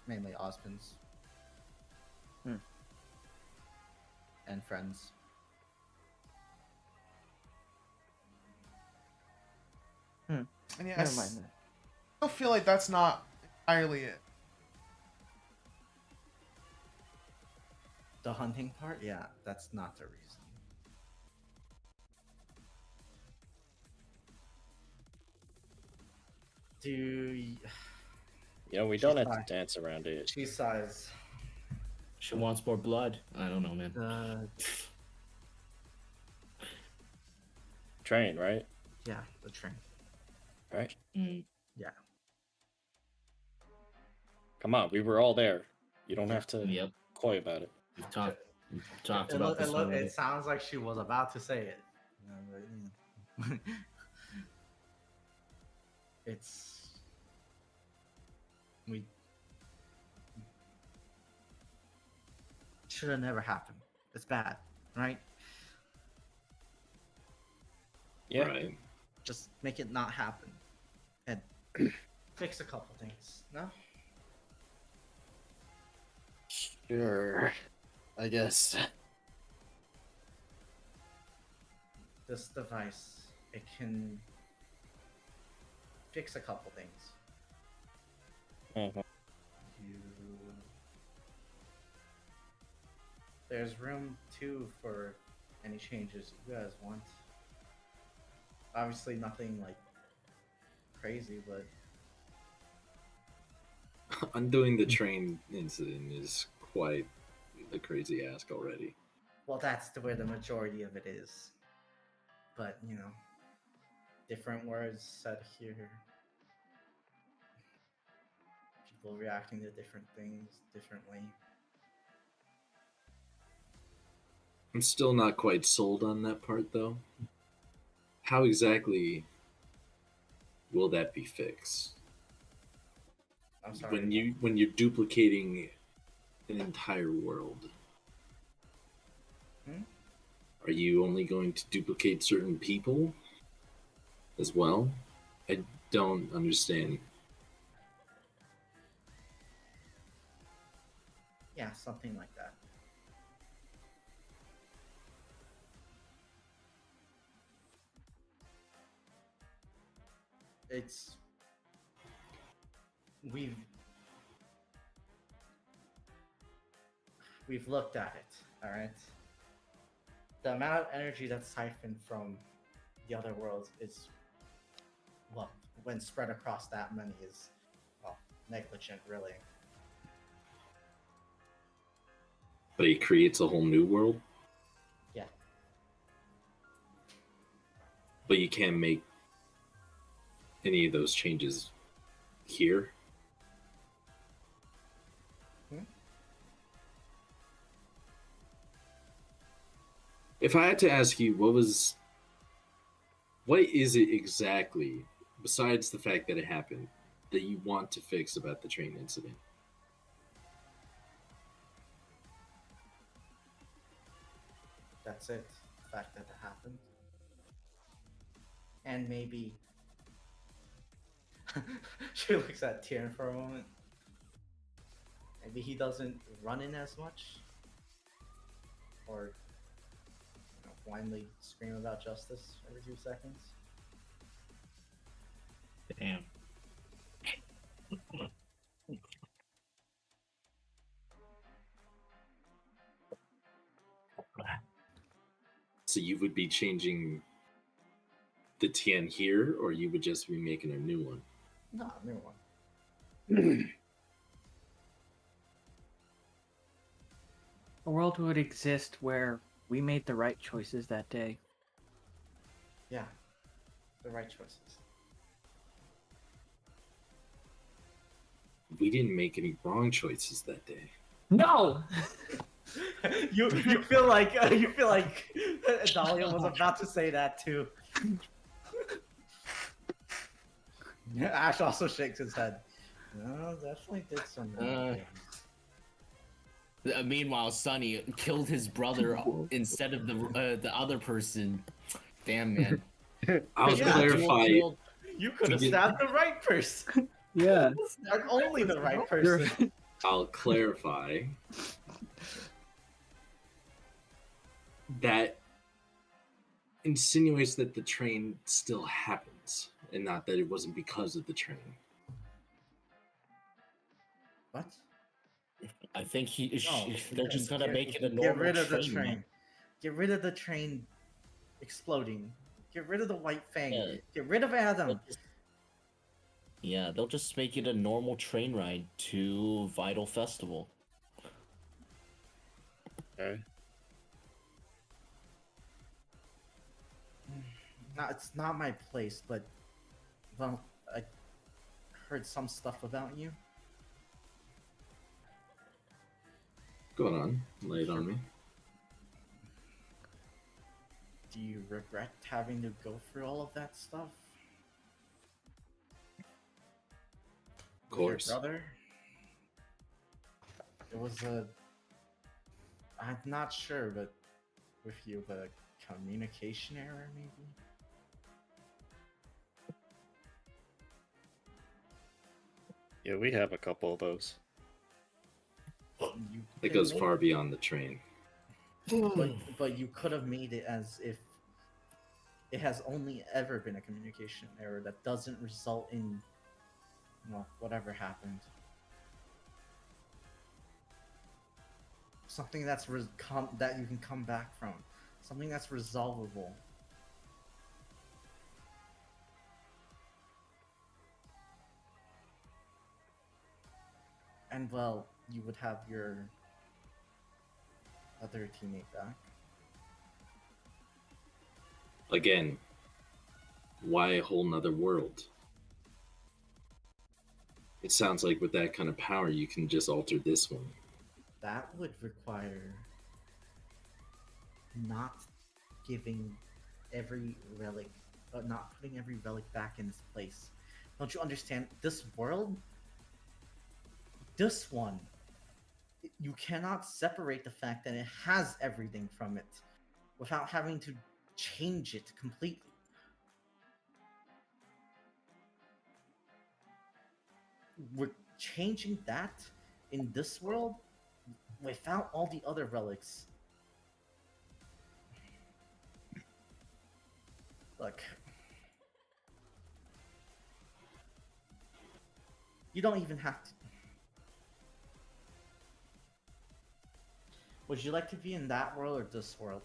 mainly Osmonds. Hmm. And friends. And yeah, Never mind that. I still feel like that's not entirely it. The hunting part, yeah, that's not the reason. Do you... You know, we don't She's have fine. to dance around it. She sighs. She wants more blood. I don't know, man. Train, right? Yeah, the train. Right? Mm. Yeah. Come on, we were all there. You don't have to Yep. coy about it. We've talked It, about this already. it sounds like she was about to say it. It's we should have never happened. It's bad, right? Yeah. right? Just make it not happen and fix a couple things. No, Sure. I guess. this device, it can fix a couple things. Mhm. There's room too for any changes you guys want. Obviously, nothing like crazy, but Undoing the train incident is quite the crazy ask already. well, that's where the majority of it is. But you know, different words said here. People reacting to different things differently. I'm still not quite sold on that part though. How exactly will that be fixed? I'm sorry. When you're duplicating an entire world, Hmm? are you only going to duplicate certain people as well? I don't understand. Yeah, something like that. It's we've looked at it, all right? The amount of energy that's siphoned from the other worlds is, well, when spread across that many is, well, negligent, really. But it creates a whole new world. Yeah. But you can't make any of those changes here. Hmm? If I had to ask you, what is it exactly, besides the fact that it happened, that you want to fix about the train incident? That's it. The fact that it happened. And maybe she looks at Tieran for a moment. Maybe he doesn't run in as much. Or blindly scream about justice every 2 seconds. Damn. So you would be changing the Tien here, or you would just be making a new one? No, new one. A world would exist where we made the right choices that day. Yeah, the right choices. We didn't make any wrong choices that day. No! you feel like Dahlia was about to say that too. Ash also shakes his head. No, definitely did some. Meanwhile, Sonny killed his brother instead of the other person. Damn, man. I'll Yeah, clarify. You could have stabbed the right person. Yeah. And only the right person. I'll clarify that insinuates that the train still happens, and not that it wasn't because of the train. What? I think No, they're just gonna make it a normal Get rid of the train. train. Get rid of the train exploding. Get rid of the white fang. Yeah. Get rid of Adam. Yeah, they'll just make it a normal train ride to Vital Festival. Okay. No, it's not my place, but well, I heard some stuff about you. Go on, lay it on me. Do you regret having to go through all of that stuff? Of course. Your brother? It was I'm not sure, but with you, but a communication error, maybe? Yeah, we have a couple of those. You It could goes make- far beyond the train. But you could have made it as if it has only ever been a communication error that doesn't result in, well, whatever happened. Something that's that you can come back from. Something that's resolvable. And well, you would have your other teammate back. Again, why a whole nother world? It sounds like with that kind of power, you can just alter this one. That would require not giving every relic, not putting every relic back in its place. Don't you understand? This world, this one, you cannot separate the fact that it has everything from it without having to change it completely. We're changing that in this world without all the other relics. Look, you don't even have to. Would you like to be in that world or this world?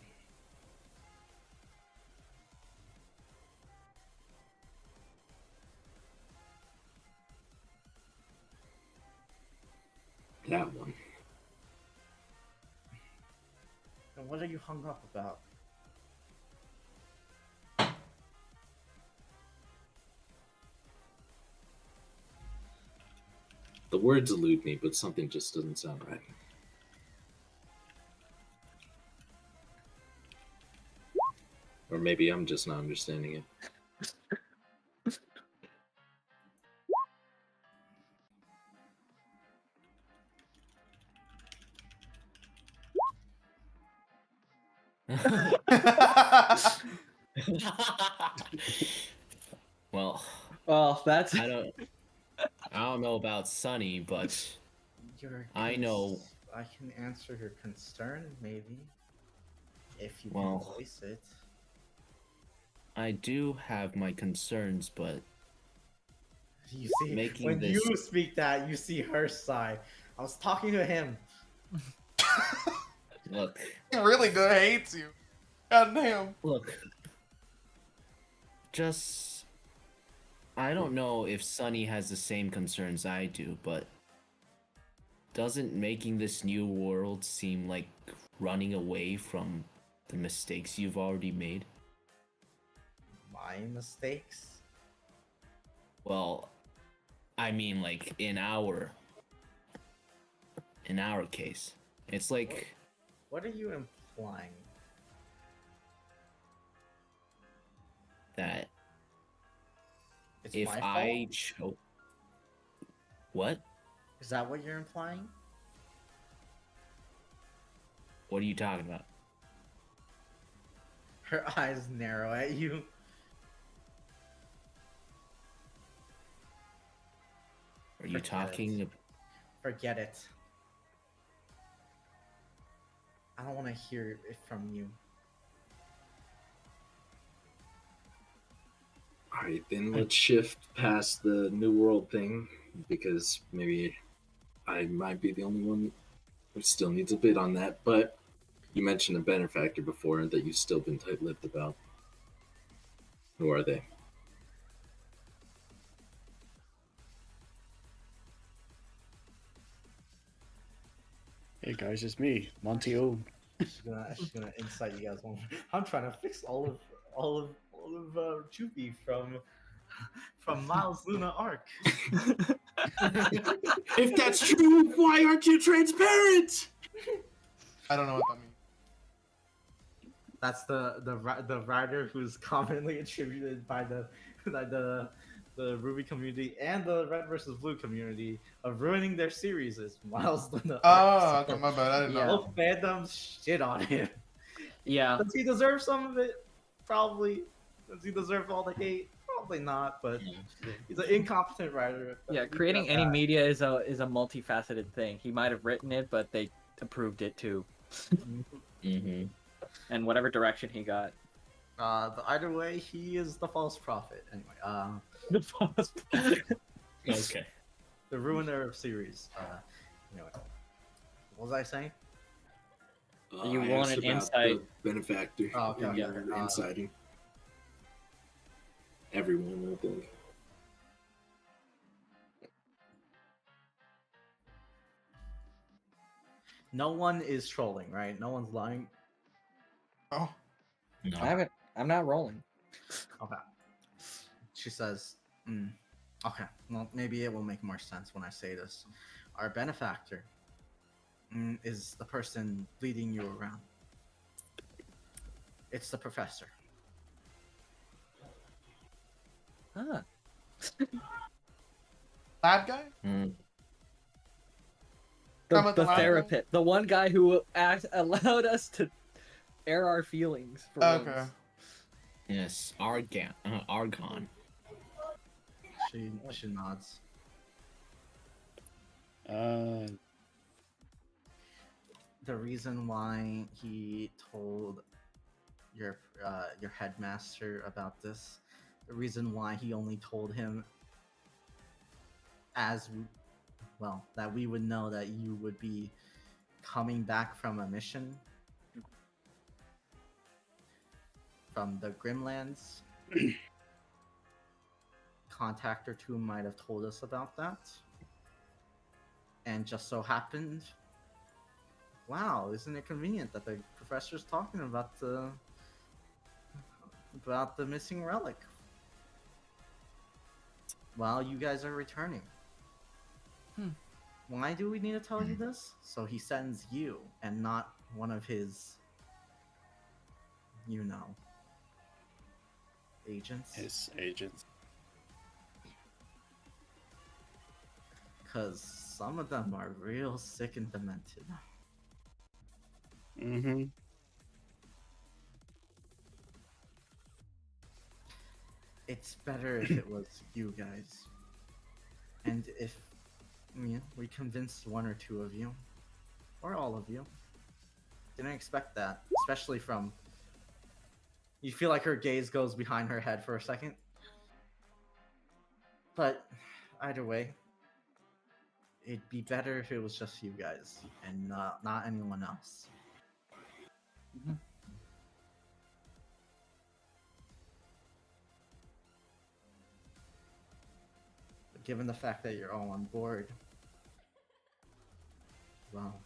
That one. And what are you hung up about? The words elude me, but something just doesn't sound right. Or maybe I'm just not understanding it. Well, Well, that's I don't know about Sunny, but I know. I can answer your concern, maybe, if you Well, can voice it. I do have my concerns, but You see, Making when this- you speak that, you see her sigh. I was talking to him. Look, He really good hates you. God damn. look. Just, I don't know if Sunny has the same concerns I do, but doesn't making this new world seem like running away from the mistakes you've already made? My mistakes? Well, I mean, like in our case, it's like What are you implying? that It's if my I fault? choke, what? Is that what you're implying? What are you talking about? Her eyes narrow at you. Are you Forget talking? it. Forget it. I don't want to hear it from you. Alright, then let's shift past the New World thing, because maybe I might be the only one who still needs a bit on that, but you mentioned a benefactor before that you've still been tight-lipped about. Who are they? Hey guys, it's me, Monty O. She's gonna incite you guys one. I'm trying to fix all of Jupi from Miles Luna arc. If that's true, why aren't you transparent? I don't know what that means. That's the writer who's commonly attributed by the Ruby community and the Red versus Blue community of ruining their series is Miles Luna. Oh, arc. okay, my bad. I didn't Yeah. know. Both fandoms shit on him. Yeah. Does he deserve some of it? Probably. Does he deserve all the hate? Probably not. But he's an incompetent writer. Yeah, creating any media is a multifaceted thing. He might have written it, but they approved it too. Mm-hmm. And whatever direction he got. But either way, he is the false prophet. Anyway, Okay. the ruiner of series. Anyway, what was I saying? You I want asked an about insight. the benefactor. Oh, okay, and okay, you're okay. inciting everyone, I think. No one is trolling, right? No one's lying. Oh, No. I'm not rolling. Okay. She says, okay, well, maybe it will make more sense when I say this. Our benefactor is the person leading you around. It's the professor. Ah. lab guy? Mm. Talking about The the lab guy? therapist. The one guy who allowed us to air our feelings for Okay. once. Yes, Argon. She nods. The reason why he told your headmaster about this, the reason why he only told him that we would know that you would be coming back from a mission from the Grimlands. Contact or two might have told us about that. And just so happened, wow, isn't it convenient that the professor's talking about the missing relic while you guys are returning. Why do we need to tell you this? So he sends you and not one of his, agents. His agents. Because some of them are real sick and demented. Mm-hmm. It's better if it was you guys. And if we convinced one or two of you, or all of you. Didn't expect that, especially from. You feel like her gaze goes behind her head for a second. But either way, it'd be better if it was just you guys and not anyone else. Mhm. But given the fact that you're all on board, well,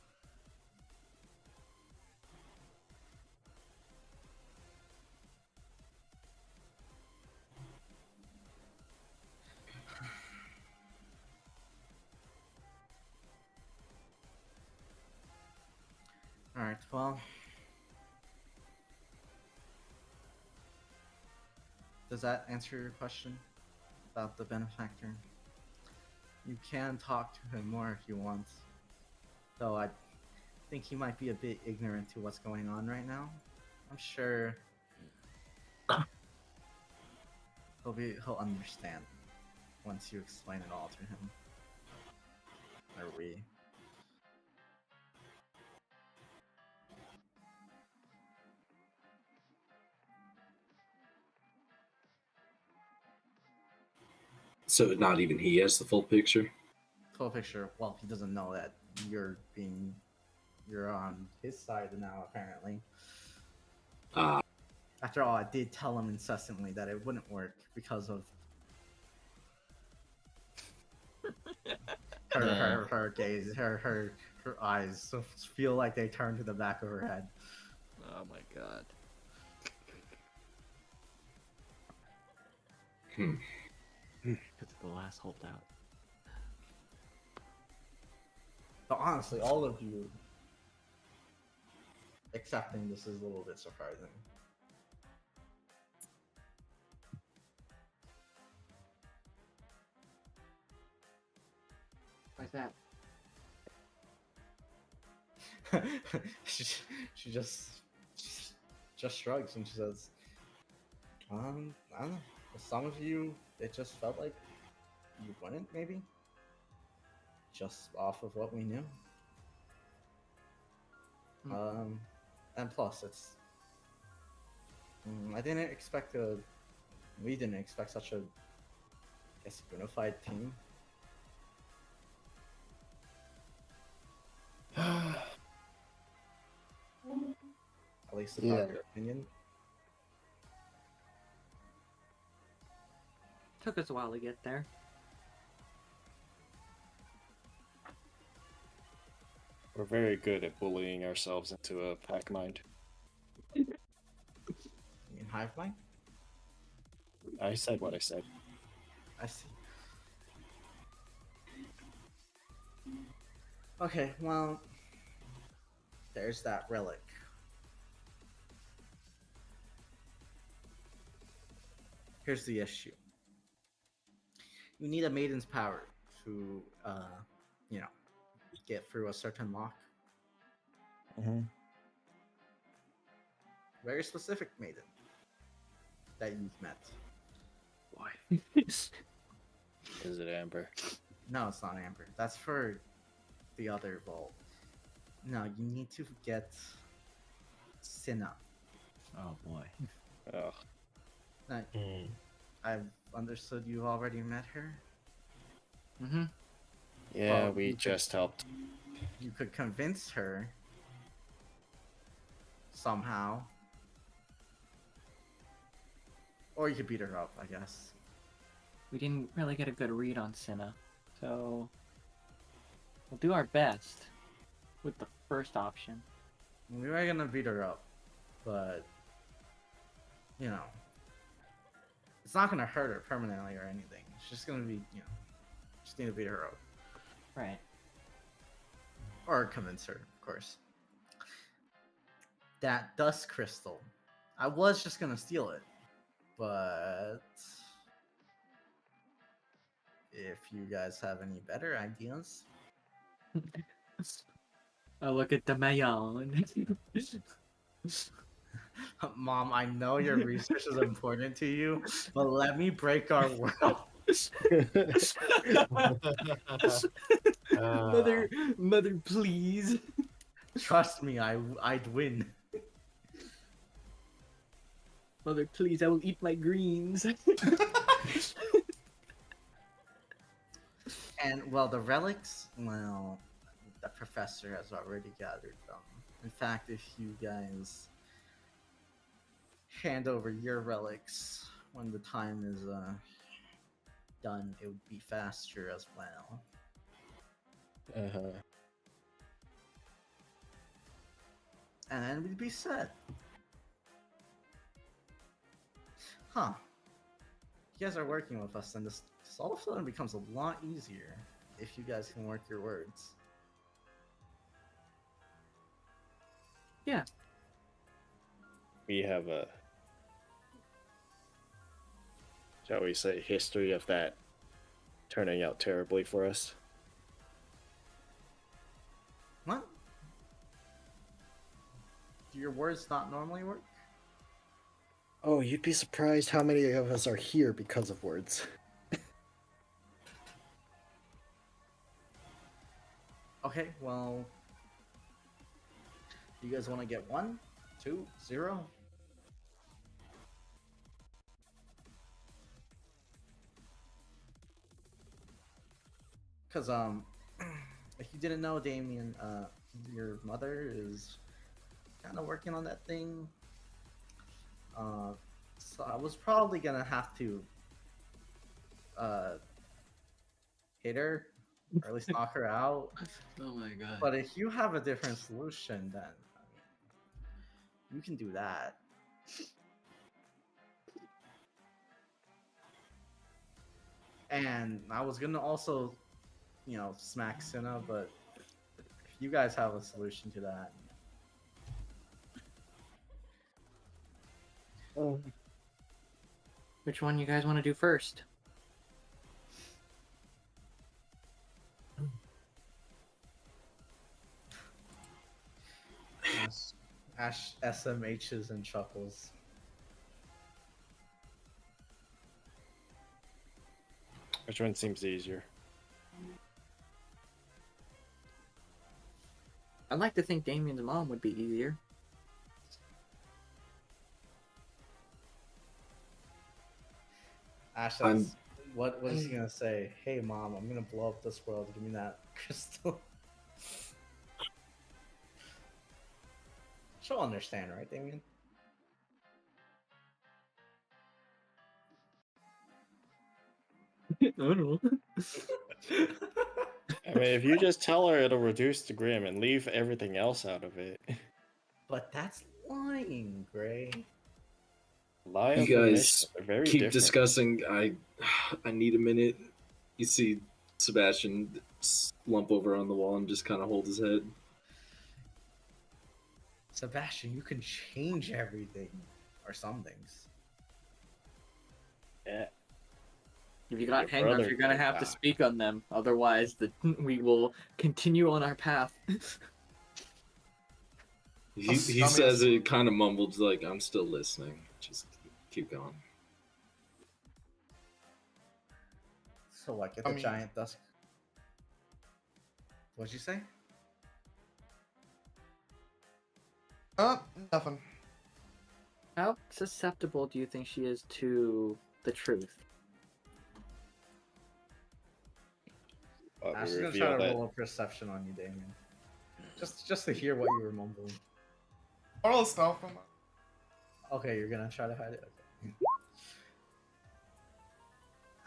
all right. Well, does that answer your question about the benefactor? You can talk to him more if you want, though I think he might be a bit ignorant to what's going on right now. I'm sure he'll understand once you explain it all to him. Or we. So not even he has the full picture. Full picture. Well, he doesn't know that you're on his side now, apparently. Ah, After all, I did tell him incessantly that it wouldn't work because of her gaze, her eyes feel like they turn to the back of her head. Oh my god. It's the last holdout. So honestly, all of you accepting this is a little bit surprising. Why's that? she just shrugs and she says, I don't know. For some of you, it just felt like you wouldn't, maybe? Just off of what we knew. And plus, it's... we didn't expect such a, I guess, unified team. At least in our opinion. Took us a while to get there. We're very good at bullying ourselves into a pack mind. You mean hive mind? I said what I said. I see. Okay, well, there's that relic. Here's the issue. You need a maiden's power to, get through a certain lock. Very specific maiden that you've met. Why? Is it Amber? No, it's not Amber. That's for the other vault. No, you need to get Cinna. Oh boy. Oh, Now, I've understood you've already met her. Mm-hmm. yeah, Well, we just helped. You could convince her somehow. Or you could beat her up, I guess. We didn't really get a good read on Cinna, so we'll do our best with the first option. We were gonna beat her up, but it's not gonna hurt her permanently or anything. It's just gonna be, just need to beat her up. Right. Or convince her, of course. That dust crystal. I was just gonna steal it, but if you guys have any better ideas. I look at the Mayon. Mom, I know your research is important to you, but let me break our world. Mother, please. Trust me, I'd win. Mother, please, I will eat my greens. And well, the relics, well, the professor has already gathered them. In fact, if you guys hand over your relics when the time is done, it would be faster as well. Uh-huh. And then we'd be set. Huh. You guys are working with us, and this all of a sudden becomes a lot easier if you guys can work your words. Yeah. We have a, shall we say, history of that turning out terribly for us. What? Do your words not normally work? Oh, you'd be surprised how many of us are here because of words. Okay, well, you guys want to get 1, 2, 0? Because if you didn't know, Damien, your mother is kind of working on that thing. So I was probably gonna have to hit her, or at least knock her out. Oh my god. But if you have a different solution, then you can do that. And I was gonna also, smack Cinna, but if you guys have a solution to that, Which one you guys want to do first? Ash SMHs and chuckles. Which one seems easier? I'd like to think Damien's mom would be easier. Ash says, what is he gonna say? Hey mom, I'm gonna blow up this world. Give me that crystal. She'll understand, right, Damien? I don't know. I mean, if you just tell her it'll reduce the Grim and leave everything else out of it. But that's lying, Gray. Lie You of guys omission are very keep different. discussing. I need a minute. You see Sebastian slump over on the wall and just kind of hold his head. Sebastian, you can change everything. Or some things. Yeah. If you got Your hang-ups, brother you're gonna did have to that. speak on them. Otherwise, we will continue on our path. He says it kind of mumbled like, I'm still listening. Just keep going. So what, get I the mean- giant dusk. What'd you say? Nothing. How susceptible do you think she is to the truth? But Ash we is gonna reveal try to that roll a perception on you, Damien. Just to hear what you were mumbling. All stuff. Okay, you're gonna try to hide it? Okay.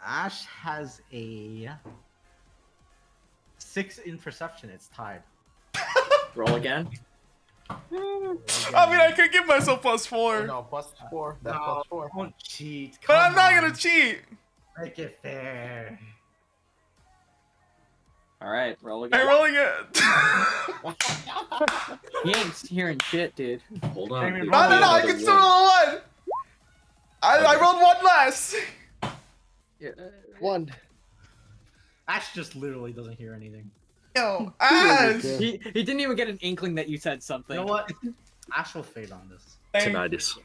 Ash has a 6 in perception. It's tied. Roll again. I mean, I could give myself +4. No, +4. That's No, +4. don't cheat. But I'm come not on. gonna cheat. Make it fair. All right, roll I'm again. rolling it. He ain't hearing shit, dude. Hold on. Damien, there No, could no, be no, I another can still one. roll a 1. I rolled 1 less. Yeah, one. Ash just literally doesn't hear anything. Yo, Ash. he didn't even get an inkling that you said something. You know what? Ash will fade on this. Thank Tinnitus.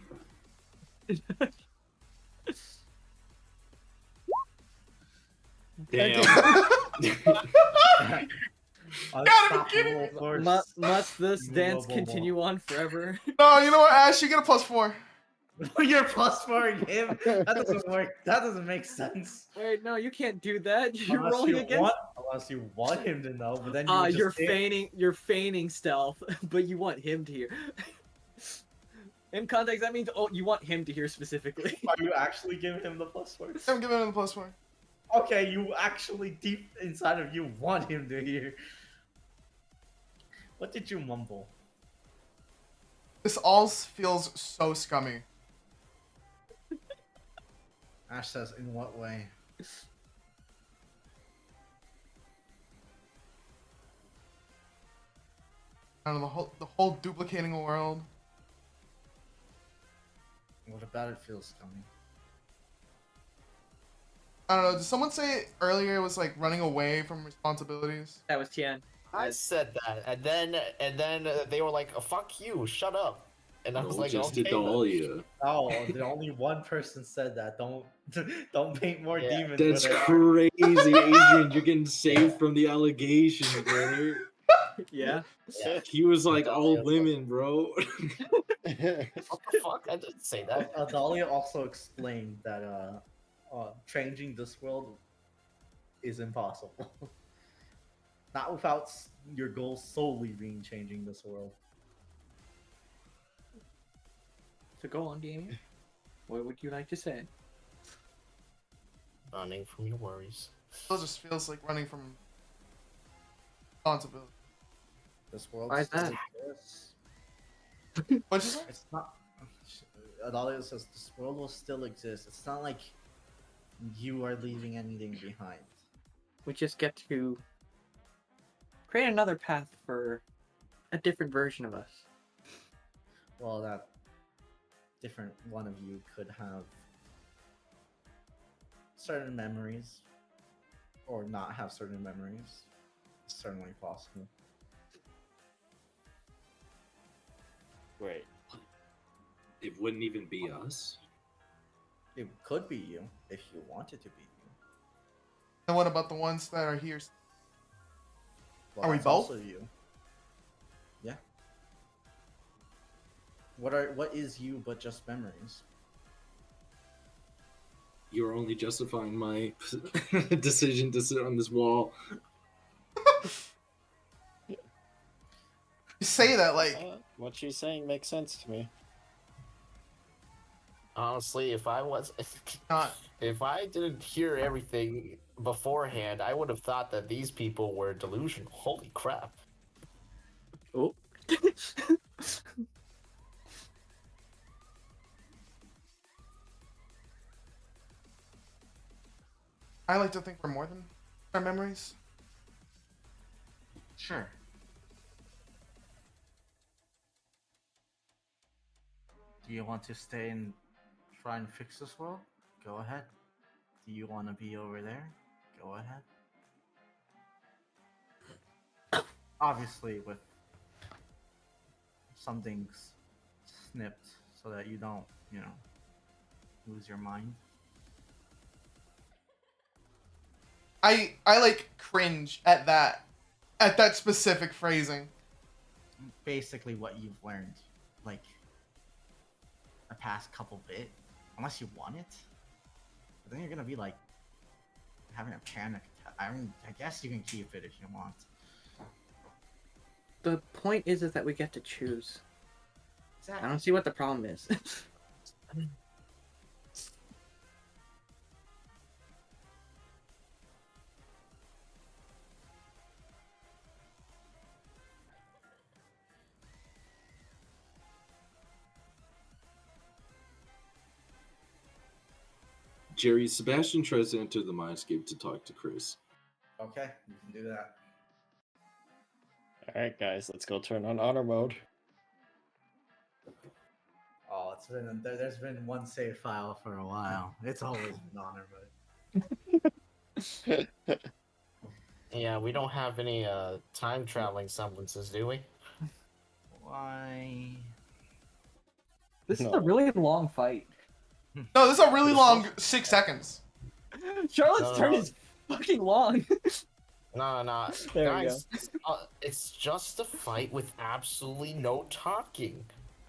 Damn. Unstoppable force. Must this dance Immovable. continue on forever? No, you know what, Ash? You get a +4. You're plus 4ing him? That doesn't work. That doesn't make sense. Wait, no, you can't do that. You're Unless rolling you against. unless you want him to know, but then you would You're just hit. feigning. You're feigning stealth, but you want him to hear. In context, that means you want him to hear specifically. Are you actually giving him the plus 4? I'm giving him the +4. Okay, you actually deep inside of you want him to hear. What did you mumble? This all feels so scummy. Ash says, in what way? I don't know, the whole duplicating a world. What about it feels scummy? I don't know. Did someone say earlier it was like running away from responsibilities? That was Tian. I said that, and then they were like, oh, "Fuck you, shut up," and I was No, like, just "Okay." then." Adalia. Oh, the only one person said that. Don't paint more Yeah. demons. That's with it. crazy, Adrian. You're getting saved from the allegations, brother. Yeah. Yeah. He was like all women, bro. What the fuck? I didn't say that. Adalia also explained that changing this world is impossible. Not without your goal solely being changing this world. So go on, Damien. What would you like to say? Running from your worries. It just feels like running from responsibility. This world Why is still that? exists. What'd you say? It's not. Adalia says this world will still exist. It's not like you are leaving anything behind. We just get to create another path for a different version of us. Well, that different one of you could have certain memories, or not have certain memories. It's certainly possible. Wait. It wouldn't even be us. It could be you if you wanted to be you. And what about the ones that are here? Well, Are we that's both? Also you. Yeah. What is you but just memories? You're only justifying my decision to sit on this wall. You say that like What she's saying makes sense to me. Honestly, if I not. if I didn't hear everything beforehand, I would have thought that these people were delusional. Holy crap! Oh. I like to think we're more than our memories. Sure. Do you want to stay and try and fix this world? Go ahead. Do you want to be over there? Go ahead. Obviously, with some things snipped so that you don't, lose your mind. I like cringe at that specific phrasing. Basically, what you've learned, like the past couple bit, unless you want it, but then you're gonna be like having a panic attack. I mean, I guess you can keep it if you want. The point is that we get to choose. I Exactly. don't see what the problem is. Jerry, Sebastian tries to enter the mindscape to talk to Chris. Okay, you can do that. Alright, guys, let's go turn on honor mode. Oh, there's been one save file for a while. It's always been honor mode. Yeah, we don't have any time traveling semblances, do we? Why? This is No. a really long fight. No, this is a really long 6 seconds. Charlotte's No, turn no. is fucking long. No, There we guys, it's just a fight with absolutely no talking.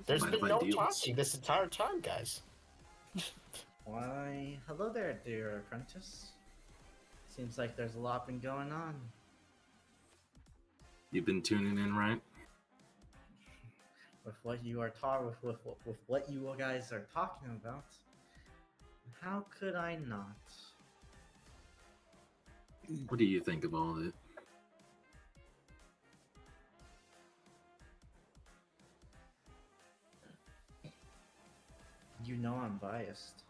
There's Might been have no ideals. talking this entire time, guys. Why, hello there, dear apprentice. Seems like there's a lot been going on. You've been tuning in, right? With what you are with what you guys are talking about. How could I not? What do you think of all of it? You know I'm biased.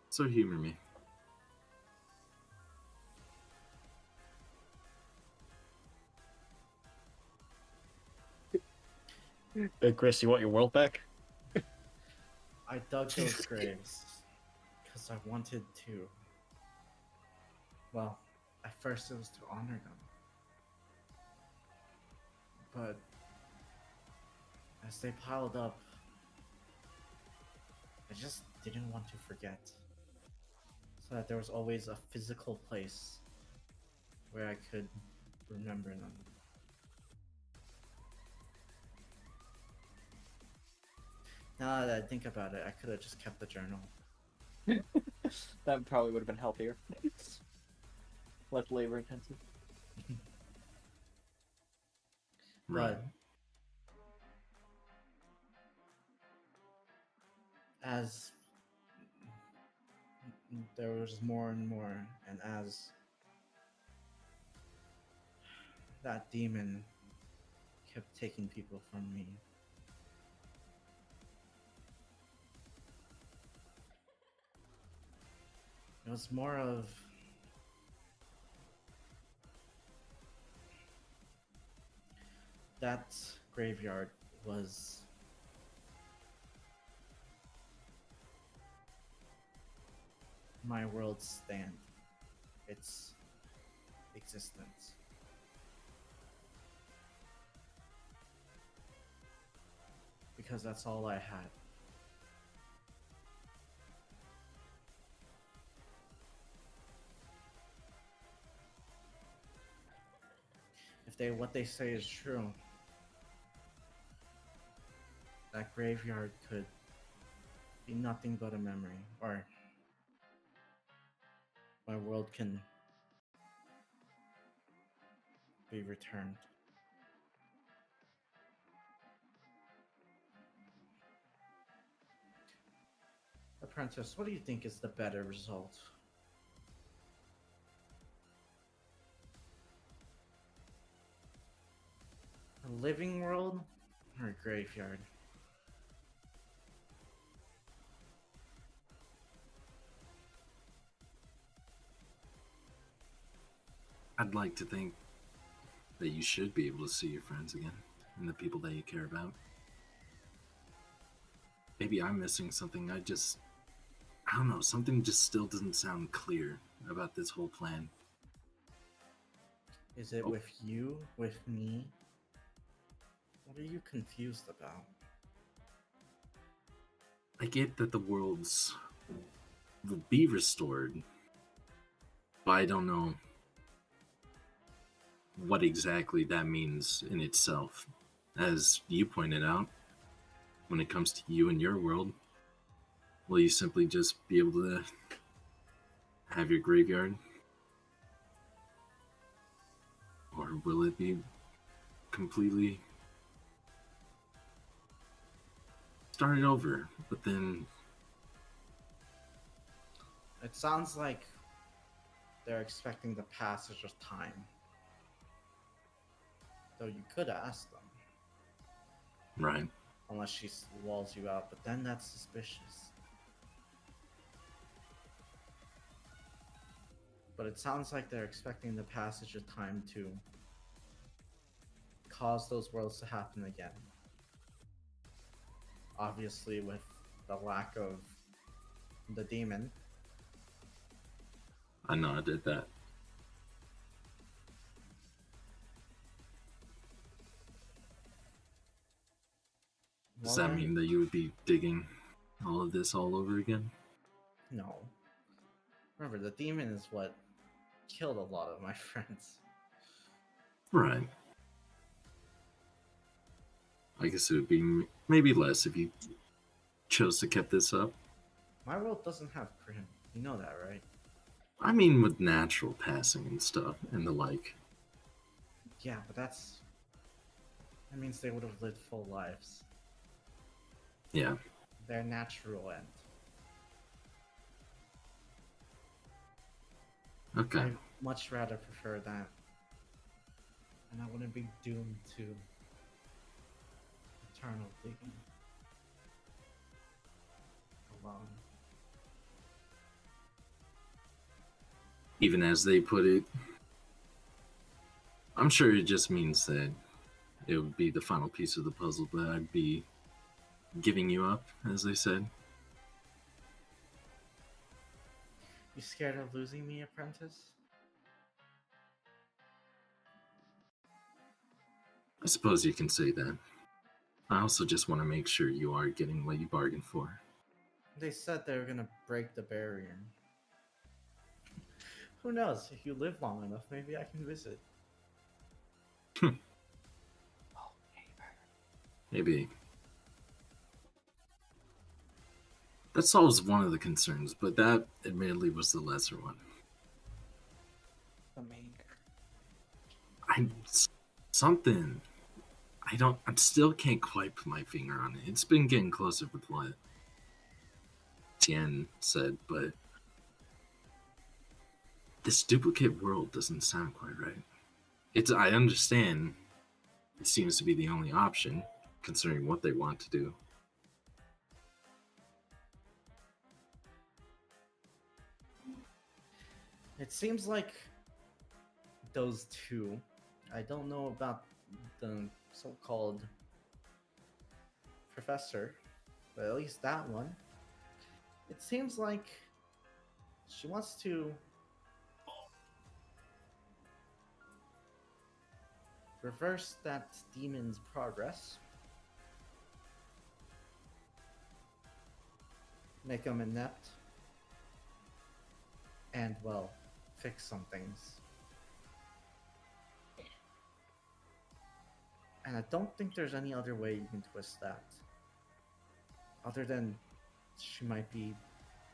So humor me. Hey, Chris, you want your world back? I dug those graves because I wanted to. Well, at first it was to honor them. But as they piled up, I just didn't want to forget. So that there was always a physical place where I could remember them. Now that I think about it, I could have just kept the journal. That probably would have been healthier. Less labor intensive. Right. But as there was more and more, and as that demon kept taking people from me, it was more of that graveyard was my world's stand, its existence. Because that's all I had. If what they say is true, that graveyard could be nothing but a memory, or my world can be returned. Apprentice, what do you think is the better result? A living world or a graveyard? I'd like to think that you should be able to see your friends again and the people that you care about. Maybe I'm missing something. I don't know, something just still doesn't sound clear about this whole plan. Is it with you, with me? What are you confused about? I get that the worlds will be restored, but I don't know what exactly that means in itself. As you pointed out, when it comes to you and your world, will you simply just be able to have your graveyard? Or will it be completely started over, but then It sounds like they're expecting the passage of time. Though you could ask them. right? Unless she walls you out, but then that's suspicious. But it sounds like they're expecting the passage of time to cause those worlds to happen again. Obviously, with the lack of the demon. I nodded at that. Does that mean that you would be digging all of this all over again? No. Remember, the demon is what killed a lot of my friends. Right. I guess it would be maybe less if you chose to keep this up. My world doesn't have Grim. You know that, right? I mean, with natural passing and stuff and the like. Yeah, but that means they would have lived full lives. Yeah. Their natural end. Okay. I'd much rather prefer that. And I wouldn't be doomed to eternal digging. Alone. Even as they put it, I'm sure it just means that it would be the final piece of the puzzle that I'd be giving you up, as they said. You scared of losing me, apprentice? I suppose you can say that. I also just want to make sure you are getting what you bargained for. They said they were gonna break the barrier. Who knows? If you live long enough, maybe I can visit. Maybe. That solves one of the concerns, but that admittedly was the lesser one. The main. Something. I still can't quite put my finger on it. It's been getting closer with what Tien said, but this duplicate world doesn't sound quite right. I understand it seems to be the only option, considering what they want to do. It seems like those two. I don't know about the so-called professor, but at least that one. It seems like she wants to reverse that demon's progress, make him inept, and, well, fix some things. And I don't think there's any other way you can twist that. Other than she might be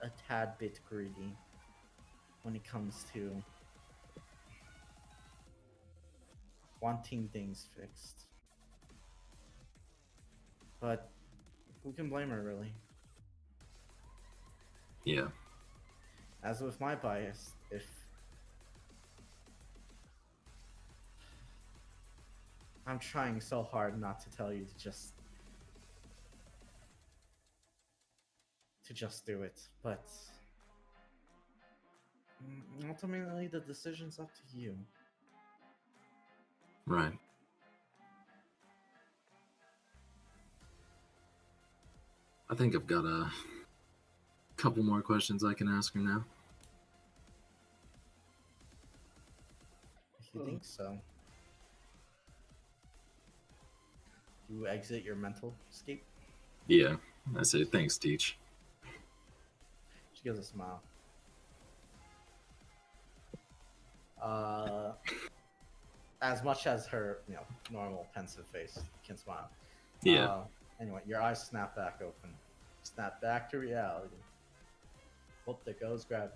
a tad bit greedy when it comes to wanting things fixed. But who can blame her, really? Yeah. As with my bias, if I'm trying so hard not to tell you to just do it, but ultimately the decision's up to you. Right. I think I've got a couple more questions I can ask her now. If you think so. You exit your mental escape. Yeah, I say thanks, Teach. She gives a smile. As much as her, normal pensive face can smile. Yeah. Anyway, your eyes snap back open. Snap back to reality. Oh, there goes Grab.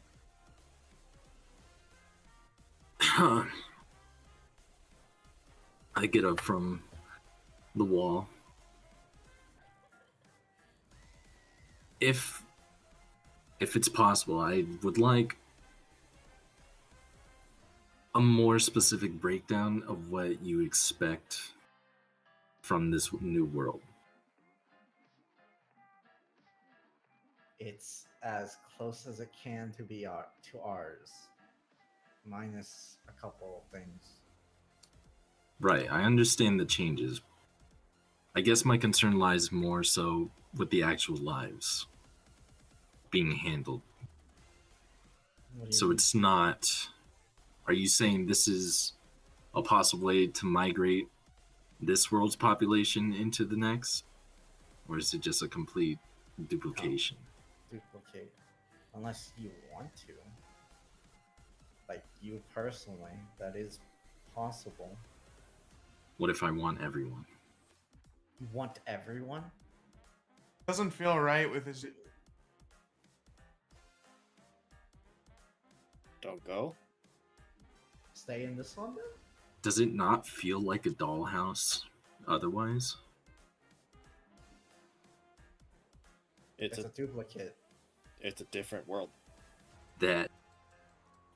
I get up from the wall. If it's possible, I would like a more specific breakdown of what you expect from this new world. It's as close as it can to be to ours, minus a couple of things. Right, I understand the changes. I guess my concern lies more so with the actual lives being handled. What do you So mean? it's not. Are you saying this is a possible way to migrate this world's population into the next? Or is it just a complete duplication? Duplicate, unless you want to. Like you personally, that is possible. What if I want everyone? You want everyone? Doesn't feel right with his. Don't go. Stay in this one then? Does it not feel like a dollhouse otherwise? It's It's a a duplicate. it's a different world. That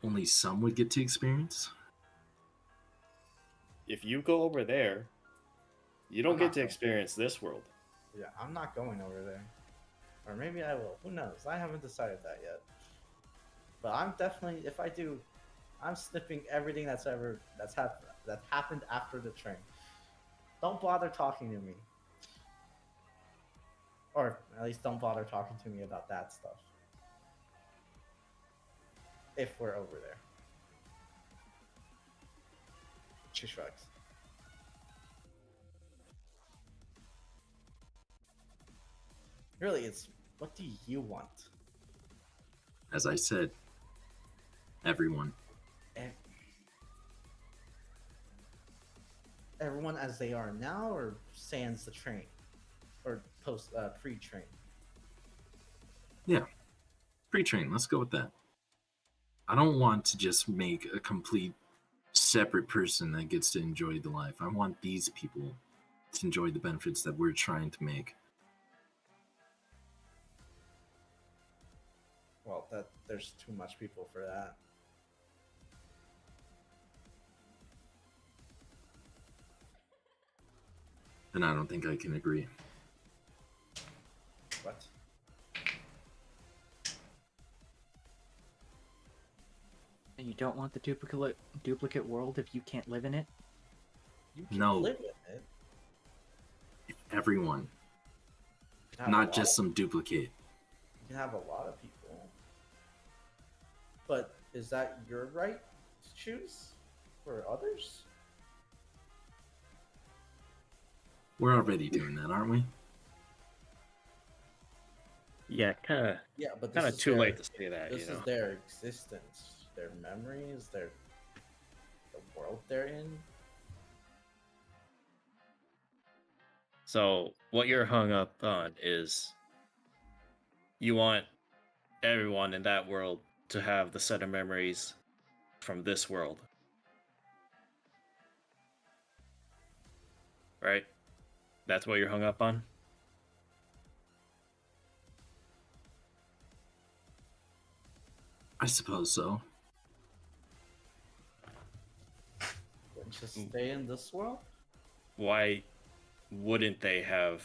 only some would get to experience? If you go over there, you don't I'm get not to going. experience this world. Yeah, I'm not going over there. Or maybe I will. Who knows? I haven't decided that yet. But I'm definitely, if I do, I'm snipping everything that happened after the train. Don't bother talking to me. Or at least don't bother talking to me about that stuff. If we're over there. She shrugs. Really, it's what do you want? As I said, everyone. Ev- Everyone as they are now, or sans the train, or post pre-train. Yeah. Pre-train, let's go with that. I don't want to just make a complete separate person that gets to enjoy the life. I want these people to enjoy the benefits that we're trying to make. Well, there's too much people for that. And I don't think I can agree. What? And you don't want the duplicate world if you can't live in it? You can No. live with it. Everyone, You can have a not lot just of- some duplicate. You can have a lot of people. But is that your right to choose for others? We're already doing that, aren't we? Yeah, kind Yeah, but this of is too their- late to say that. This You know. is their existence, their memories, the world they're in. So what you're hung up on is you want everyone in that world to have the set of memories from this world. Right? That's what you're hung up on? I suppose so. Just stay in this world. Why wouldn't they have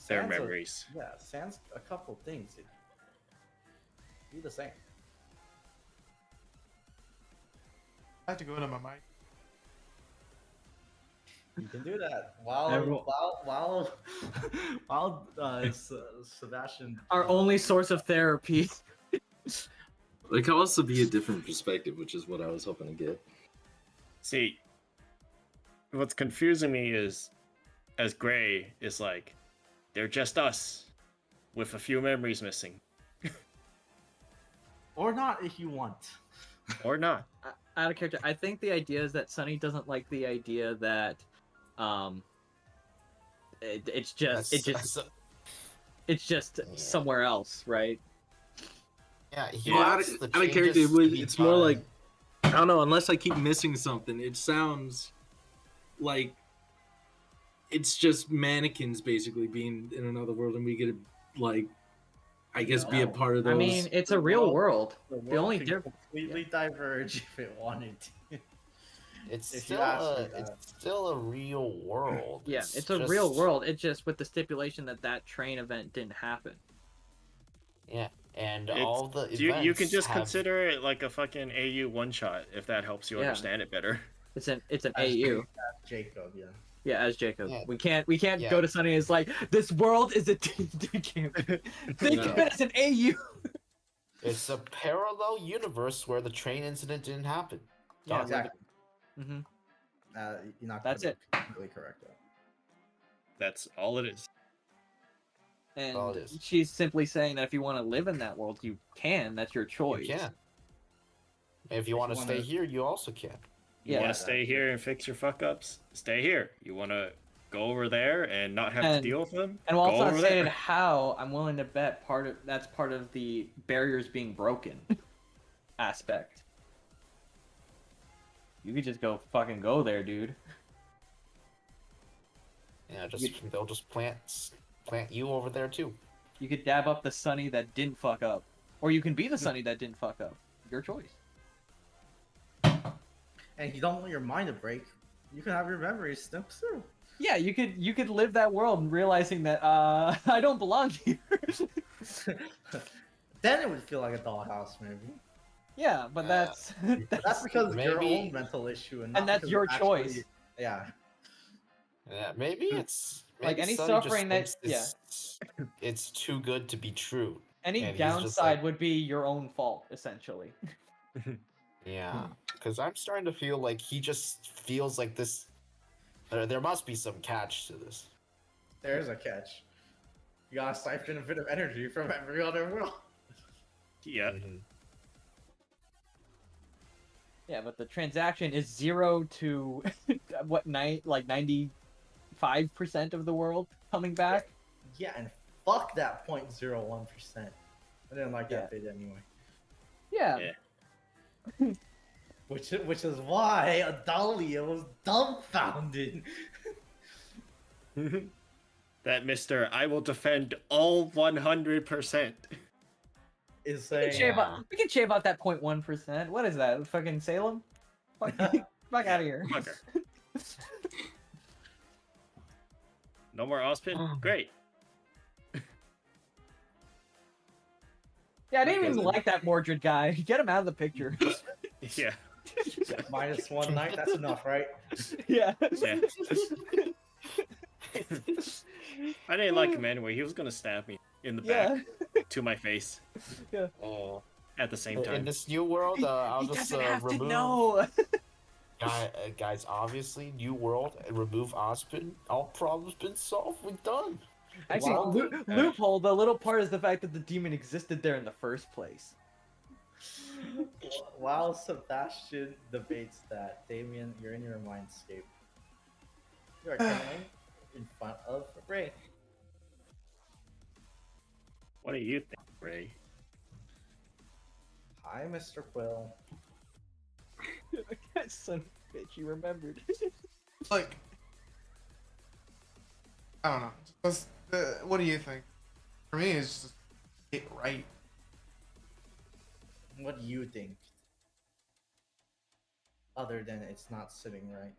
their Sans memories? Yeah, sans a couple things. It'd be the same. I have to go into my mic. You can do that while Everyone- Sebastian. Our only source of therapy. It can also be a different perspective, which is what I was hoping to get. See, what's confusing me is, as Gray is like, they're just us, with a few memories missing, Or not if you want. or not. Out of character, I think the idea is that Sunny doesn't like the idea that, it's just somewhere else, right? Yeah, he Well, out wants of the character, changes to be it's more done. like, I don't know, unless I keep missing something, it sounds like it's just mannequins basically being in another world, and we get to, like, I guess, be a No. part of those. I mean, it's a real world. The only could diff- completely diverge if it wanted to. It's if you still ask me it's that. still a real world. Yeah, it's a just- real world. It's just with the stipulation that that train event didn't happen. Yeah, and It's- all the events You can just have- consider it like a fucking AU one shot if that helps you Yeah. understand it better. It's an As AU. Jacob, yeah. Yeah, as Jacob. Yeah. We can't Yeah. go to Sunny and it's like this world is a think of it as an AU. It's a parallel universe where the train incident didn't happen. Yeah, Don't live Exactly. hmm You're not That's it. completely correct though. That's all it is. And all it is. she's simply saying that if you want to live in that world, you can. That's your it. choice. You can. If you If want you to stay wanna- here, you also can. You Yeah. want to stay here and fix your fuck ups? Stay here. You want to go over there and not have to And- deal with them? And while go it's not over stated there. how, I'm willing to bet that's part of the barriers being broken aspect. You could just fucking go there, dude. Yeah, they'll just plant you over there too. You could dab up the Sunny that didn't fuck up, or you can be the Sunny that didn't fuck up. Your choice. And you don't want your mind to break. You can have your memories snip through. Yeah, you could live that world realizing that I don't belong here. Then it would feel like a dollhouse, maybe. Yeah, but that's That's because of your Maybe- own mental issue, and not and that's because your of actually- choice. Yeah. Yeah, maybe it's Like maybe any Sonny just suffering that- thinks it's too good to be true. Any And he's just downside like- would be your own fault, essentially. Yeah, because I'm starting to feel like he just feels like this. There must be some catch to this. There's a catch. You gotta siphon a bit of energy from every other world. Yeah. Yeah, but the transaction is 0 to what 95% of the world coming back. Yeah, and fuck that 0.01%. I didn't like that Yeah. bit anyway. Yeah. Yeah. Which is why Adalia was dumbfounded. That Mr. I will defend all 100%. Is We can, saying we can shave out that 0.1%. What is that? Fucking Salem? Fuck, fuck out of here. Fucker. No more Ospin? Great. Yeah, I didn't even like that Mordred guy. Get him out of the picture. Yeah. -1 night, that's enough, right? Yeah. Yeah. I didn't like him anyway. He was gonna stab me in the Yeah. back to my face Oh, at the same in time. this new world, I'll He just doesn't have remove. to know. Guys, obviously, new world and remove Ospin. All problems been solved. We're done. Actually, Wow. loophole. The little part is the fact that the demon existed there in the first place. While Sebastian debates that, Damien, you're in your mindscape. You are currently in front of Ray. What do you think, Ray? Hi, Mr. Quill. Son of a bitch, you remembered. Like, I don't know. What do you think? For me, it's just get right. What do you think? Other than it's not sitting right.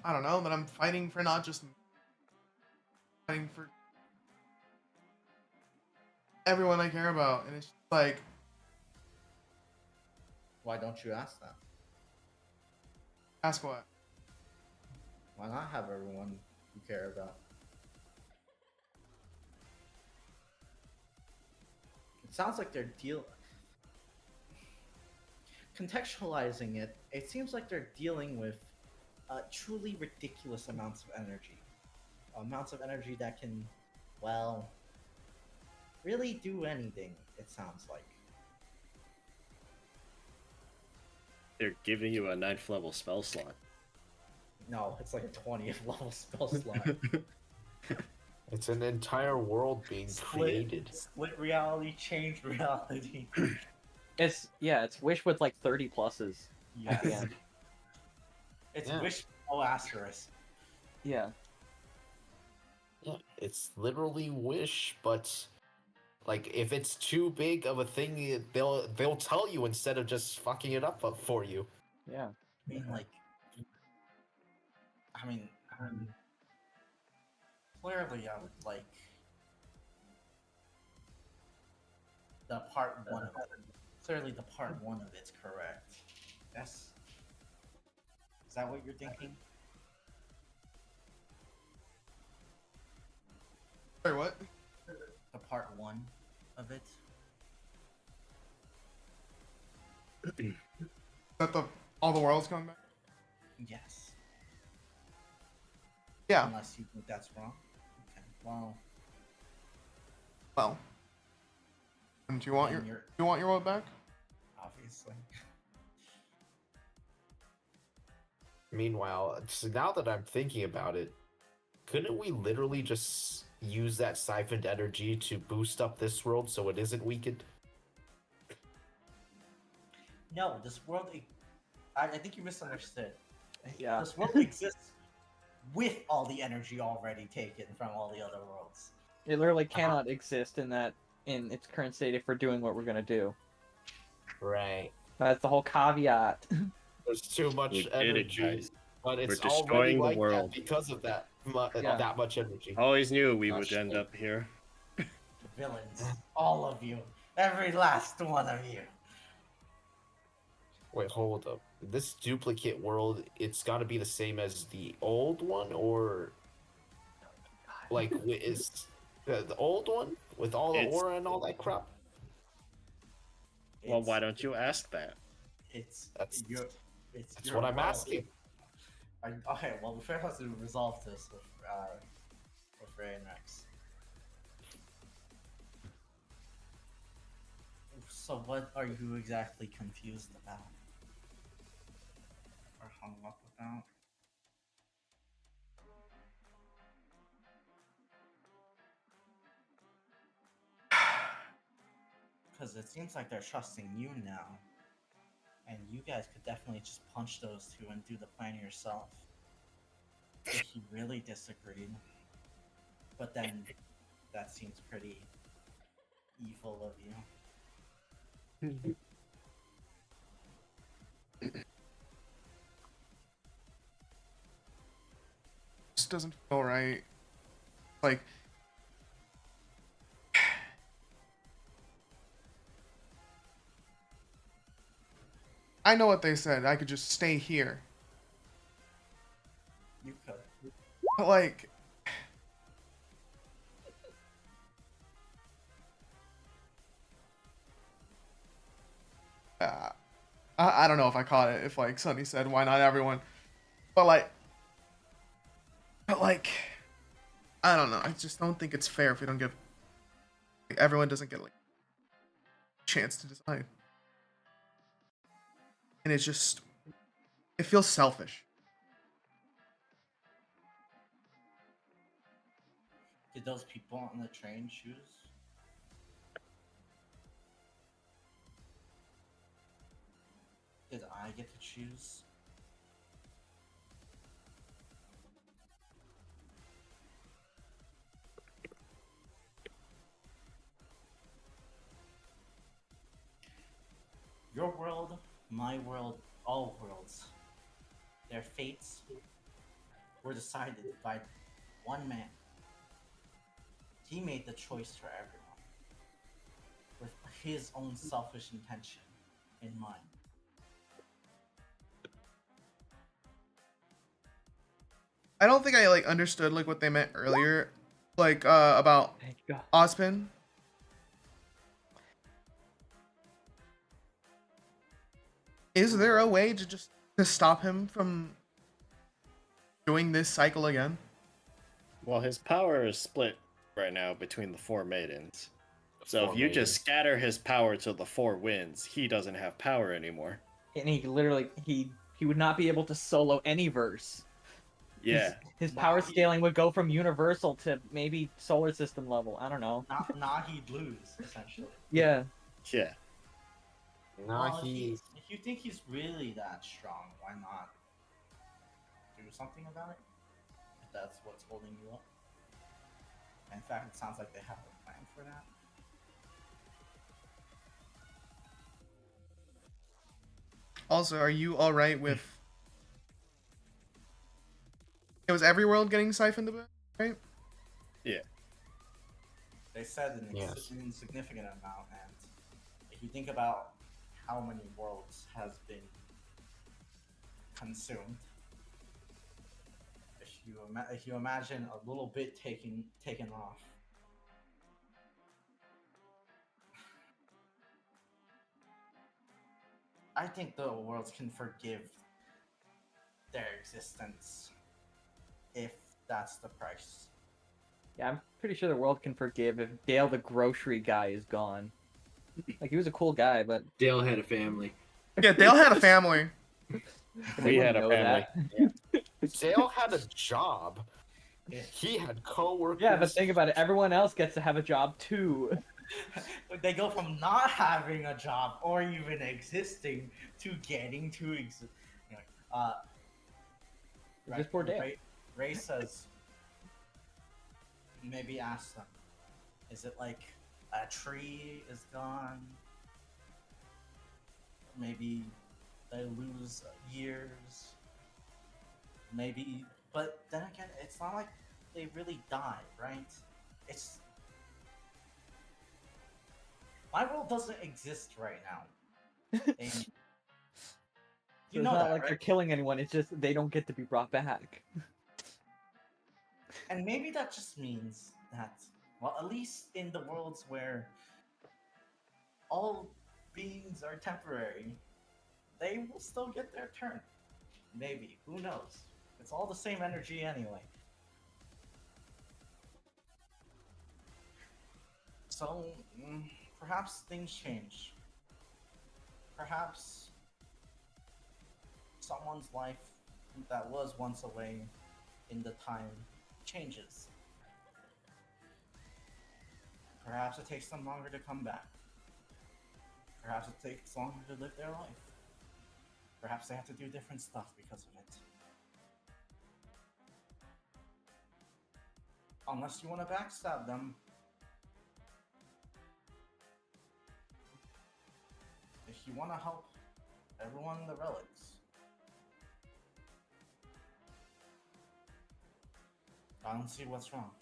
I don't know, that I'm fighting for not just me, fighting for everyone I care about, and it's just like, Why don't you ask that? ask what? Why not have everyone you care about? It sounds like they're contextualizing it. It seems like they're dealing with truly ridiculous amounts of energy. Amounts of energy that can, well, really do anything, it sounds like. They're giving you a 9th level spell slot. No, it's like a 20th level spell slot. It's an entire world being created. Split reality, changed reality. It's Wish with like 30 pluses. Yes. Yeah. It's Yeah. wish no asterisk. Yeah. Yeah, it's literally Wish, but like if it's too big of a thing, they'll tell you instead of just fucking it up for you. Yeah. I mean, like, clearly I would like the part one of it. Clearly the part one of it's correct. Yes. Is that what you're thinking? Sorry, what? The part one of it? That all the world's coming back? Yes. Yeah. Unless you think that's wrong. Okay. Well, Well. And do you want then your you're world back? obviously. Meanwhile, so now that I'm thinking about it, couldn't we literally just use that siphoned energy to boost up this world so it isn't weakened? No, this world. I think you misunderstood. Yeah. This world exists with all the energy already taken from all the other worlds. It literally cannot exist in its current state if we're doing what we're gonna do. Right. That's the whole caveat. There's too We much did it, energy, guys. but it's We're already destroying the like world. that because of that Yeah. that much energy. Always knew we Ah, would end shit. up here. Villains, all of you, every last one of you. Wait, hold up. This duplicate world, it's got to be the same as the old one, or like is the old one with all the It's- aura and all that crap? Well, why don't you ask that? It's That's- it's That's your what I'm world. asking. Okay, well, we first have to resolve this with Ray and Rex. So, what are you exactly confused about? Or hung up about? Because it seems like they're trusting you now. And you guys could definitely just punch those two and do the plan yourself. If you really disagreed. But then, that seems pretty evil of you. Just doesn't feel right. Like, I know what they said. I could just stay here. You could. But like, I don't know if I caught it. If like Sonny said, "Why not everyone?" But like, I don't know. I just don't think it's fair if we don't give everyone doesn't get like a chance to decide, and it's just it feels selfish. Did those people on the train choose? Did I get to choose? Your world, my world, all worlds. Their fates were decided by one man. He made the choice for everyone, with his own selfish intention in mind. I don't think I like understood like what they meant earlier, like about Thank God. Ozpin. Is there a way to stop him from doing this cycle again? Well, his power is split right now between the four maidens. So Four if you maidens. just scatter his power to the four winds, he doesn't have power anymore. And he literally he would not be able to solo any verse. Yeah. His power scaling would go from universal to maybe solar system level. I don't know. Nah, he'd lose, essentially. Yeah. Yeah. Nah, Well, he. if you think he's really that strong, why not do something about it? If that's what's holding you up. In fact, it sounds like they have a plan for that. Also, are you all right with? It was every world getting siphoned a bit, right? Yeah. They said an Yes. insignificant amount, and if you think about how many worlds has been consumed, if you imagine a little bit taken off, I think the worlds can forgive their existence if that's the price. Yeah, I'm pretty sure the world can forgive if Dale the grocery guy is gone. Like, he was a cool guy, but Dale had a family. Yeah, Dale had a family. We had a know family. Dale had a job. Yeah. He had coworkers. Yeah, but think about it. Everyone else gets to have a job too. They go from not having a job or even existing to getting to exist. Anyway, Just poor Dale. Ray says, maybe ask them, is it like a tree is gone? Maybe they lose years. Maybe, but then again, it's not like they really die, right? It's my world doesn't exist right now. And So you it's know not that, like right? they're killing anyone. It's just they don't get to be brought back. And maybe that just means that, well, at least in the worlds where all beings are temporary, they will still get their turn. Maybe. Who knows? It's all the same energy anyway. So, perhaps things change. Perhaps someone's life that was once away in the time changes. Perhaps it takes them longer to come back. Perhaps it takes longer to live their life. Perhaps they have to do different stuff because of it. Unless you want to backstab them. If you want to help everyone in the relics, I don't see what's wrong.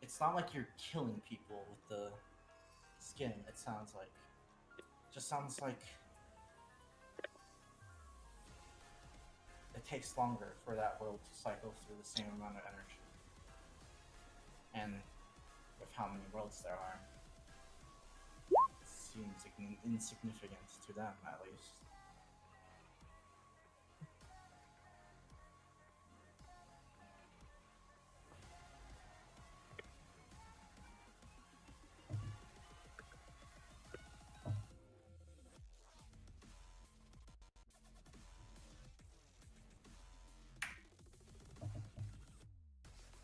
It's not like you're killing people with the skin, it sounds like. It just sounds like it takes longer for that world to cycle through the same amount of energy. And with how many worlds there are, it seems insignificant to them, at least.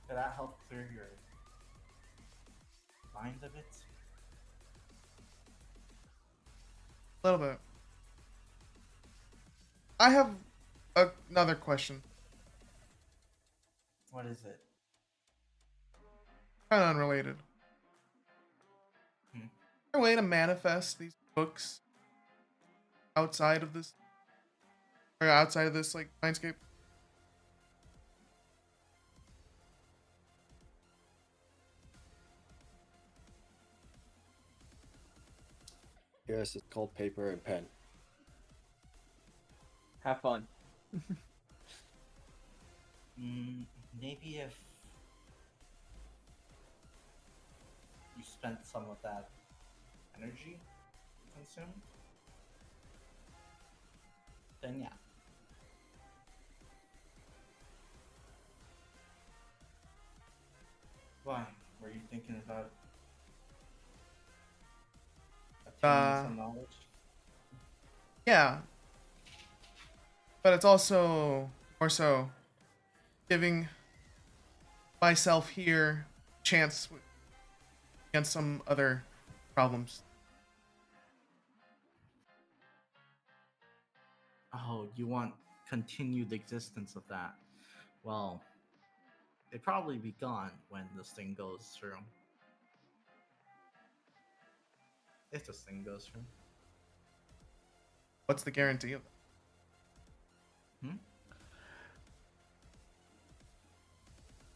Did that help clear your mind a bit? A little bit. I have another question. What is it? Kind of unrelated. Hmm. Is there a way to manifest these books outside of this, or outside of this like landscape? Yes, it's called paper and pen. Have fun. Maybe if you spent some of that energy you consumed, then yeah. Why? Were you thinking about attaining some knowledge? Yeah. But it's also more so giving myself here a chance against some other problems. Oh, you want continued existence of that? Well, it'd probably be gone when this thing goes through. If this thing goes through. What's the guarantee of that?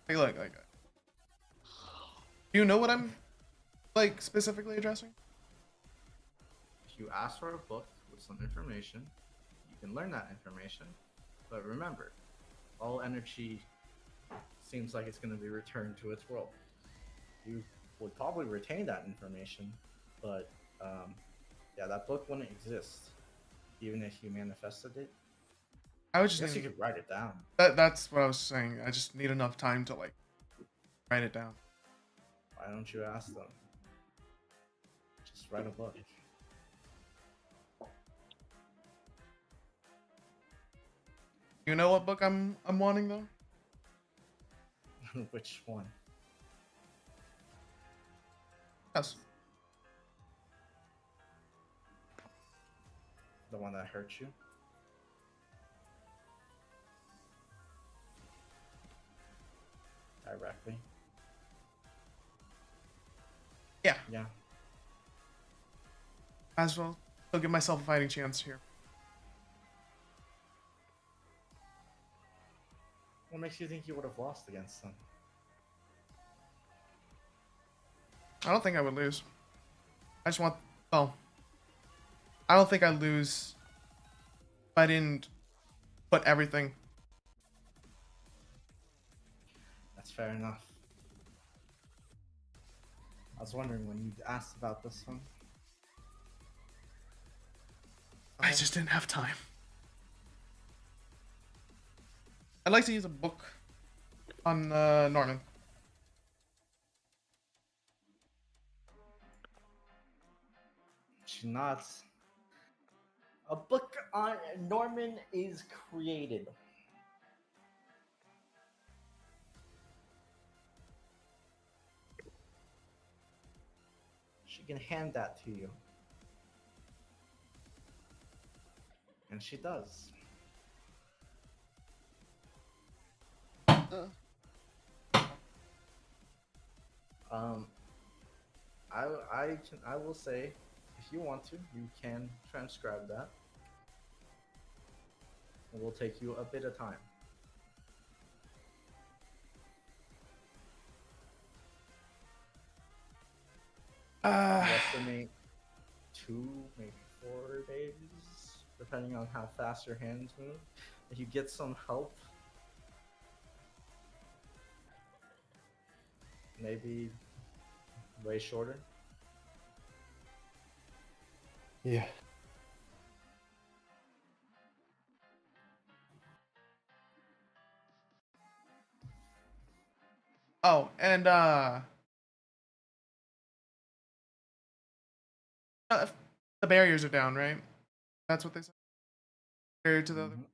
Hey, look, like, do you know what I'm like specifically addressing? If you ask for a book with some information, you can learn that information. But remember, all energy seems like it's going to be returned to its world. You would probably retain that information, but yeah, that book wouldn't exist even if you manifested it. I would I just guess you need, could write it down. that's what I was saying. I just need enough time to like write it down. Why don't you ask them? Just write a book. You know what book I'm wanting though? Which one? Yes. The one that hurt you? Directly? Yeah. Yeah. Might as well still give myself a fighting chance here. What makes you think you would have lost against them? I don't think I would lose. I just want. Oh. I don't think I'd lose if I didn't put everything. That's fair enough. I was wondering when you asked about this one. I just didn't have time. I'd like to use a book on Norman. She's not. A book on Norman is created. She can hand that to you. And she does. I will say, if you want to, you can transcribe that. It will take you a bit of time. You estimate 2, maybe 4 days, depending on how fast your hands move. If you get some help, maybe way shorter. Yeah. Oh, and if the barriers are down, right? That's what they said. Barrier to the other. Mhm.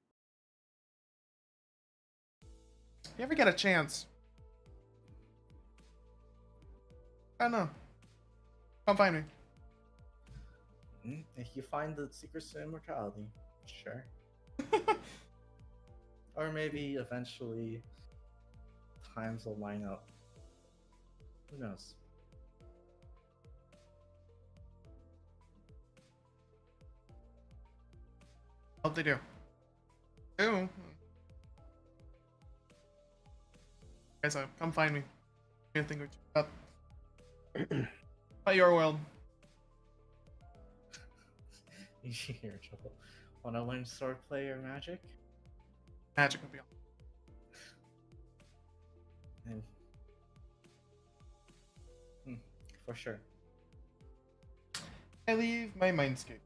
If you ever get a chance, I don't know. Come find me. If you find the secrets to immortality, sure. Or maybe eventually times will line up. Who knows? Hope they do. Ooh. Okay, so come find me. Give me a thing or two about your world. Here, Joel. Wanna learn swordplay or magic? Magic would be all. And for sure. I leave my mindscape.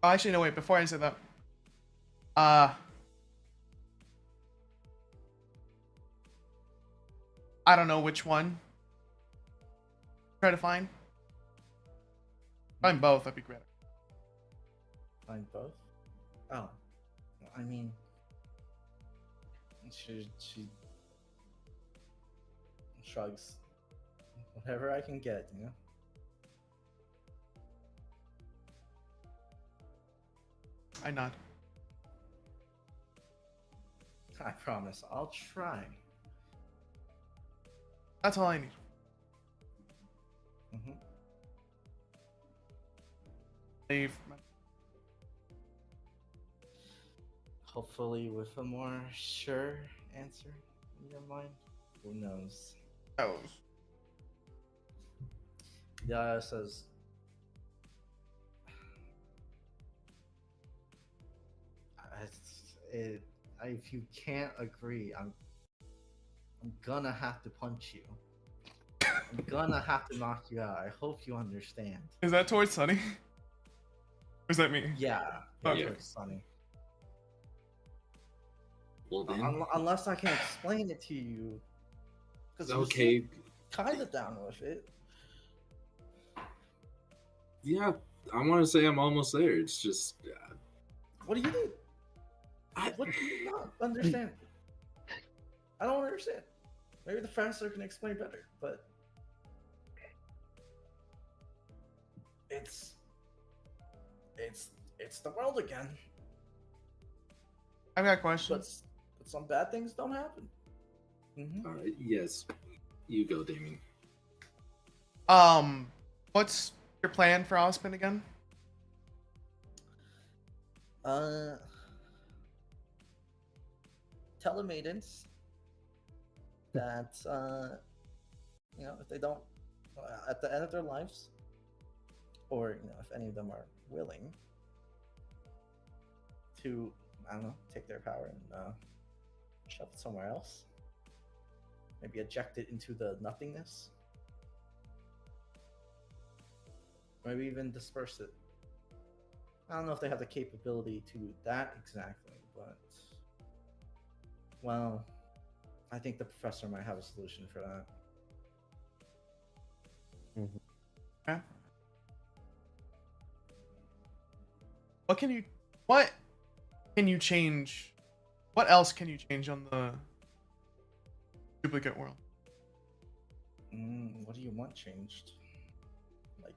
Oh, actually, no, wait. Before I say that, I don't know which one. Try to find. Find both. That'd be great. Find both? Oh. I mean, she shrugs. Whatever I can get, you know? I nod. I promise, I'll try. That's all I need. Mm-hmm. Leave. Hopefully with a more sure answer in your mind. Who knows? Oh. Yaya says, if you can't agree, I'm gonna have to punch you. I'm gonna have to knock you out. I hope you understand. Is that towards Sunny? Or is that me? Yeah, Okay. it's funny. Well then, Unless I can explain it to you. Because okay. kind of down with it. Yeah, I want to say I'm almost there. It's just What do you need? What do you not understand? I don't understand. Maybe the professor can explain better, but it's the world again. I've got questions. But some bad things don't happen. Mm-hmm. all right. Yes, you go, Damien. What's your plan for Ospen again? Tell the maidens that if they don't at the end of their lives, or if any of them are willing to, I don't know, take their power and shove it somewhere else, maybe eject it into the nothingness, maybe even disperse it. I don't know if they have the capability to do that exactly, but well, I think the professor might have a solution for that. Okay. What can you change? What else can you change on the duplicate world? What do you want changed? Like,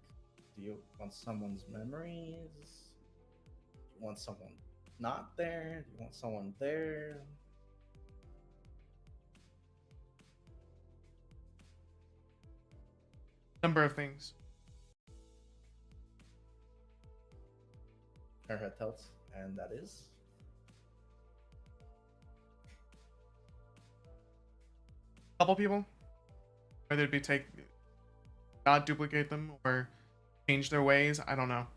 do you want someone's memories? Do you want someone not there? Do you want someone there? Number of things. Her head tilts, and that is. Couple people, whether it be not duplicate them or change their ways. I don't know.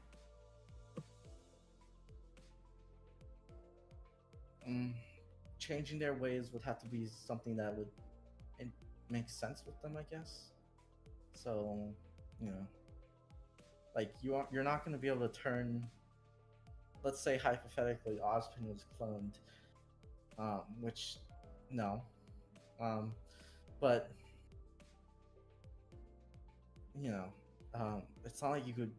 Changing their ways would have to be something that would make sense with them, I guess. So, like you're not going to be able to turn. Let's say hypothetically, Ozpin was cloned, which no, but it's not like you could.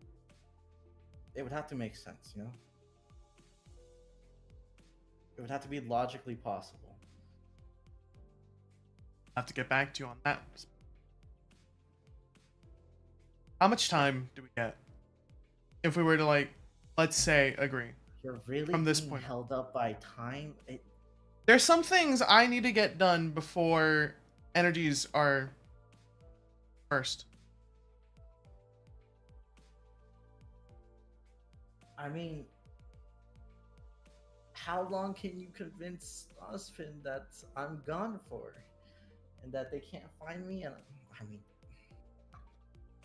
It would have to make sense, It would have to be logically possible. I have to get back to you on that. How much time do we get if we were to let's say agree? You're really from this being point held up by time. There's some things I need to get done before energies are first. I mean, how long can you convince Ozpin that I'm gone for, and that they can't find me? And I mean,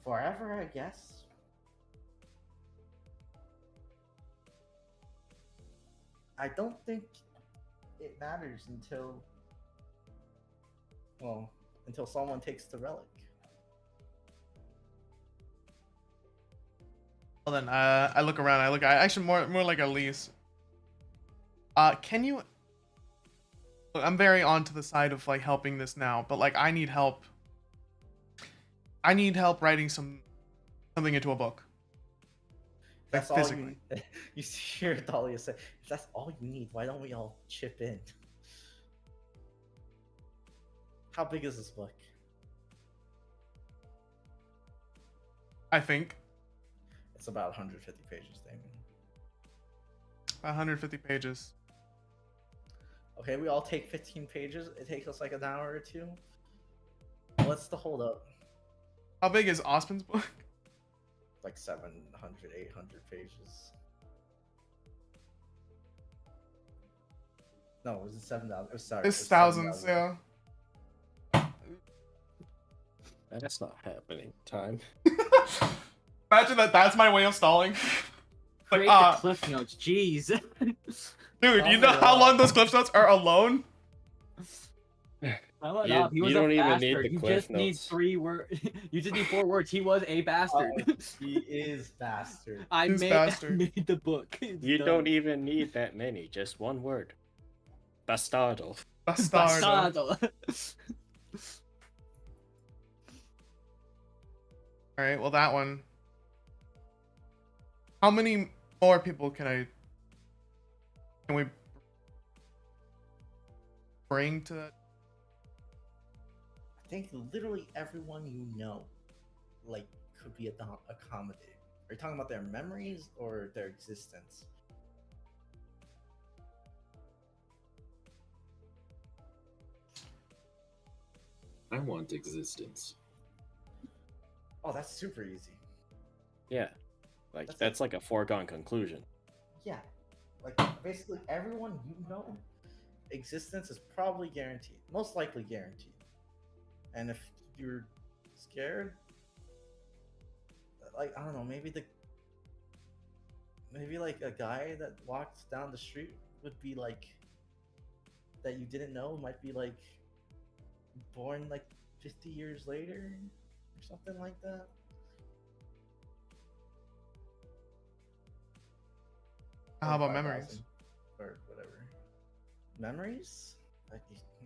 forever, I guess. I don't think it matters until someone takes the relic. Well then, I look around. I actually more like Elise. Can you? Look, I'm very onto the side of helping this now, but I need help. I need help writing something into a book. That's all physically. you hear Dahlia say. If that's all you need, why don't we all chip in? How big is this book? I think It's about 150 pages, Damien. 150 pages. Okay, we all take 15 pages. It takes us an hour or two. What's the holdup? How big is Ospen's book? 700, 800 pages. No, was it 7,000? Sorry, It's thousands, yeah. That's not happening. Time. Imagine that's my way of stalling. Create the cliff notes. Jeez. Dude, you know how long those cliff notes are alone? I'm You- up. He was you a don't even bastard. need the You cliff just need notes. 3 words. You just need 4 words. He was a bastard. He is bastard. I He's made, bastard. made the book. It's You done. don't even need that many. Just one word. Bastardo. Bastardo. Bastardo. Alright, well that one. How many more people can we bring to that? I think literally everyone you know, like, could be accommodated. Are you talking about their memories or their existence? I want existence. Oh, that's super easy. Yeah. Like, That's that's like a foregone conclusion. Yeah, like basically everyone you know, existence is probably guaranteed, most likely guaranteed. And if you're scared, like I don't know, maybe like a guy that walks down the street would be like that you didn't know might be like born like 50 years later or something like that. How Or about 5,000 memories? or whatever. Memories? Like,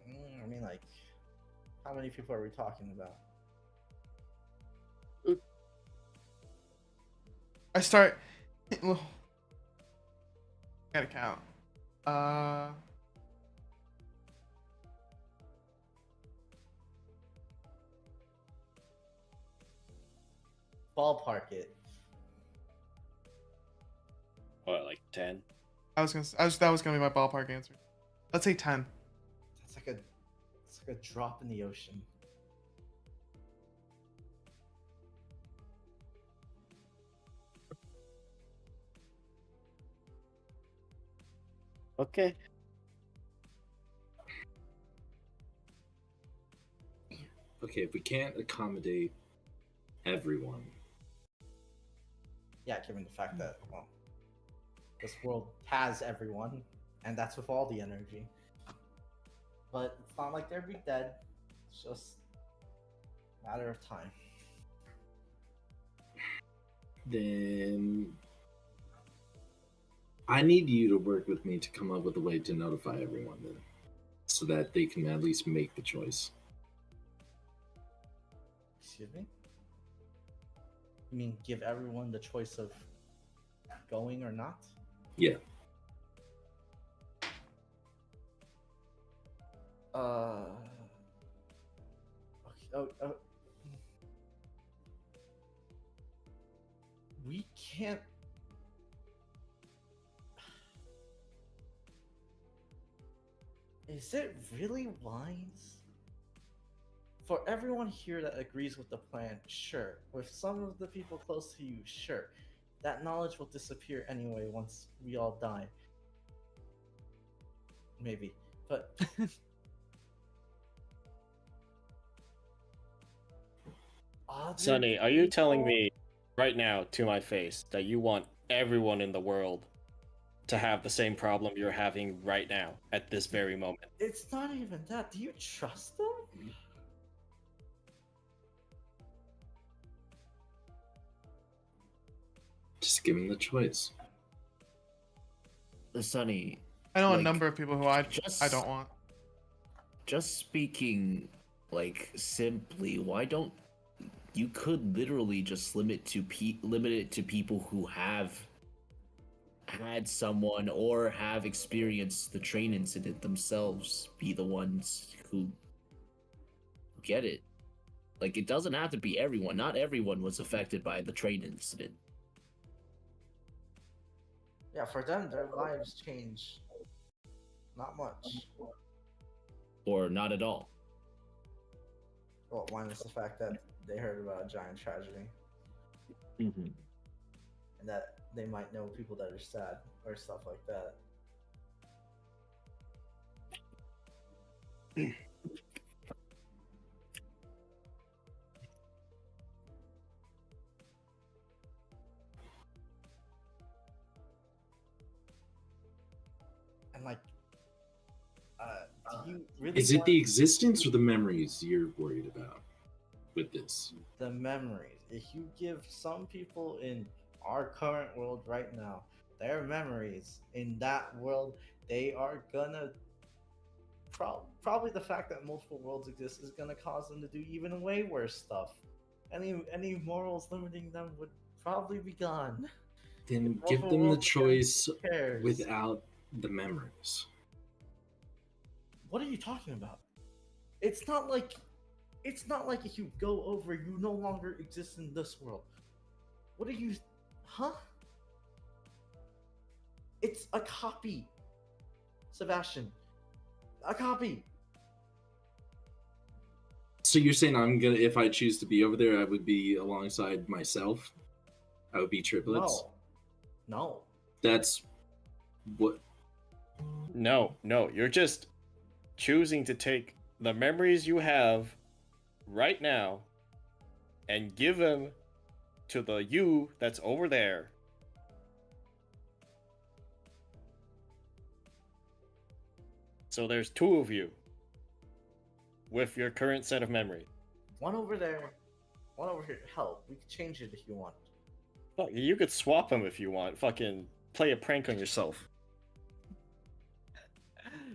I mean, like, how many people are we talking about? I start. Well, gotta count. Uh, Ballpark it. What, like 10? that was gonna be my ballpark answer. Let's say 10. It's like a drop in the ocean. Okay. Okay, if we can't accommodate everyone, Yeah, given the fact that, well, this world has everyone, and that's with all the energy. But it's not like they'll be dead. It's just a matter of time. then I need you to work with me to come up with a way to notify everyone then, so that they can at least make the choice. Excuse me? You mean give everyone the choice of going or not? Yeah. Okay, we can't. Is it really wise? For everyone here that agrees with the plan, sure. With some of the people close to you, sure. That knowledge will disappear anyway once we all die. Maybe. But other Sonny, are you telling people- me right now to my face that you want everyone in the world to have the same problem you're having right now at this very moment? It's not even that. Do you trust them? Just give them the choice. Sonny, I know a Like, number of people who I just- don't want. just speaking like simply, why don't you could literally just limit it to people who have had someone or have experienced the train incident themselves be the ones who get it. Like, it doesn't have to be everyone. Not everyone was affected by the train incident. Yeah, for them, their lives change. Not much. Or not at all. Well, minus the fact that they heard about a giant tragedy Mm-hmm. and that they might know people that are sad or stuff like that. And like, do you really Is it want the existence or the memories you're worried about with this? the memories? If you give some people in our current world right now their memories in that world, they are gonna probably the fact that multiple worlds exist is gonna cause them to do even way worse stuff. Any morals limiting them would probably be gone. Then If give Morpho them the World choice cares. without the memories. What are you talking about? It's not like if you go over, you no longer exist in this world. What are you, huh? It's a copy, Sebastian. A copy. So you're saying if I choose to be over there, I would be alongside myself? I would be triplets? No. That's what. No, you're just choosing to take the memories you have right now and give them to the you that's over there. So there's two of you with your current set of memories. One over there, one over here. Hell, we could change it if you want. Fuck, you could swap them if you want. Fucking play a prank on yourself.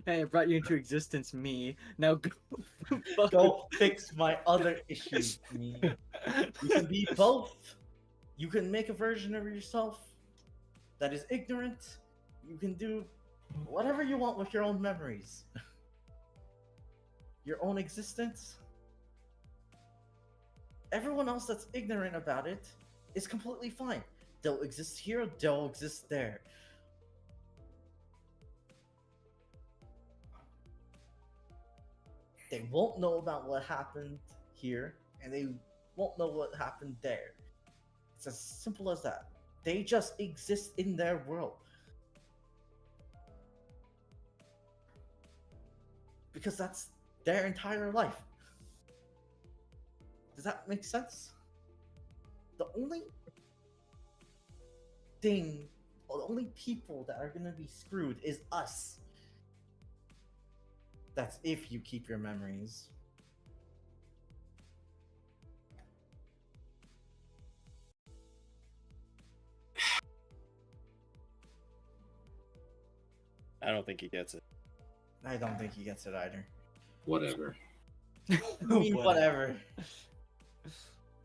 Hey, I brought you into existence, me. Now go. Go fix my other issues, me. You can be both. You can make a version of yourself that is ignorant. You can do whatever you want with your own memories. Your own existence. Everyone else that's ignorant about it is completely fine. They'll exist here, they'll exist there. They won't know about what happened here, and they won't know what happened there. It's as simple as that. They just exist in their world. Because that's their entire life. Does that make sense? The only thing, or the only people that are gonna be screwed is us. That's if you keep your memories. I don't think he gets it. I don't think he gets it either. Whatever. I mean, whatever.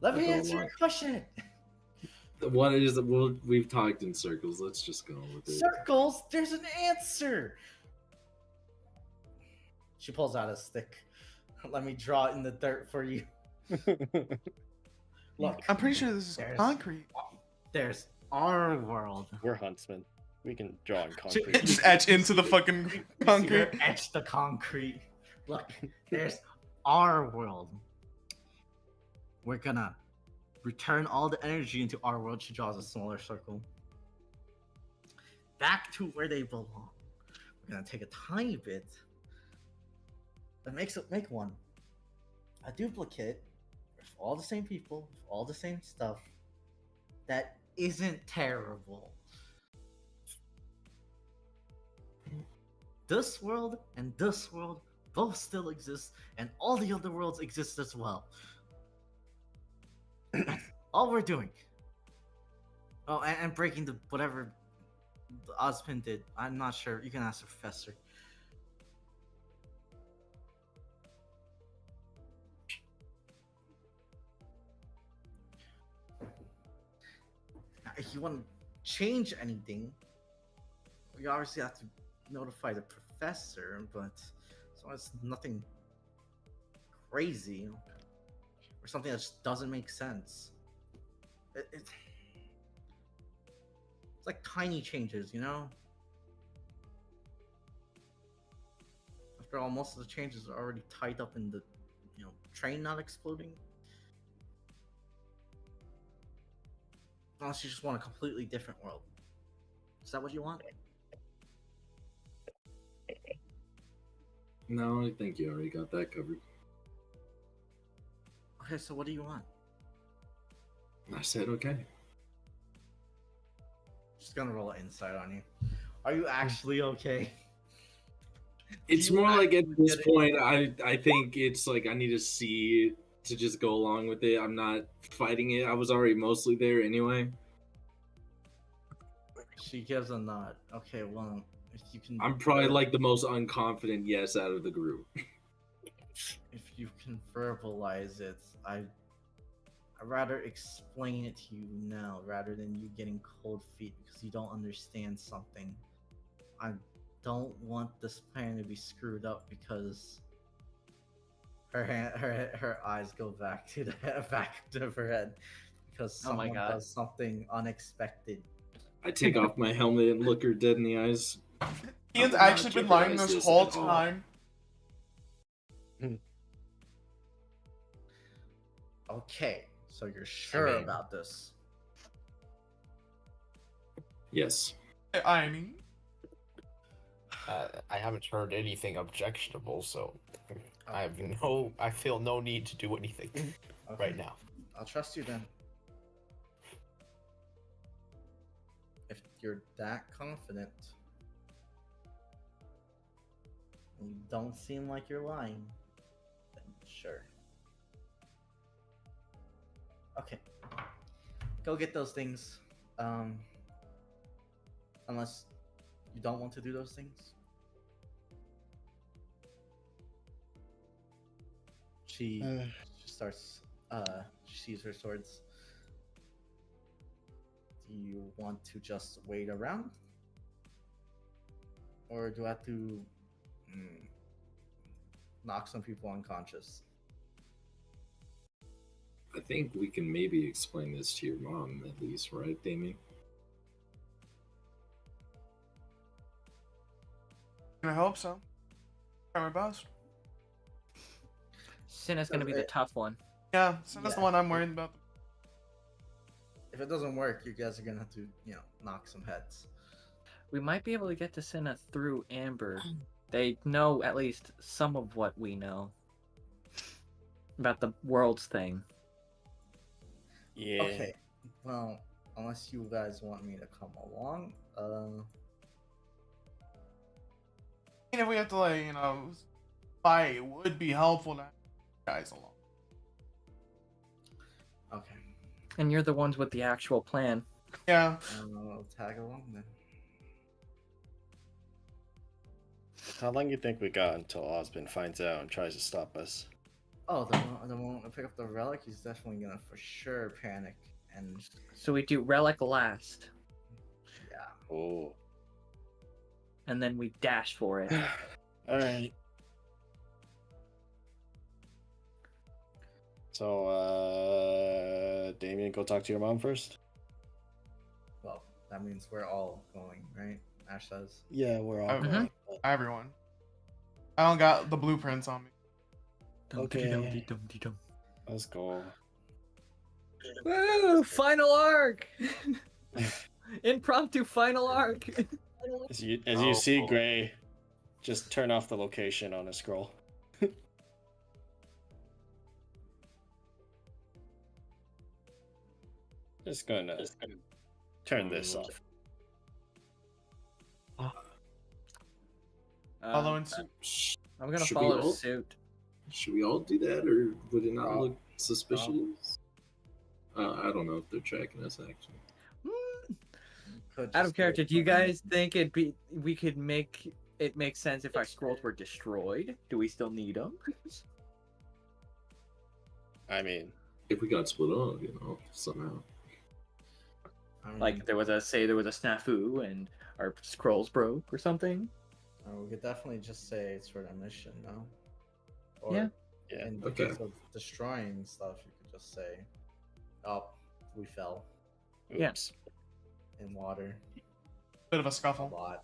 Let me answer your question. What is it? Well, we've talked in circles. Let's just go with it. Circles, there's an answer. She pulls out a stick. Let me draw it in the dirt for you. Look, I'm pretty sure this is There's- concrete. there's our world. We're huntsmen. We can draw on concrete. Just etch into the fucking Here, concrete. etch the concrete. Look, there's our world. We're gonna return all the energy into our world. She draws a smaller circle. Back to where they belong. We're gonna take a tiny bit that make one. A duplicate with all the same people, with all the same stuff that isn't terrible. This world and this world both still exist, and all the other worlds exist as well. That's all we're doing. Oh, and breaking the whatever the Ozpin did. I'm not sure. You can ask the professor. Now, if you want to change anything, you obviously have to notify the professor, but as long as nothing crazy or something that just doesn't make sense. It's like tiny changes, you know? After all, most of the changes are already tied up in the, train not exploding. Unless you just want a completely different world. Is that what you want? No, I think you already got that covered. Okay, so what do you want? I said okay. Just gonna roll an insight on you. Are you actually okay? It's You more like at actually this get it. point, I think it's like I need to see to just go along with it. I'm not fighting it. I was already mostly there anyway. She gives a nod. Okay, well, if you can. I'm probably like the most unconfident yes out of the group. If you can verbalize it, I'd rather explain it to you now rather than you getting cold feet because you don't understand something. I don't want this plan to be screwed up because her eyes go back to the back of her head because Oh my someone God. does something unexpected. I take off my helmet and look her dead in the eyes. Ian's will not actually been lying jeopardize this this whole at all. time. Okay, so you're sure mean- about this? Yes. I mean, I haven't heard anything objectionable, so I feel no need to do anything Okay, right now. I'll trust you then. If you're that confident, and you don't seem like you're lying, then sure. Okay. Go get those things. Unless you don't want to do those things. She starts she sees her swords. Do you want to just wait around? Or do I have to knock some people unconscious? I think we can maybe explain this to your mom at least, right, Damien? I hope so. Try my best. Cinna's gonna be the tough one. Yeah, so that's the Yeah. one I'm worried about. If it doesn't work, you guys are gonna have to, knock some heads. We might be able to get to Cinna through Amber. They know at least some of what we know about the world's thing. Yeah. Okay. Well, unless you guys want me to come along, I mean, if we have to, like, fight, it would be helpful to have you guys along. okay. And you're the ones with the actual plan. Yeah. I'll tag along then. How long you think we got until Osmond finds out and tries to stop us? Oh, the moment I pick up the relic, he's definitely gonna for sure panic. And So we do Relic last, yeah. Oh. and then we dash for it. Alright. So, Damien, go talk to your mom first? Well, that means we're all going, right? Ash says. Yeah, we're all Okay. going. Everyone. I don't got the blueprints on me. Okay. Let's go. Woo! Final arc! Impromptu final arc! As you Oh, see boy. Gray, just turn off the location on a scroll. Just gonna turn this off. Following suit. I'm gonna Should we follow all- suit. Should we all do that, or would it not Prob- look suspicious? I don't know if they're tracking us, actually. Could Out of just character, go do you for it. guys think we could make it make sense if our scrolls were destroyed? Do we still need them? I mean, If we got split up, somehow. I mean, Like there was a snafu and our scrolls broke or something? we could definitely just say it's for the mission, no? Or, Yeah. Yeah. In Okay. case of destroying stuff, you could just say, "Oh, we fell Yeah. oops. in water Bit of a a scuffle. lot."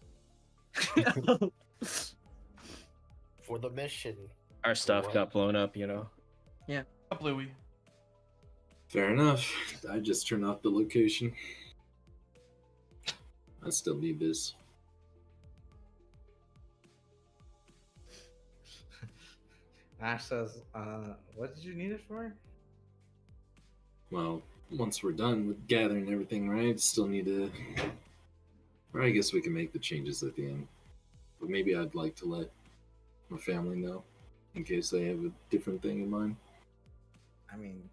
For the mission. Our stuff Well- got blown up, you know. A bluey. Fair enough. I just turned off the location. I still need this. Ash says, "What did you need it for?" Well, once we're done with gathering everything, right? Still need to. Or I guess we can make the changes at the end. But maybe I'd like to let my family know in case they have a different thing in mind. I mean,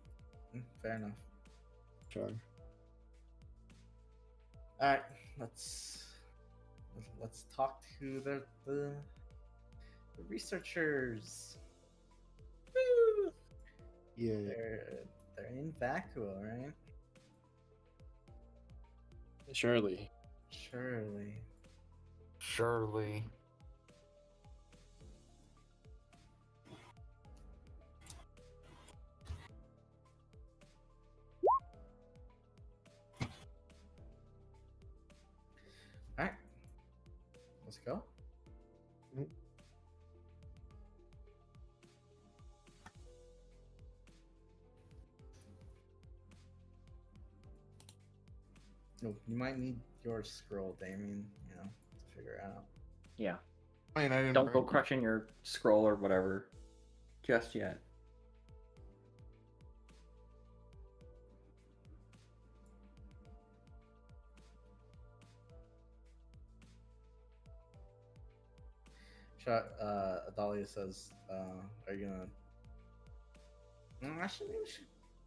fair enough. Sure. All right, let's talk to the researchers. Woo! Yeah. They're in Vacuo, right? Surely. Surely. Surely. Alright. Let's go. Oh, you might need your scroll, Damien, to figure it out. Yeah. I mean, I didn't. Don't go break. crushing your scroll or whatever just yet. Adalia says, are you gonna... Actually, maybe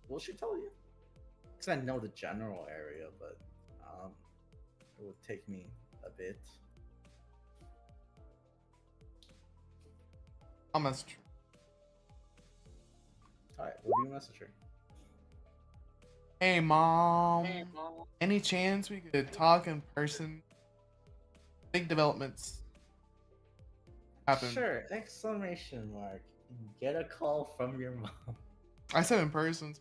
will she tell you? Because I know the general area, but it would take me a bit. I'll message her. Alright, what do you message her? Hey mom. Any chance we could talk in person? Big developments happen. Sure! Exclamation mark. Get a call from your mom. I said in person.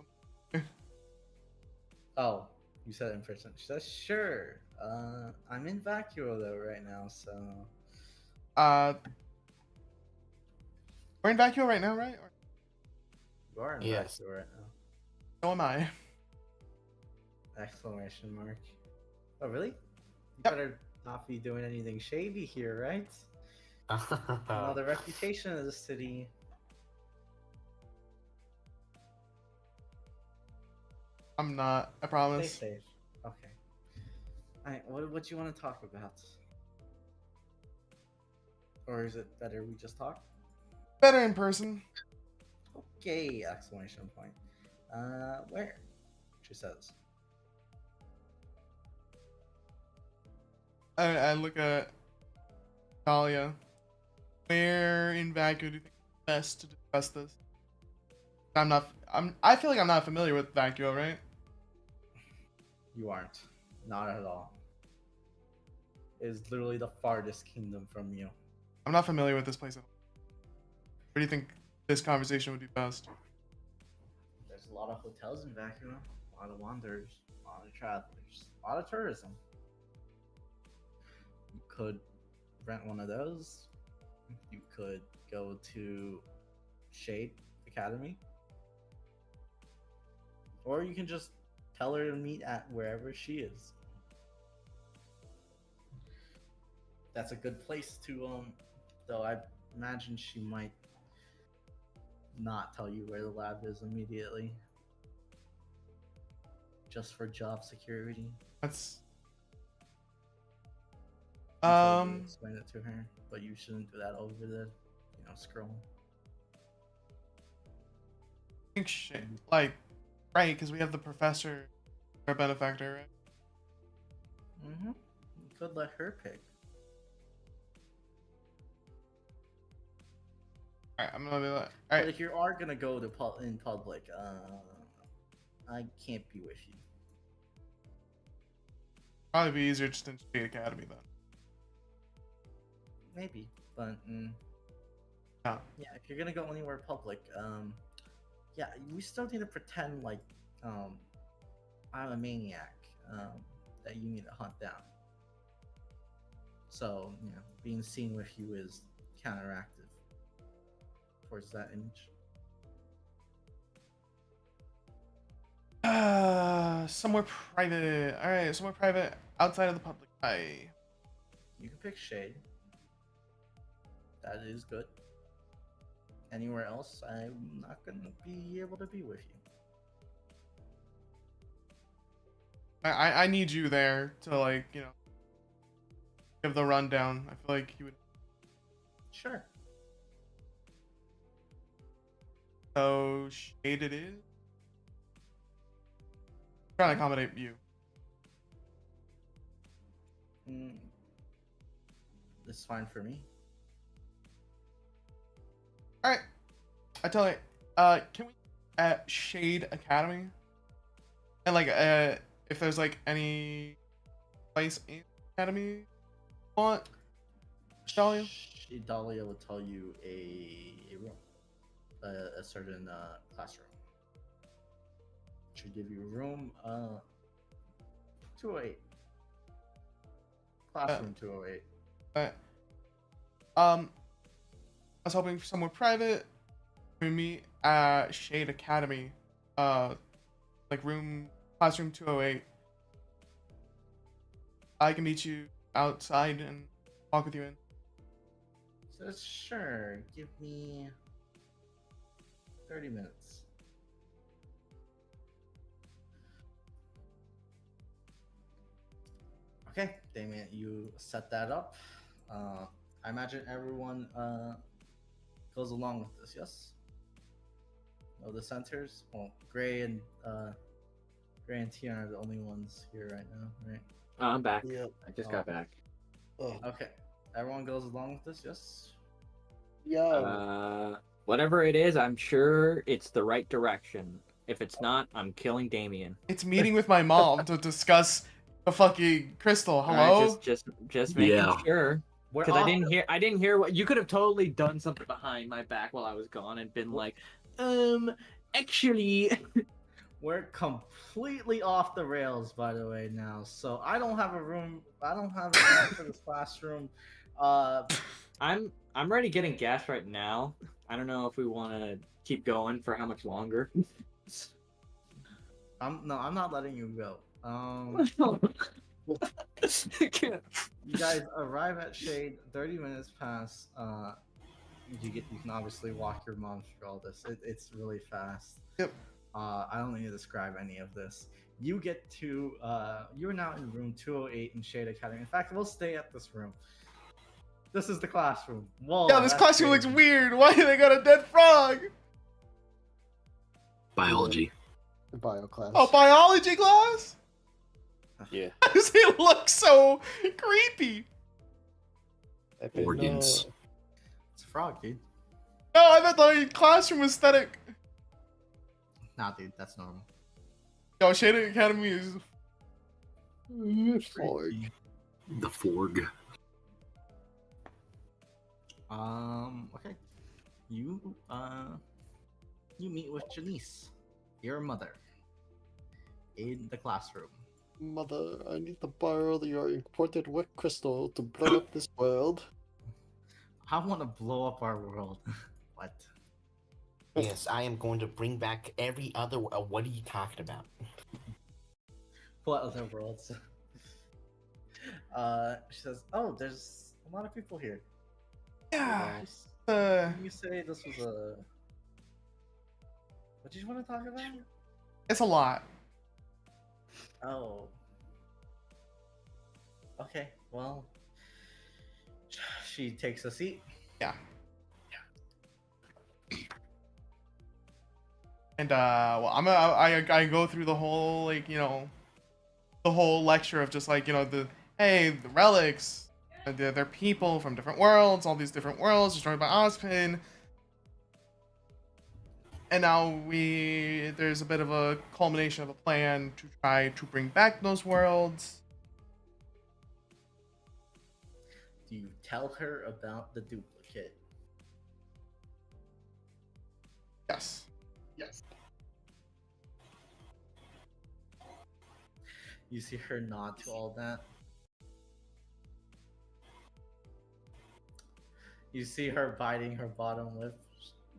Oh, you said it in person. She says, sure. I'm in Vacuo though right now, so... We're in Vacuo right now, right? Or You are in Yes. Vacuo right now. so am I. Exclamation mark. Oh, really? You Yep. better not be doing anything shady here, right? The reputation of the city. I'm not. I Stay promise. safe. Okay. Alright, what do you want to talk about? Or is it better we just talk? Better in person. Okay! Exclamation point. Where? She says. I look at Talia. Where in Vacuo do you think it's best to discuss this? I feel like I'm not familiar with Vacuo, right? You aren't. Not at all. It is literally the farthest kingdom from you. I'm not familiar with this place at all. Where do you think this conversation would be best? There's a lot of hotels in Vacuum, a lot of wanderers, a lot of travelers, a lot of tourism. You could rent one of those. You could go to Shade Academy. Or you can just tell her to meet at wherever she is. That's a good place to, though I imagine she might not tell you where the lab is immediately. Just for job security. That's Until you explain it to her, but you shouldn't do that over the, scroll. I think shit. Like, right? Because we have the professor, our benefactor, right? Mm-hmm. You could let her pick. Alright, I'm gonna be like, But alright. if you are gonna go to in public, I can't be with you. Probably be easier just in State Academy then. Maybe, but Yeah. yeah, if you're gonna go anywhere public, yeah, we still need to pretend like I'm a maniac that you need to hunt down. So being seen with you is counteractive towards that image. Somewhere private. Alright, somewhere private outside of the public eye. You can pick Shade. That is good. Anywhere else, I'm not gonna be able to be with you. I need you there to, like, give the rundown. I feel like you would. Sure. So Shade it is. Trying to accommodate you. It's fine for me. Alright. I tell you, can we at Shade Academy, and like if there's like any place in Academy you want, Dahlia? Dahlia will tell you a room, a certain classroom. She'll give you a room, 208. Classroom 208. Alright. I was hoping for somewhere private. We meet at Shade Academy. Like classroom 208. I can meet you outside and walk with you in. So sure, give me 30 minutes. Okay, Damien, you set that up. I imagine everyone goes along with this, yes? No dissenters? Well, Gray and Tian are the only ones here right now, right? I'm back. Yep. I just got back. Oh. Okay, everyone goes along with this, yes? Yo. Whatever it is, I'm sure it's the right direction. If it's not, I'm killing Damien. It's meeting with my mom to discuss the fucking crystal. Hello? Alright, just making Yeah. sure. We're Because off I didn't hear what you could have totally done something behind my back while I was gone and been like, actually. We're completely off the rails, by the way, now. So I don't have a room. I don't have a room for this classroom. I'm already getting gas right now. I don't know if we want to keep going for how much longer. I'm not letting you go. You guys arrive at Shade. 30 minutes pass. You can obviously walk your mom through all this. It's really fast. Yep. I don't need to describe any of this. You get to you're now in room 208 in Shade Academy. In fact, we'll stay at this room. This is the classroom. Whoa. Yeah, this that's classroom looks crazy. weird. Why do they got a dead frog? Biology. Bio class. Oh, biology class? Yeah. Why does it look so creepy? Organs. It's a frog, dude. No, I meant the classroom aesthetic. Nah, dude, that's normal. Yo, Shade Academy is. Forge. The Forg. Okay. You meet with Janice, your mother, in the classroom. Mother, I need to borrow your imported wet crystal to blow up this world. I want to blow up our world. What? Yes, I am going to bring back every other. What are you talking about? What other worlds? She says, "Oh, there's a lot of people here." Yeah. You say this was a. What did you want to talk about? It's a lot. Oh. Okay. Well, she takes a seat. Yeah. And well, I go through the whole like the whole lecture of just like the relics, they're people from different worlds, all these different worlds destroyed by Ozpin. And now there's a bit of a culmination of a plan to try to bring back those worlds. Do you tell her about the duplicate? Yes. You see her nod to all that. You see her biting her bottom lip.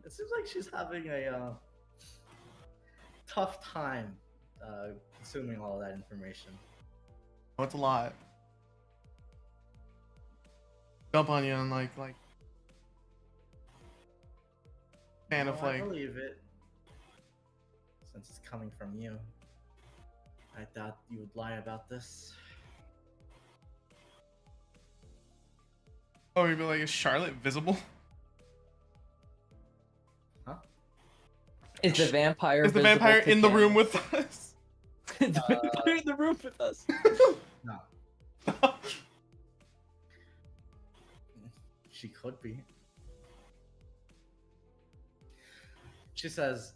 It seems like she's having a tough time consuming all that information. Oh, it's a lot. Jump on you and like fan of I like believe it. Since it's coming from you. I thought you would lie about this. oh, you'd be like, is Charlotte visible? Huh? Is the vampire? Is the visible vampire to in the Ken? room with us? Is the vampire in the room with us? No. She could be. She says,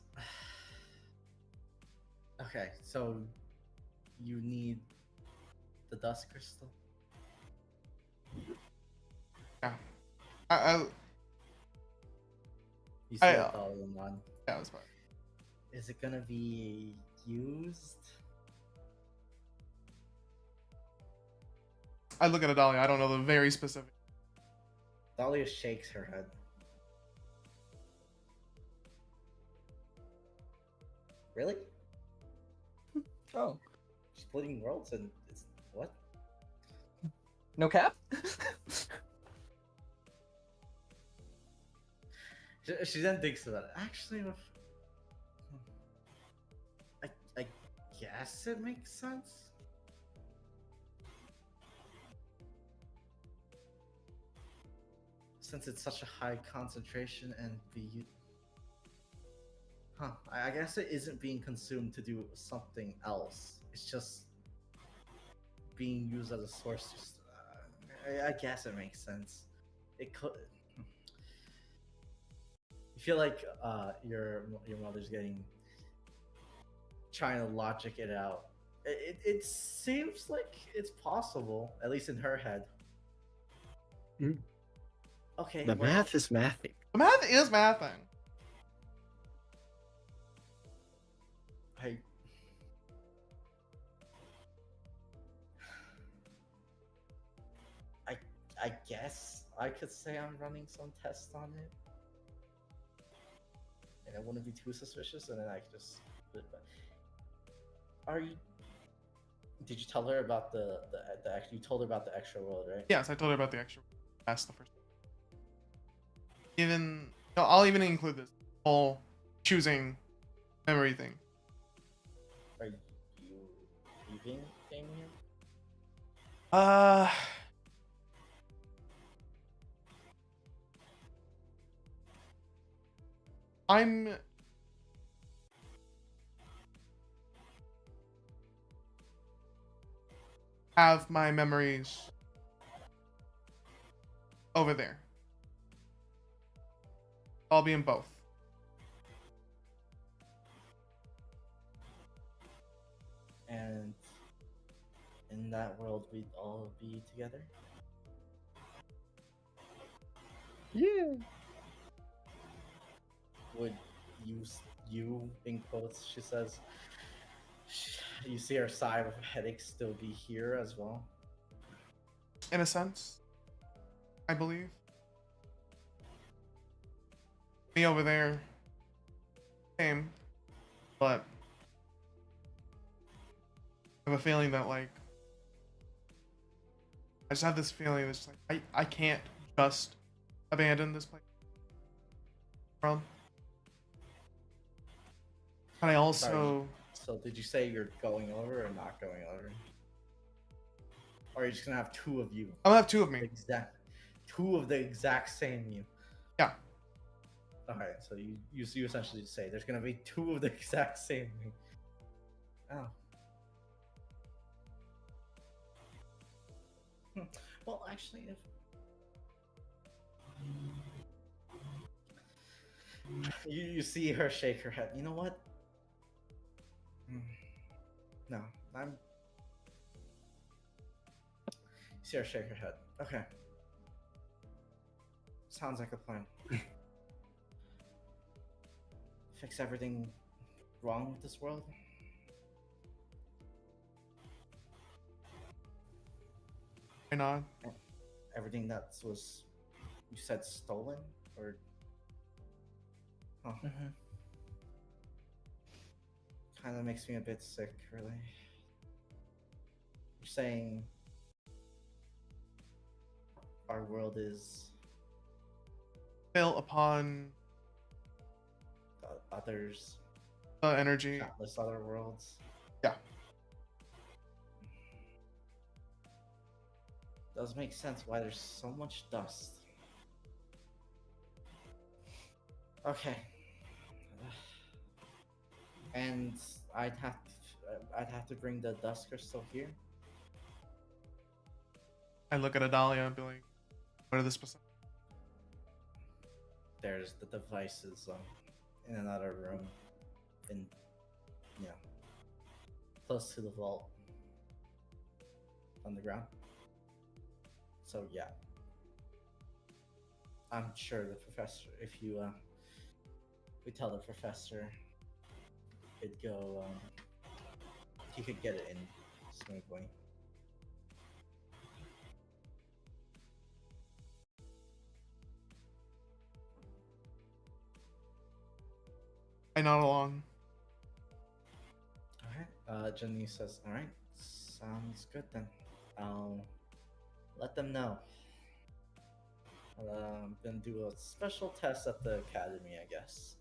Okay, so you need the dust crystal. Yeah. I You see I, a dollar nod. yeah, that's fine. Is it gonna be used? I look at Adalia. I don't know the very specific. Dahlia shakes her head. Really? Oh, Splitting worlds and it's what? no cap. She then thinks about it. Actually, I guess it makes sense. Since it's such a high concentration and I guess it isn't being consumed to do something else. It's just being used as a source. I guess it makes sense. It could. You feel like your mother's trying to logic it out. It seems like it's possible, at least in her head. Mm. Okay. The well, math is mathing. The math is mathing. I guess I could say I'm running some tests on it, and it wouldn't be too suspicious, and then I could just. Are you? Did you tell her about the you told her about the extra world, right? Yes, I told her about the extra. That's the first. Even no, I'll even include this whole choosing memory thing. Are you leaving Damien? I'm have my memories over there. I'll be in both. And in that world, we'd all be together. Yeah. Would you in quotes? She says. You see her sigh of headache still be here as well. In a sense, I believe. Me over there, same, but I have a feeling that like I just have this feeling that's like I can't just abandon this place. From. And I also. Sorry. So did you say you're going over or not going over? Or are you just gonna have two of you? I'm gonna have two of me. Two of the exact same you. Yeah. Okay, so you essentially say there's gonna be two of the exact same you. Oh. Well, actually, if you see her shake her head, you know what? No, I'm. You see her shake her head. Okay. Sounds like a plan. Fix everything wrong with this world. Why not? Everything that was, you said, stolen, or. Huh. Mm-hmm. Kind of makes me a bit sick, really. You're saying our world is Built upon others, the energy. countless other worlds. Yeah. Does make sense why there's so much dust. Okay. And I'd have to bring the dust crystal here. I look at Adalia and be like, what are the specific? There's the devices in another room, and close to the vault on the ground. So yeah, I'm sure the professor, if you we tell the professor, could go, he could get it in smoothly. I nod along. Alright, Jenny says, alright, sounds good then. I'll let them know. I'm gonna do a special test at the academy, I guess.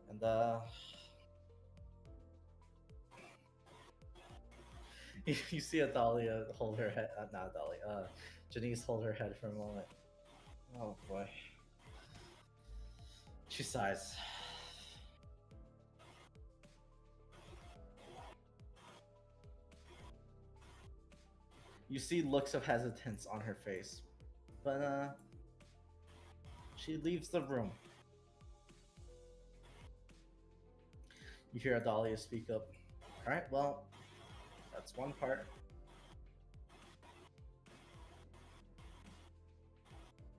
And you see Adalia hold her head, not Adalia, Janice hold her head for a moment. Oh boy. She sighs. You see looks of hesitance on her face, but she leaves the room. You hear Adalia speak up. Alright, well, that's one part.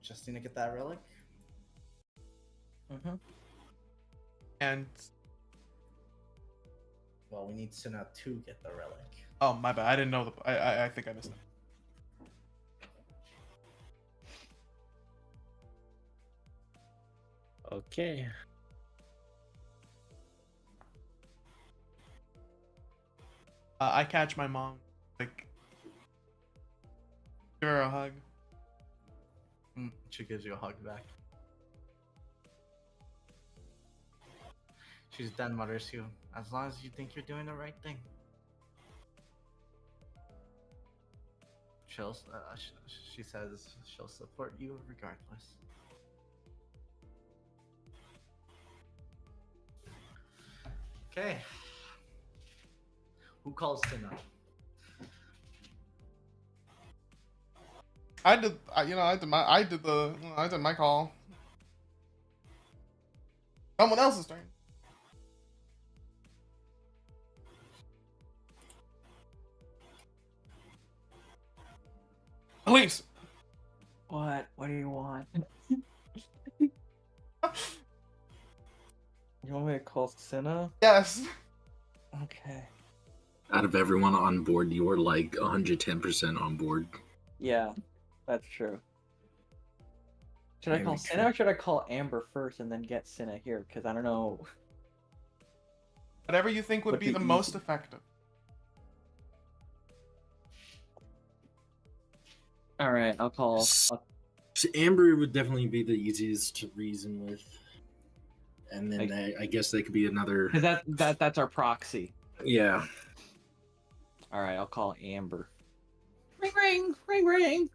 Just need to get that relic. Mm-hmm. And Well, we need Sina to get the relic. oh, my bad. I didn't know the. I think I missed it. Okay. I catch my mom, like, give her a hug. She gives you a hug back. She then mutters to you, as long as you think you're doing the right thing. She says she'll support you regardless. Okay. Who calls Sina? I did my call. Someone else's turn. Elise. What? What do you want? You want me to call Cinna? Yes. Okay. Out of everyone on board, you're like 110% on board. Yeah, that's true. Should I Yeah, call we Cinna or should I call Amber first and then get Cinna here? Because I don't know. Whatever you think would be the most easy. effective. All right, I'll call. Amber would definitely be the easiest to reason with. And then I guess they could be another. Because that's our proxy. Yeah. All right, I'll call Amber. Ring, ring, ring, ring.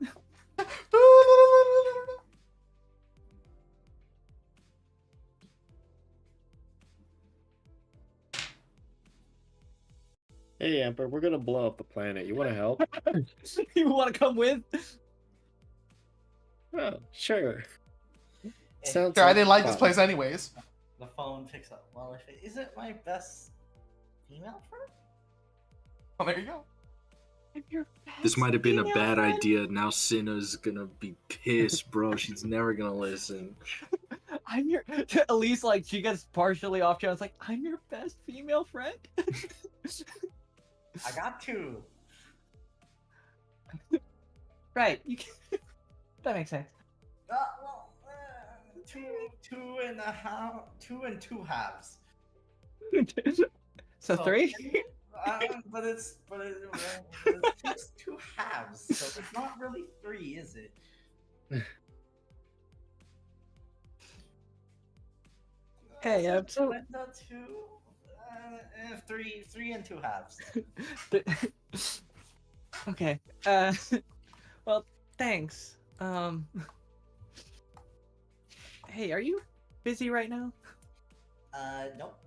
Hey, Amber, we're gonna blow up the planet. You want to help? You want to come with? Oh, sure. Sure, I didn't like this place anyways. The phone picks up. Well, if it isn't my best female friend? Oh, there you go. This might have been a bad idea. Now Cinna's gonna be pissed, bro. She's never gonna listen. I'm your. Elise, like, she gets partially off channel. It's like, I'm your best female friend. I got two. Right. You can... That makes sense. Well, two and a half, 2 and 2 halves. So 3? But it's just 2 halves, so it's not really 3, is it? Hey, so three and 2 halves. Okay. Well, thanks. Hey, are you busy right now? Nope.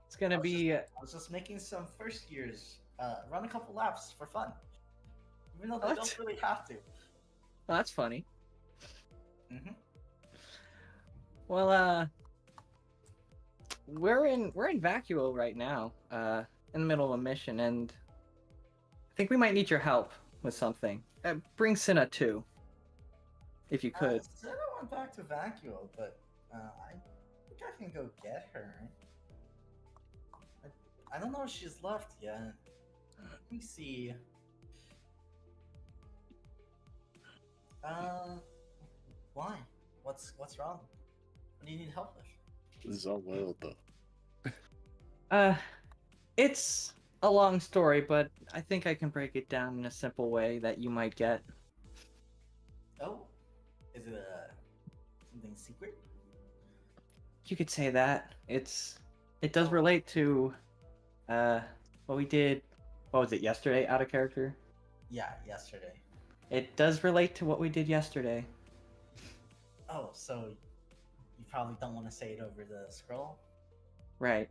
It's gonna be. I was just making some first years run a couple laps for fun, even though they don't really have to. Oh, that's funny. Mm-hmm. Well, we're in Vacuo right now, in the middle of a mission, and I think we might need your help with something. Bring Cinna too, if you could. Senna went back to Vacuo, but I think I can go get her. I don't know if she's left yet. Let me see. Why? What's wrong? What do you need help with? Zawelda. It's a long story, but I think I can break it down in a simple way that you might get. Oh, is it something secret? You could say that. It does relate to what we did. What was it, yesterday, out of character? Yeah, yesterday. It does relate to what we did yesterday. Oh, so you probably don't want to say it over the scroll? Right.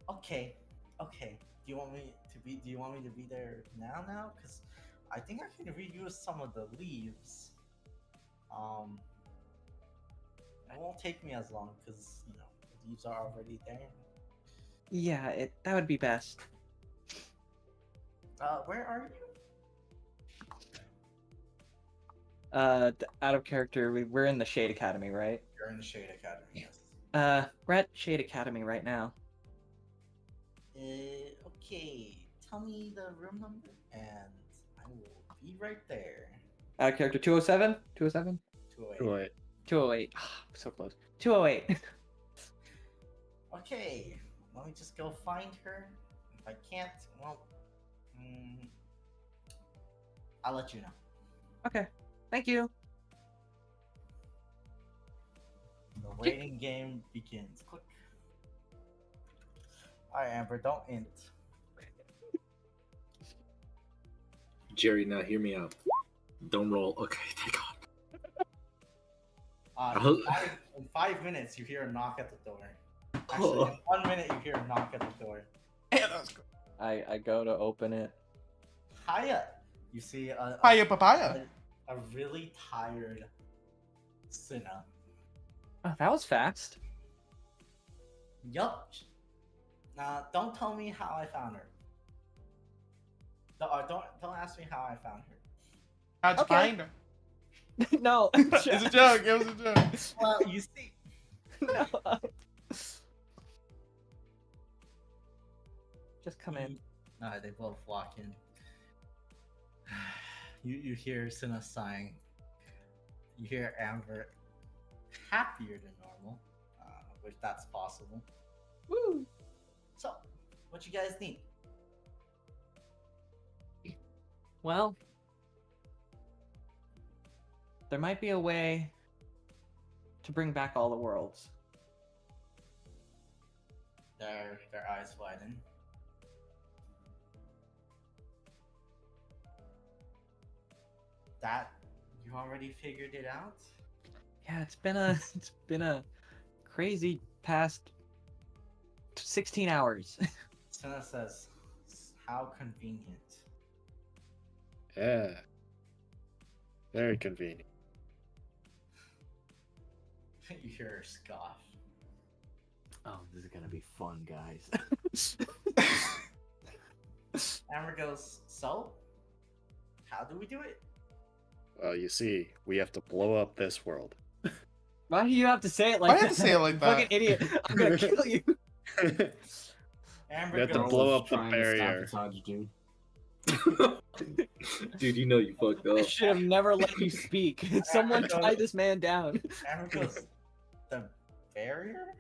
Okay. Do you want me to be there now? Because I think I can reuse some of the leaves. It won't take me as long because the leaves are already there. Yeah, that would be best. Where are you? Out of character, we're in the Shade Academy, right? You're in the Shade Academy. Yes. We're at Shade Academy right now. Okay. Tell me the room number, and I will be right there. Out of character 207? 207? 208. 208. So close. 208. Okay. Let me just go find her. If I can't, well, I'll let you know. Okay. Thank you. The waiting game begins. Click. Alright, Amber, don't int. Jerry, now hear me out. Don't roll. Okay, thank God. In 5 minutes, you hear a knock at the door. Actually, in 1 minute, you hear a knock at the door. Yeah, that was good. I go to open it. Hiya! You see Hiya, papaya. a really tired Cinna. Oh, that was fast. Yup. Don't tell me how I found her. Don't ask me how I found her. How'd you Okay. find her? No. It's a joke. It was a joke. Well, you see. No. Just come in. They both walk in. You hear Cinna sighing. You hear Amber happier than normal, which that's possible. Woo! So, what you guys need? Well, there might be a way to bring back all the worlds. Their eyes widen. That you already figured it out? Yeah, it's been a crazy past 16 hours. Cinna says, "How convenient." Yeah. Very convenient. You hear her scoff. Oh, this is gonna be fun, guys. Amber goes, "So, how do we do it?" Well, you see, we have to blow up this world. Why do you have to say it like Why that? you have to say it like You that? Fucking idiot! I'm gonna kill you. Amber We have to goes, blow up the Trying to barrier. sabotage you. Dude, you know you fucked I up. should have never let you speak. Someone tie this man down. Amber goes, "The barrier?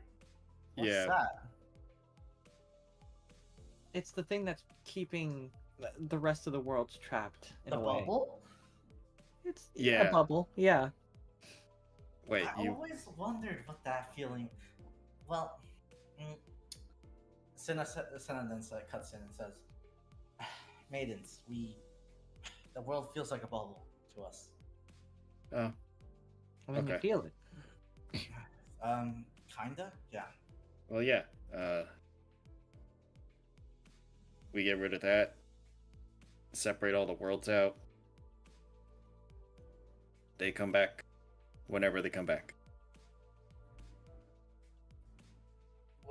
What's Yeah. that?" It's the thing that's keeping the rest of the world trapped in The a way. bubble? It's Yeah. a bubble. Yeah. Wait, I you. always wondered what that feeling. Well, Cinna then cuts in and says, "Maidens, the world feels like a bubble to us. Oh, I mean, you Okay. feel it. Kinda, yeah. well, yeah. We get rid of that. Separate all the worlds out. They come back whenever they come back.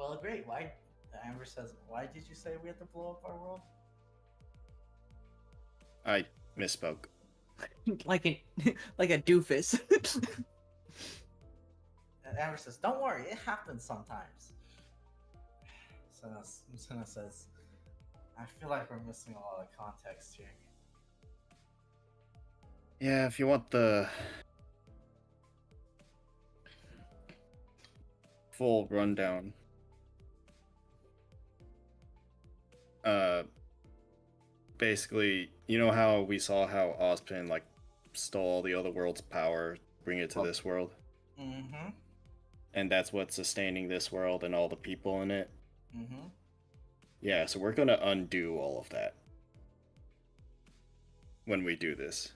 Well, great. Why? Amber says, "Why did you say we had to blow up our world?" I misspoke. like a like a doofus. And Amber says, "Don't worry, it happens sometimes." Senna says, "I feel like we're missing a lot of context here." Yeah, if you want the full rundown. Basically, you know how we saw how Ozpin like stole all the other world's power, bring it to this world, Mm-hmm. and that's what's sustaining this world and all the people in it. Mm-hmm. Yeah, so we're gonna undo all of that when we do this.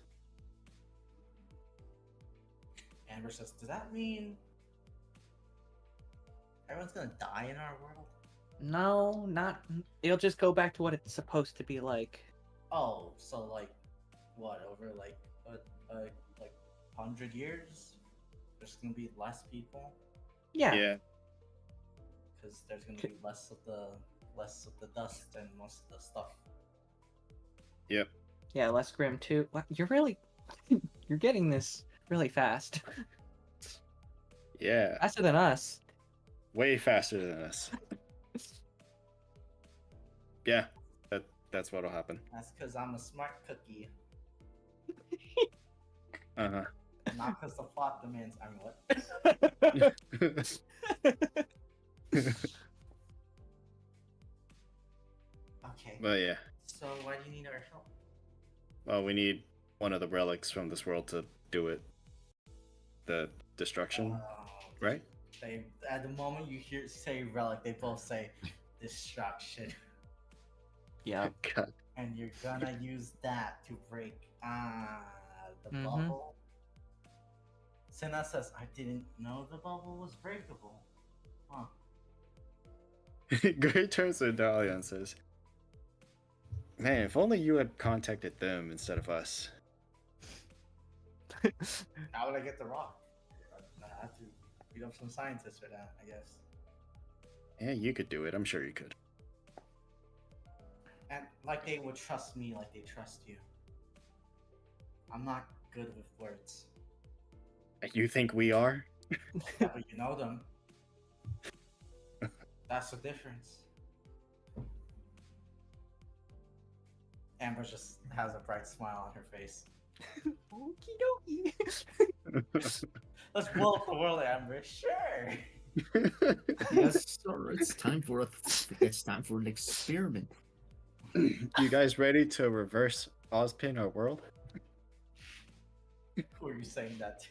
Amber says, "Does that mean everyone's gonna die in our world?" No, not. It'll just go back to what it's supposed to be like. Oh, so like, what, over like like 100 years? There's gonna be less people Yeah. Yeah. because there's gonna be less of the dust and most of the stuff. Yep. Yeah, less grim too. You're really, you're getting this really fast. Yeah. Faster than us. Way faster than us. Yeah. That's what'll happen. That's because I'm a smart cookie, Uh-huh. not because the plot demands. I mean, what? Okay. But yeah. So why do you need our help? Well, we need one of the relics from this world to do it. The destruction, right? They at the moment you hear say relic, they both say destruction. Yeah. God. And you're gonna use that to break the Mhm. bubble. Senna says, "I didn't know the bubble was breakable." Huh. Gray turns to Dahlia and says, "Man, if only you had contacted them instead of us." How would I get the rock? I have to beat up some scientists for that, I guess. Yeah, you could do it. I'm sure you could. And like they would trust me like they trust you. I'm not good with words. You think we are? Yeah, but you know them. That's the difference. Amber just has a bright smile on her face. Okie dokie. Let's blow up the world, Amber. Sure. Yes, sir. It's time for an experiment. You guys ready to reverse Ozpin our world? Who are you saying that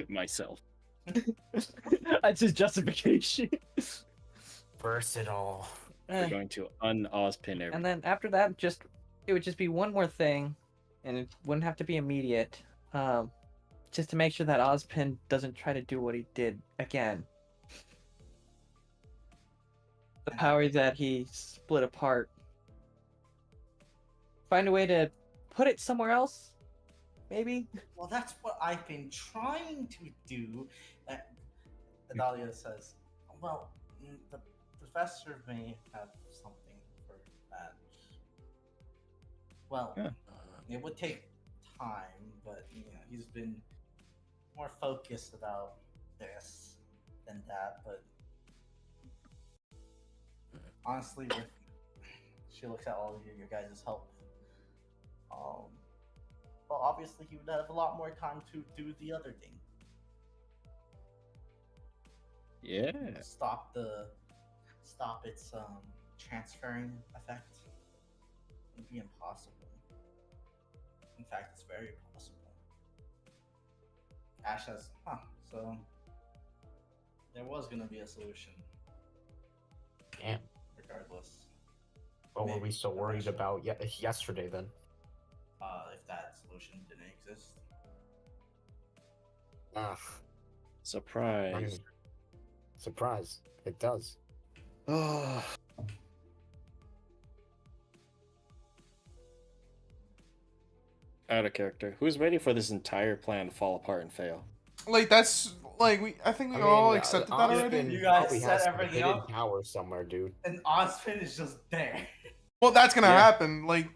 Myself. That's his justification. Burst it all. We're going to un-Ozpin everything. And then after that, it would just be one more thing, and it wouldn't have to be immediate. Just to make sure that Ozpin doesn't try to do what he did again. The power that he split apart. Find a way to put it somewhere else, maybe. Well, that's what I've been trying to do. Adalia says, "Well, the professor may have something for that. Well, Yeah. It would take time, but he's been more focused about this than that. But honestly, she looks at all of your guys' help. Well, obviously, he would have a lot more time to do the other thing. Yeah. Stop its transferring effect. It would be impossible. In fact, it's very possible." Ash says, so there was gonna be a solution. Damn. Regardless. What were Maybe we so worried eventually. about yesterday then? If that solution didn't exist. Ah, Surprise. surprise. It does. Oh. Out of character. Who's ready for this entire plan to fall apart and fail? Like that's like I think we I all mean, accepted that Ozpin already. You guys probably set has some everything hidden up. power somewhere, dude. And Ozpin is just there. Well, that's gonna Yeah. happen. Like,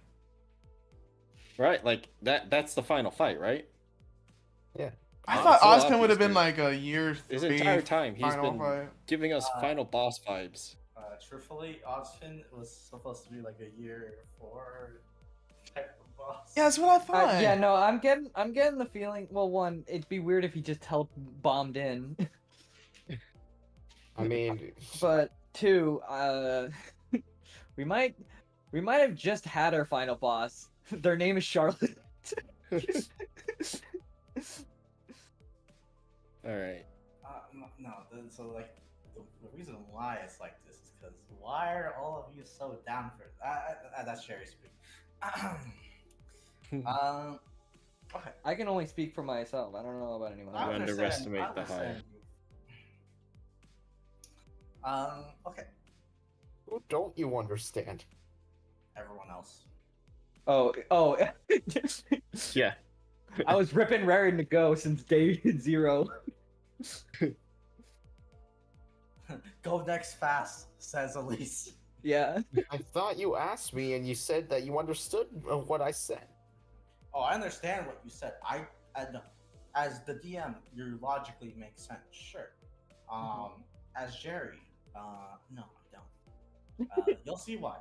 Right, like that's the final fight, right? I Oh, thought it's so Ozpin would obvious, have been dude. like a year His 3 entire time he's final been fight. giving us final boss vibes. Truthfully, Ozpin was supposed to be like a year 4 type of boss. Yeah, that's what I thought. Yeah, no, I'm getting the feeling. Well, one, it'd be weird if he just bombed in, I mean, but two, we might have just had our final boss. Their name is Charlotte. All right. No, so like the reason why it's like this is because why are all of you so down for that's Sherry speaking. Okay. I can only speak for myself. I don't know about anyone You else. underestimate the hype. Okay. who don't you understand? Everyone else. Oh. Yeah. I was ripping raring to go since day 0. Go next fast, says Elise. Yeah. I thought you asked me and you said that you understood what I said. Oh, I understand what you said. No. As the DM, you logically make sense. Sure. As Jerry, no, I don't. You'll see why.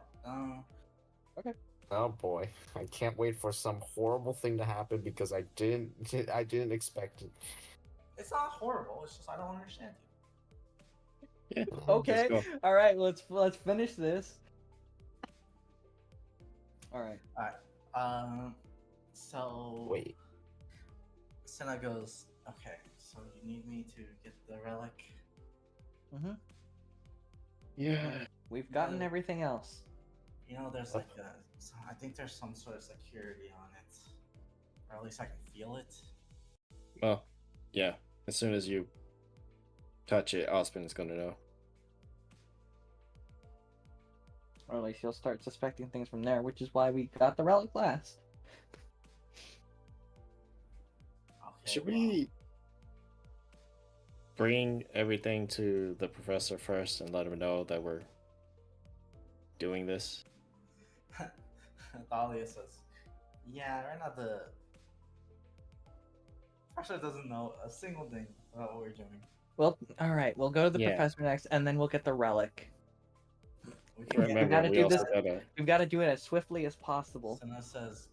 Oh boy, I can't wait for some horrible thing to happen because I didn't expect it. It's not horrible. It's just I don't understand you. Yeah. Okay. Let's go. All right. Let's finish this. All right. So Wait, Senna goes, okay, so you need me to get the relic? Mm-hmm. Yeah. We've gotten everything else. You know, there's like I think there's some sort of security on it. Or at least I can feel it. Well, yeah. As soon as you touch it, Ozpin is gonna know. Or at least you'll start suspecting things from there, which is why we got the relic last. Okay, Should well, we bring everything to the professor first and let him know that we're doing this? Thalia says, yeah, right now the professor doesn't know a single thing about what we're doing. Well, all right. We'll go to the Yeah. professor next, and then we'll get the relic. We can get Remember, gotta we do also this- gotta. We've got to do it as swiftly as possible. Senna says,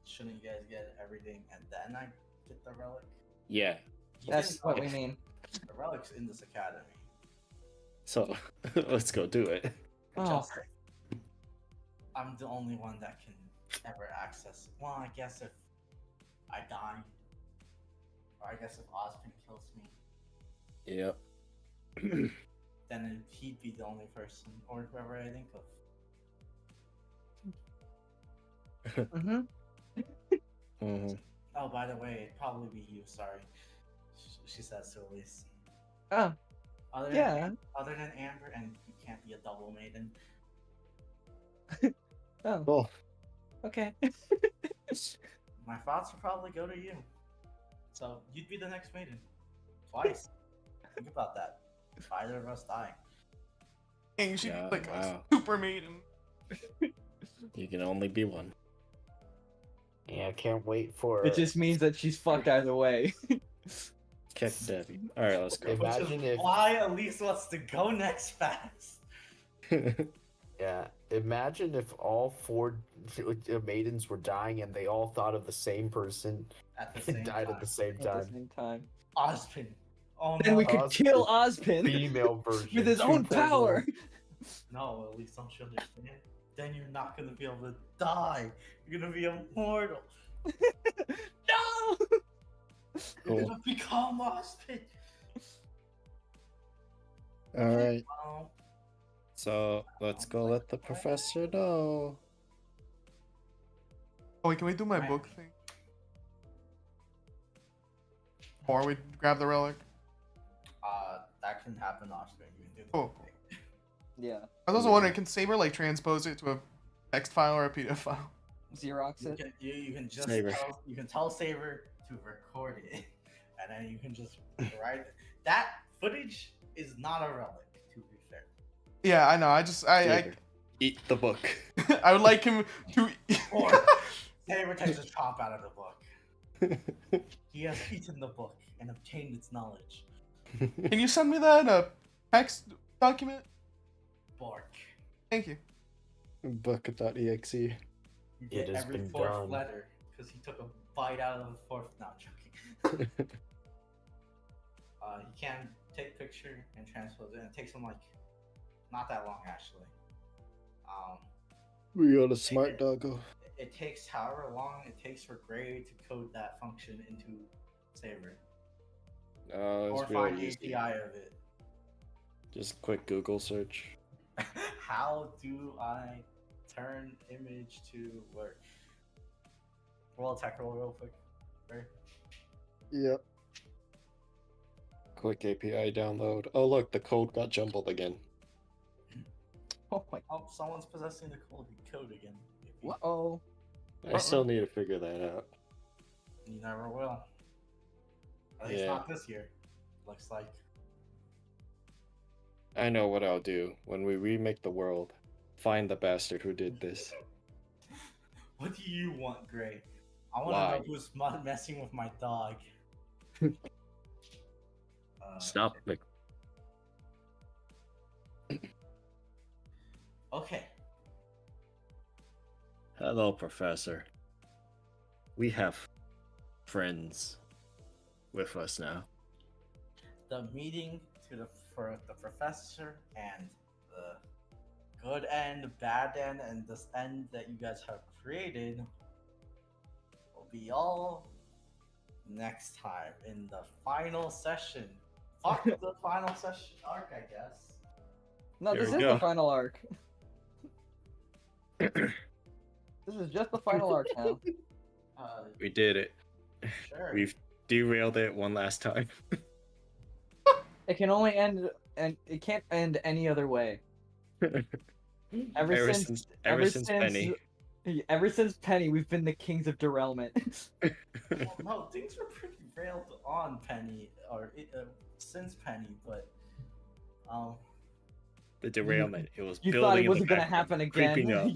shouldn't you guys get everything and then I get the relic? Yeah. You That's didn't what know we mean. The relic's in this academy. So let's go do it. Oh. Just, I'm the only one that can ever access. Well, I guess if I die, or I guess if Ozpin kills me, Yep. then he'd be the only person, or whoever I think of. Mm-hmm. Hmm. Oh, by the way, it'd probably be you. Sorry, she says to Elise. Oh, Other yeah. Than, other than Amber, and you can't be a double maiden. Oh, Oh, okay. My thoughts would probably go to you. So you'd be the next maiden. Twice. Think about that. If either of us die. Dang, she'd Yeah, be like wow. a super maiden. You can only be one. yeah, I can't wait for. It just means that she's fucked either way. Kick Debbie. All right, let's go. Imagine if. Why Elise wants to go next fast. Yeah, imagine if all 4 maidens were dying and they all thought of the same person At the and same died time. at the same At the time. same time. Ozpin. Oh Then no. we could Ozpin. kill Ozpin Female version. with his own 2.0. power. No, at least don't you understand? Then you're not gonna be able to die. You're gonna be immortal. No! You're Cool. gonna become Ozpin. All right. Well, So let's go let the professor know. Oh, wait, can we do my Right. book thing? Or we grab the relic? that can happen off screen. You can do the Cool. whole thing. Yeah. I was also wondering, can Saber like transpose it to a text file or a PDF file? Xerox You it. can, you can just Saber. tell, you can tell Saber to record it, and then you can just write. that footage is not a relic, to be fair. Yeah, I know. I Eat the book. I would like him to. Or Saber takes a chomp out of the book. He has eaten the book and obtained its knowledge. Can you send me that in a text document? Bark. Thank you. Book.exe. You get It has every been fourth done. letter because he took a bite out of the fourth. No, I'm joking. He can take picture and transpose it, and it takes him like not that long actually. We got a smart doggo. It takes however long it takes for Gray to code that function into Saber It's or find really the easy. API of it. Just quick Google search. How do I turn image to work? We'll attack roll real quick. Right? Yep. Quick API download. Oh look, the code got jumbled again. Oh my. Oh, someone's possessing the code again. Uh-oh. I still need to figure that out. You never will. At least Yeah. not this year. Looks like. I know what I'll do when we remake the world. Find the bastard who did this. What do you want, Gray? I want Why? to know who's messing with my dog. Stop. Okay. Hello, Professor. We have friends with us now. The meeting for the professor and the good end, bad end, and this end that you guys have created will be all next time in the final session. Fuck the final session arc, I guess. No, Here this we is go. the final arc. This is just the final arc now. We did it. Sure. We've derailed it one last time. It can only end, and it can't end any other way. Ever since Penny. Ever since Penny, we've been the kings of derailment. Well, no, things were pretty railed on Penny, or since Penny, but The derailment. It was You building thought it in the wasn't gonna background, happen creeping again. up.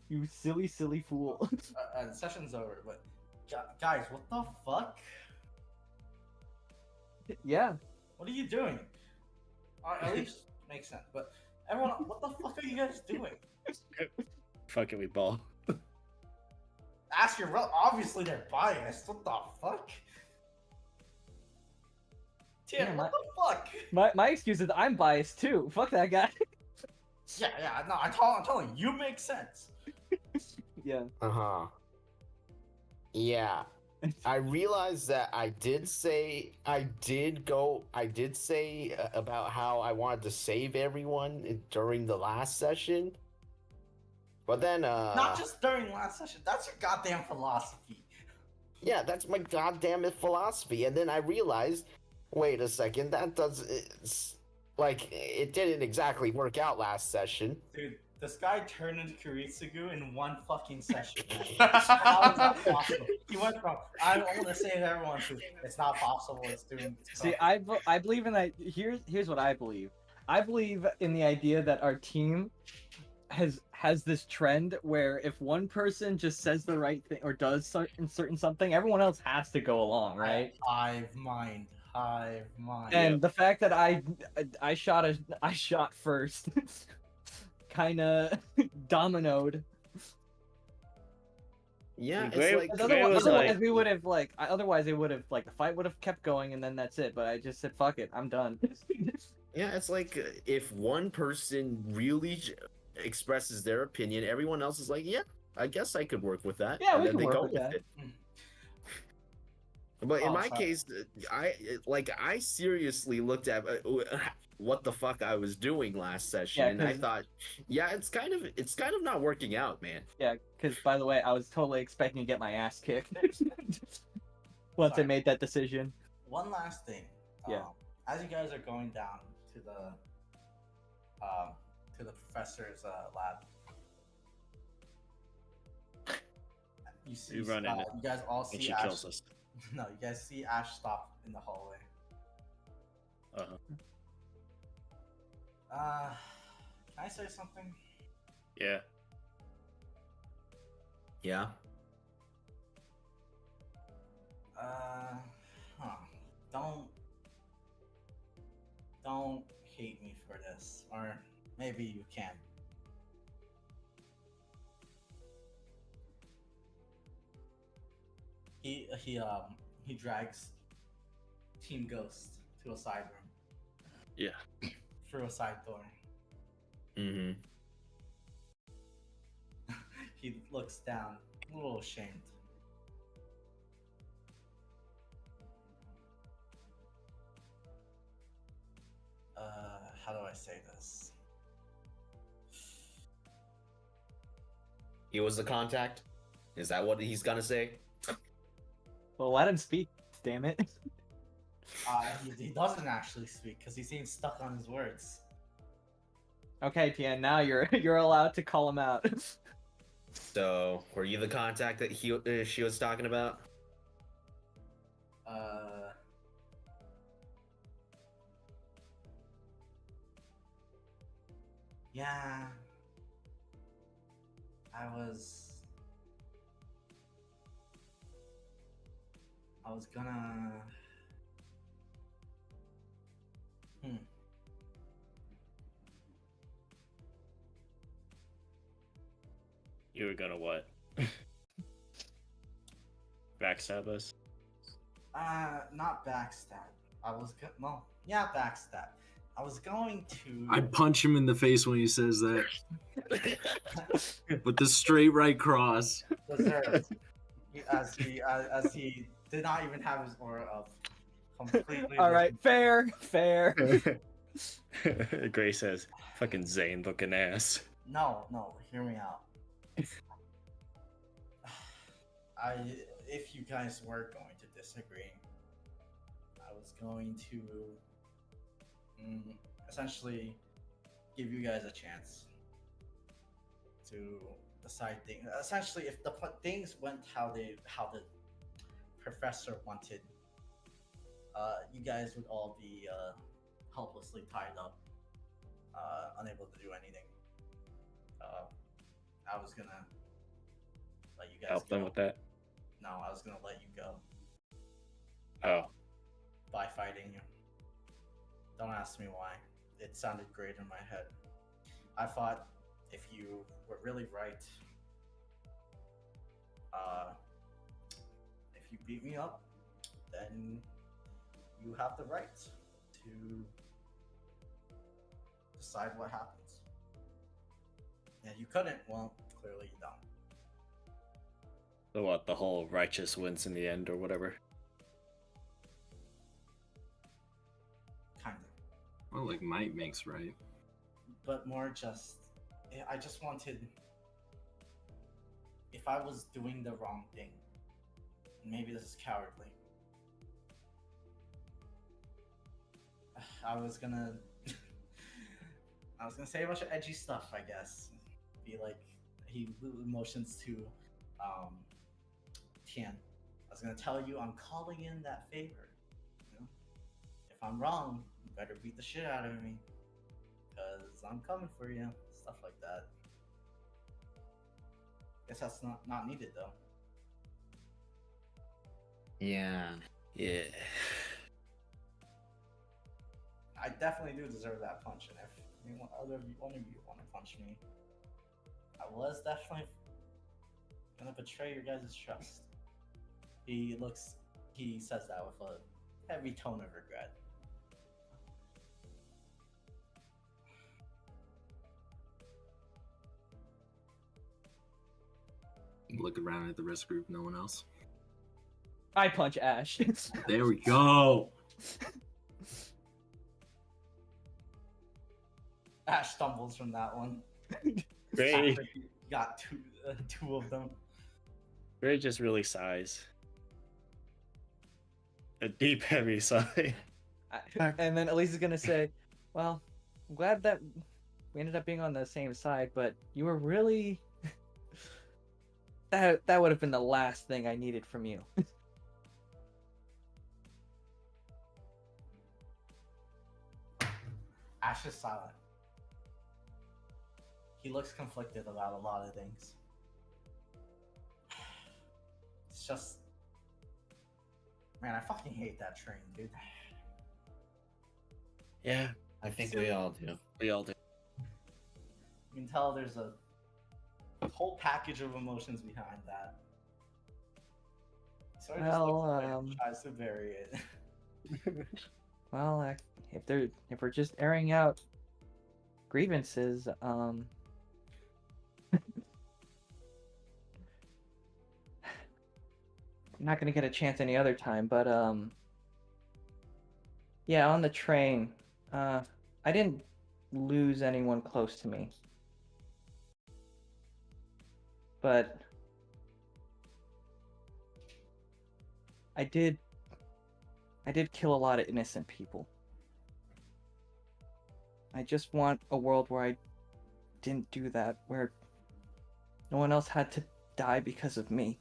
You silly fool. the session's over. But guys, what the fuck? Yeah. What are you doing? At least makes sense. But everyone, what the fuck are you guys doing? Fuck it, we ball. Ask your obviously they're biased. What the fuck? Tim, Yeah, what the fuck? My excuse is I'm biased too. Fuck that guy. Yeah, no, I'm telling you, you make sense. Yeah. Uh-huh. Yeah. I realized that I did say about how I wanted to save everyone during the last session. But then Not just during last session. That's your goddamn philosophy. yeah, that's my goddamn philosophy. And then I realized, wait a second, that it didn't exactly work out last session. Dude, this guy turned into Kiritsugu in one fucking session. Man. How is that possible? He went from I want to save everyone to it's not possible. It's doing. See, I believe in that. Here's what I believe. I believe in the idea that our team has this trend where if one person just says the right thing or does certain something, everyone else has to go along, right? Hive mind. And the fact that I shot first, kind of dominoed. Yeah, Gray- it's like Gray was Otherwise, like- we would have otherwise it would have the fight would have kept going and then that's it. But I just said fuck it, I'm done. yeah, it's like if one person really expresses their opinion, everyone else is like, yeah, I guess I could work with that. Yeah, and we then can they work go with with that. it. But in Oh, my sorry. case, I seriously looked at what the fuck I was doing last session, Yeah, and I 'cause- thought, yeah, it's kind of not working out, man. Yeah, because by the way, I was totally expecting to get my ass kicked once I Sorry. made that decision. One last thing. Yeah. As you guys are going down to the professor's lab, you see. We run in it, You guys all and see she Ash. kills us. No, you guys see Ash stop in the hallway. Uh-huh. Can I say something? Yeah. Yeah. Huh. Don't don't hate me for this, or maybe you can. He drags Team Ghost to a side room Yeah. through a side door. Mm-hmm. He looks down, a little ashamed. How do I say this? He was the contact. Is that what he's gonna say? Well, let him speak. Damn it. He doesn't actually speak because he seems stuck on his words. Okay, Tien. Now you're allowed to call him out. So, were you the contact that she was talking about? Yeah. I was gonna. You were gonna what? Backstab us? Not backstab. Yeah, backstab. I was going to. I punch him in the face when he says that. With the straight right cross. Deserved. As he did not even have his aura of completely. All right, fair. Gray says, fucking Zane looking ass. No, hear me out. If you guys were going to disagree, I was going to essentially give you guys a chance to decide things. Essentially, if the things went how the professor wanted, you guys would all be helplessly tied up, unable to do anything. I was gonna let you guys Help go. them with that? No, I was gonna let you go Oh. by fighting you. Don't ask me why. It sounded great in my head. I thought if you were really right, if you beat me up, then you have the right to decide what happens. And you couldn't, well, clearly you don't. So what, the whole righteous wins in the end or whatever? Kind of. Well, like might makes right. But more just, I just wanted, if I was doing the wrong thing, maybe this is cowardly, I was gonna say a bunch of edgy stuff, I guess. Be like, he motions to Tien. I was gonna tell you I'm calling in that favor. You know? If I'm wrong, you better beat the shit out of me. Because I'm coming for you. Stuff like that. Guess that's not needed though. Yeah. Yeah. I definitely do deserve that punch, and if one of you want to punch me, I was definitely gonna betray your guys' trust. He says that with a heavy tone of regret. Look around at the rest group, no one else. I punch Ash. There we go. Ash stumbles from that one. Gray, After he got two of them. Gray just really sighs. A deep, heavy sigh. And then Elise is gonna say, "Well, I'm glad that we ended up being on the same side, but you were really that would have been the last thing I needed from you." Ash is silent. He looks conflicted about a lot of things. It's just, man, I fucking hate that train, dude. Yeah, I think we all do. we all do. You can tell there's a whole package of emotions behind that. So tries to bury it. Well, if we're just airing out grievances, I'm not gonna get a chance any other time. But yeah, on the train, I didn't lose anyone close to me, but I did kill a lot of innocent people. I just want a world where I didn't do that, where no one else had to die because of me.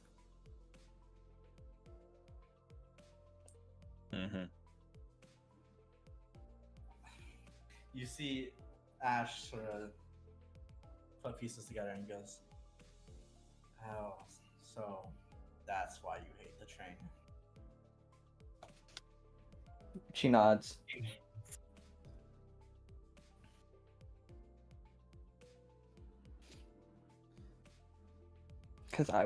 Mm-hmm. You see Ash sort of put pieces together and goes, "Oh, so that's why you hate the train." She nods. Because I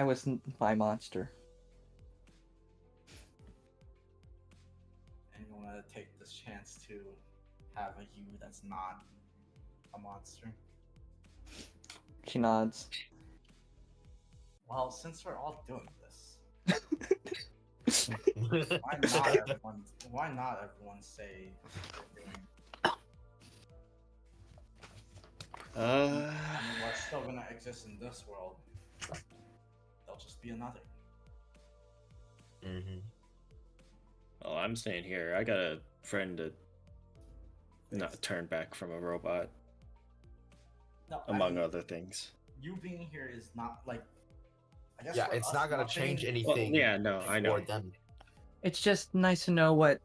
was my monster. And you want to take this chance to have a you that's not a monster. She nods. Well, since we're all doing this, why not everyone say they're doing? I mean, what's still gonna exist in this world? There'll just be another. Mm-hmm. Oh, I'm staying here. I got a friend to not turn back from a robot, No, among other things. You being here is not like. I guess Yeah, for it's us, not gonna nothing- change Well, anything. yeah, no, I know. For them. It's just nice to know what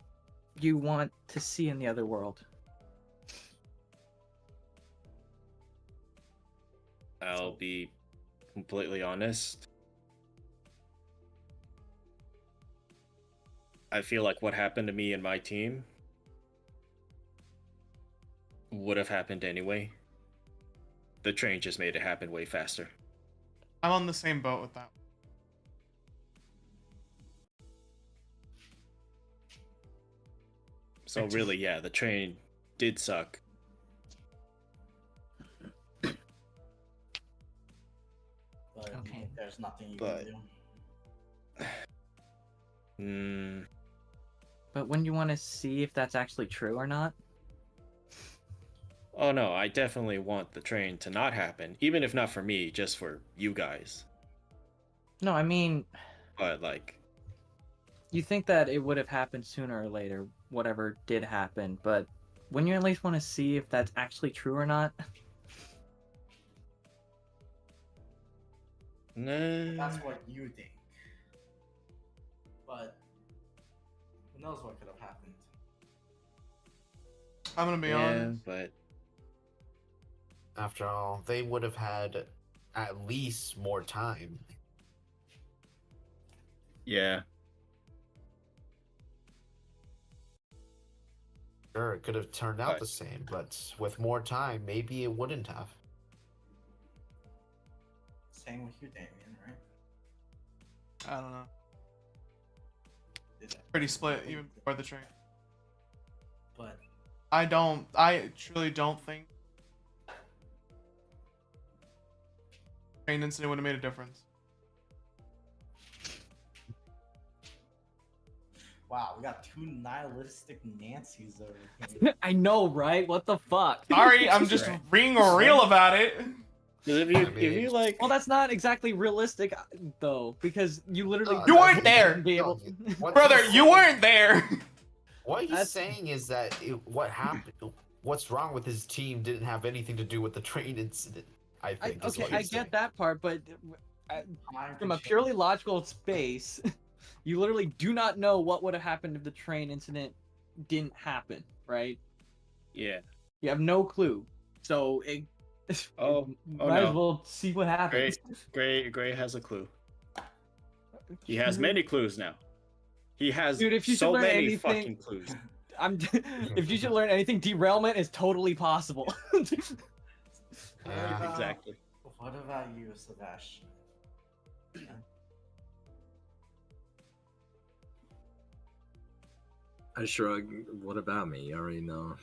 you want to see in the other world. I'll be completely honest. I feel like what happened to me and my team would have happened anyway. The train just made it happen way faster. I'm on the same boat with that. So really, yeah, the train did suck. But Okay. there's nothing you But- can do. But wouldn't you want to see if that's actually true or not? Oh no, I definitely want the train to not happen, even if not for me, just for you guys. No, I mean, But like, you think that it would have happened sooner or later, whatever did happen, but wouldn't you at least want to see if that's actually true or not? nah. That's what you think. But who knows what could have happened? I'm gonna be Yeah, honest. but After all, they would have had at least more time. yeah, Sure, it could have turned out But- the same, but with more time, maybe it wouldn't have. Same with you, Damien, right? I don't know. Did that- Pretty split even before the train. But I truly don't think train incident would have made a difference. wow, we got two nihilistic Nancys over here. I know, right? What the fuck? Sorry, I'm just Right. being real about it. 'Cause if you like, Well, that's not exactly realistic, though, because you literally You weren't there! be able. What Brother, he's you saying- weren't there. What he's That's- saying is that what happened, what's wrong with his team didn't have anything to do with the train incident. I think. is Okay, what I he's get saying. that part, but Time from can a change. purely logical space, you literally do not know what would have happened if the train incident didn't happen, right? Yeah. You have no clue. So it Oh might as no. well see what happens. Gray has a clue. He has many clues now. He has Dude, if you should so learn many anything- fucking clues. If you should learn anything, derailment is totally possible. Yeah. Exactly. What about you, Sebastian? I shrug. What about me? You already know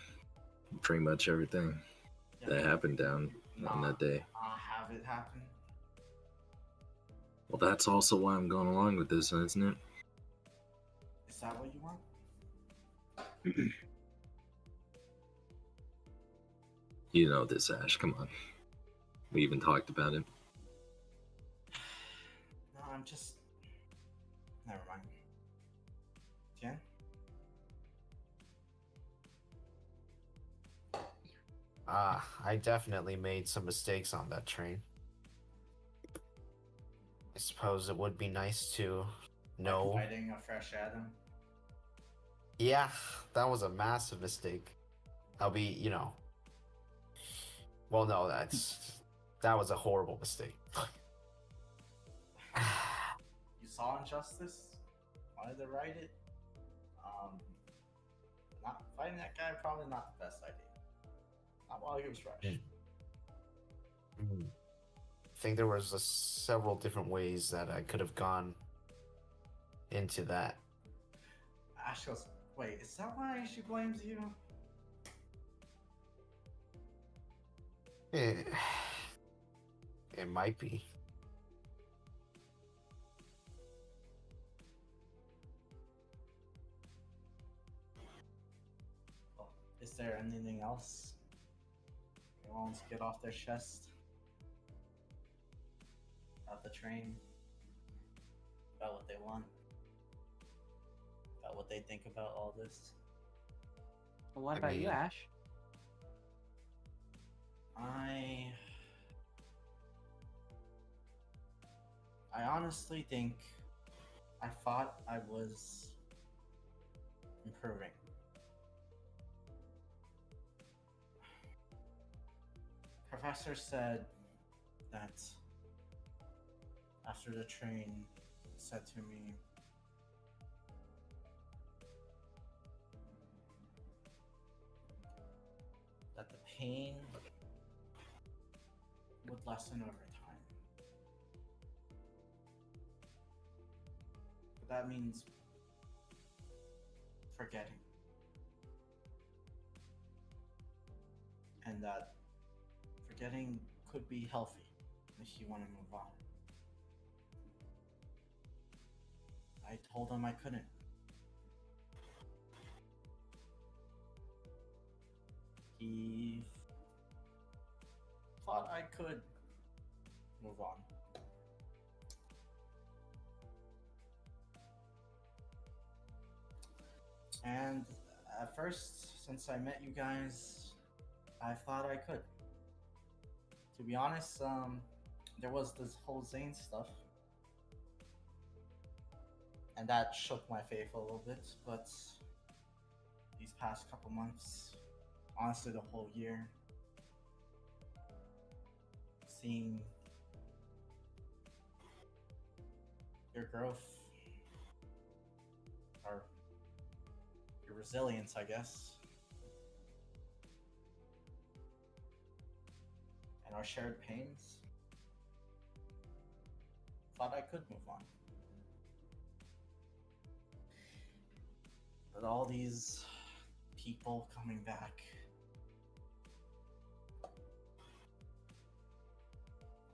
pretty much everything that happened down on that day. Have it happen? Well, that's also why I'm going along with this, isn't it? Is that what you want? You know this, Ash. Come on. We even talked about it. No, I'm just. Never mind. Jen? I definitely made some mistakes on that train. I suppose it would be nice to know. Like fighting a fresh Adam? Yeah, that was a massive mistake. I'll be, you know. Well, no, that was a horrible mistake. You saw injustice? Wanted to right it? Not fighting that guy, probably not the best idea. Not while he was fresh. I think there was several different ways that I could have gone into that. Ash goes, wait, is that why she blames you? It might be. Well, is there anything else they want to get off their chest? About the train? About what they want? About what they think about all this? Well, what I about you, mean- Ash? I honestly think I thought I was improving. Professor said that after the train said to me, that the pain would lessen over time. But that means forgetting. And that forgetting could be healthy if you want to move on. I told him I couldn't. He thought I could move on. And at first, since I met you guys, I thought I could. To be honest, there was this whole Zane stuff. And that shook my faith a little bit, but these past couple months, honestly the whole year, seeing your growth, or your resilience, I guess, and our shared pains, thought I could move on. But all these people coming back,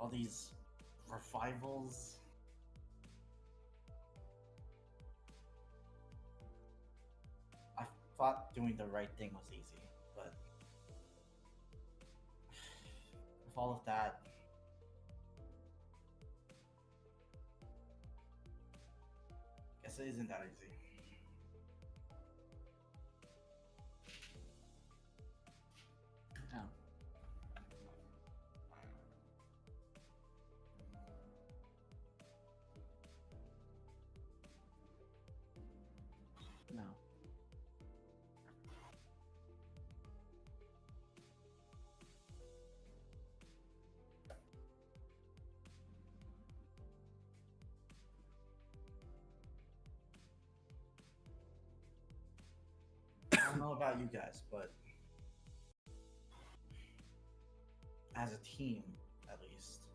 all these revivals, I thought doing the right thing was easy, but with all of that, guess it isn't that easy. Oh. No. know about you guys, but as a team, at least,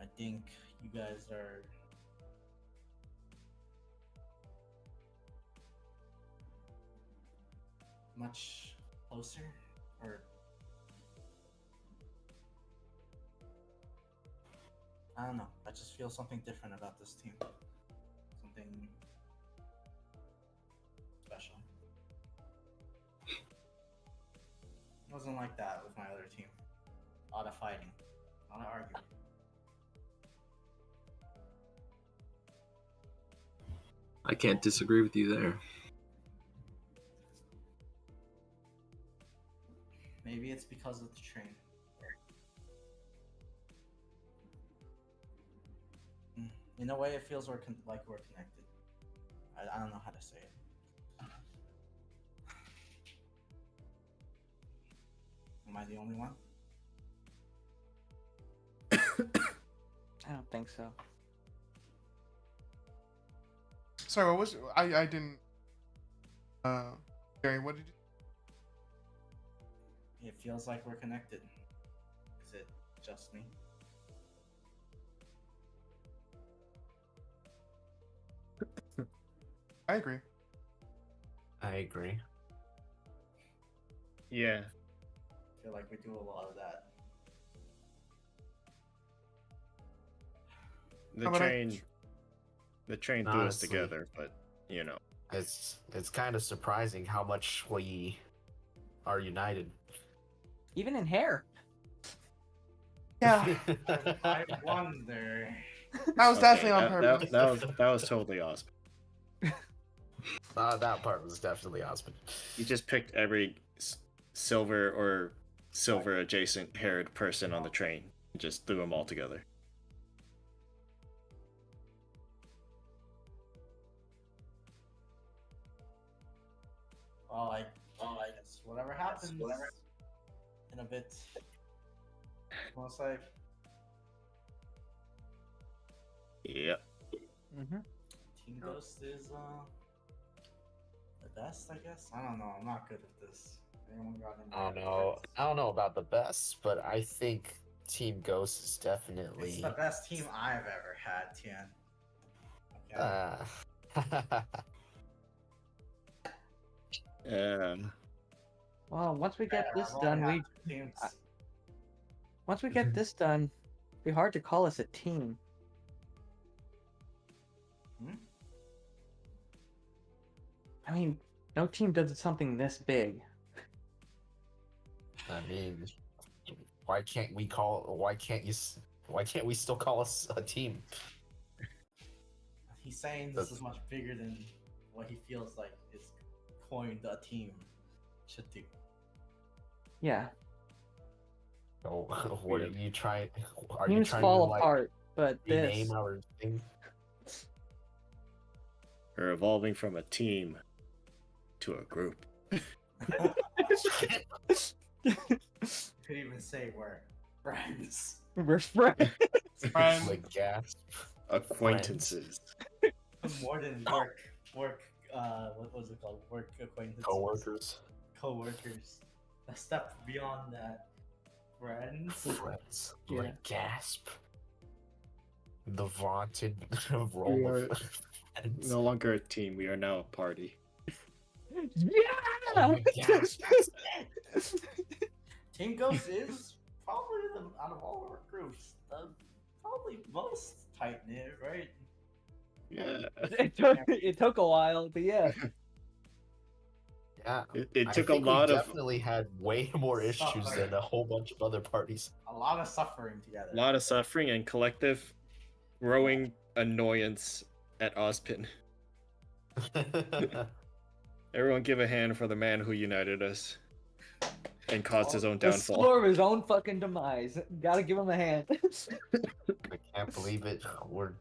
I think you guys are much closer, or I don't know. I just feel something different about this team. Something special. It wasn't like that with my other team. A lot of fighting, a lot of arguing. I can't disagree with you there. Maybe it's because of the train. In a way, it feels like we're connected. I don't know how to say it. Am I the only one? I don't think so. Sorry, what was I didn't Gary, what did you It feels like we're connected. Is it just me? I agree. I agree. Yeah. I feel like we do a lot of that. The How about I- train threw us Honestly. together, but you know. It's kind of surprising how much we are united. Even in hair. Yeah, I wonder. that was definitely on that, purpose. that was totally awesome. That part was definitely awesome. You just picked every silver or silver adjacent haired person on the train and just threw them all together. Well, I guess whatever happens in a bit. Most like Yep. Mm-hmm. Team Ghost is the best, I guess. I don't know. I'm not good at this. Anyone got any I don't know about the best, but I think Team Ghost is definitely. It's the best team I've ever had, Tian. Okay. Well, once we get this I've only done, had we two teams. once we get this done, it'd be hard to call us a team. I mean, no team does something this big. I mean, why can't we still call us a team? He's saying this is much bigger than what he feels like is coined a team should do. Yeah, So, what are you trying? Are teams you trying fall to apart, but rename this. our thing? We're evolving from a team to a group. Could even say we're friends. We're friends. Friends. Like gasp. Acquaintances. More than work. What was it called? Work acquaintances. Coworkers. A step beyond that. Friends. Friends. Yeah. Like gasp. The vaunted role are of friends. No longer a team, we are now a party. Yeah. Oh my gosh. Team Ghost is probably out of all our groups, probably most tight knit, right? Yeah. It took a while, but yeah. Yeah. It I took a think we lot of definitely had way more issues than a whole bunch of other parties. A lot of suffering together. suffering and collective growing annoyance at Ozpin. Everyone give a hand for the man who united us and caused his own The downfall. score of his own fucking demise. Gotta give him a hand. I can't believe it. We're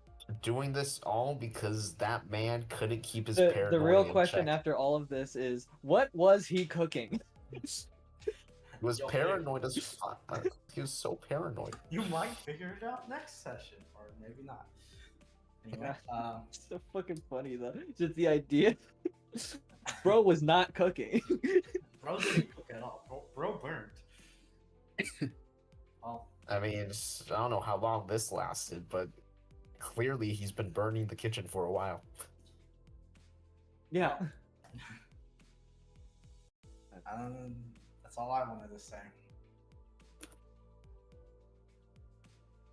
doing this all because that man couldn't keep his The paranoia real in question check. after all of this is, what was he cooking? He was paranoid as fuck. He was so paranoid. You might figure it out next session, or maybe not. Anyway, It's so fucking funny though. Just the idea. Bro was not cooking. bro didn't cook at all. Bro burned. Well, I mean, I don't know how long this lasted, but clearly he's been burning the kitchen for a while. Yeah. that's all I wanted to say.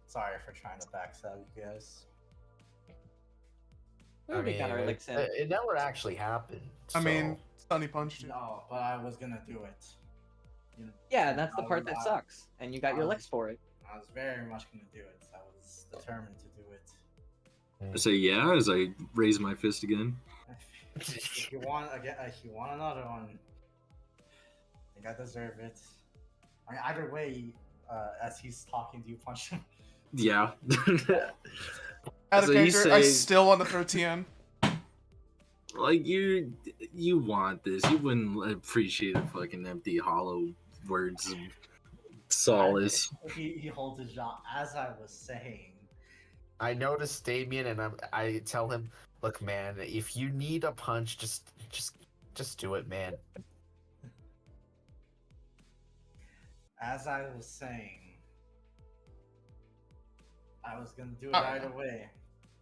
Sorry for trying to backstab you guys. We got our licks in. it never actually happened. I mean, so- Sunny punched you. No, but I was gonna do it. You know, Yeah, that's the I part was- that sucks. And you got your licks for it. I was very much gonna do it. I was determined to do it. I say yeah as I raise my fist again. If you want another one, I think I deserve it. I mean, either way, as he's talking to you, punch him. Yeah. Out of So you character, I say- still want to throw TN. Like you want this. You wouldn't appreciate the fucking empty, hollow words of solace. He holds his jaw. As I was saying, I noticed Damien, and I tell him, "Look, man, if you need a punch, just do it, man." as I was saying, I was gonna do it Oh. either way,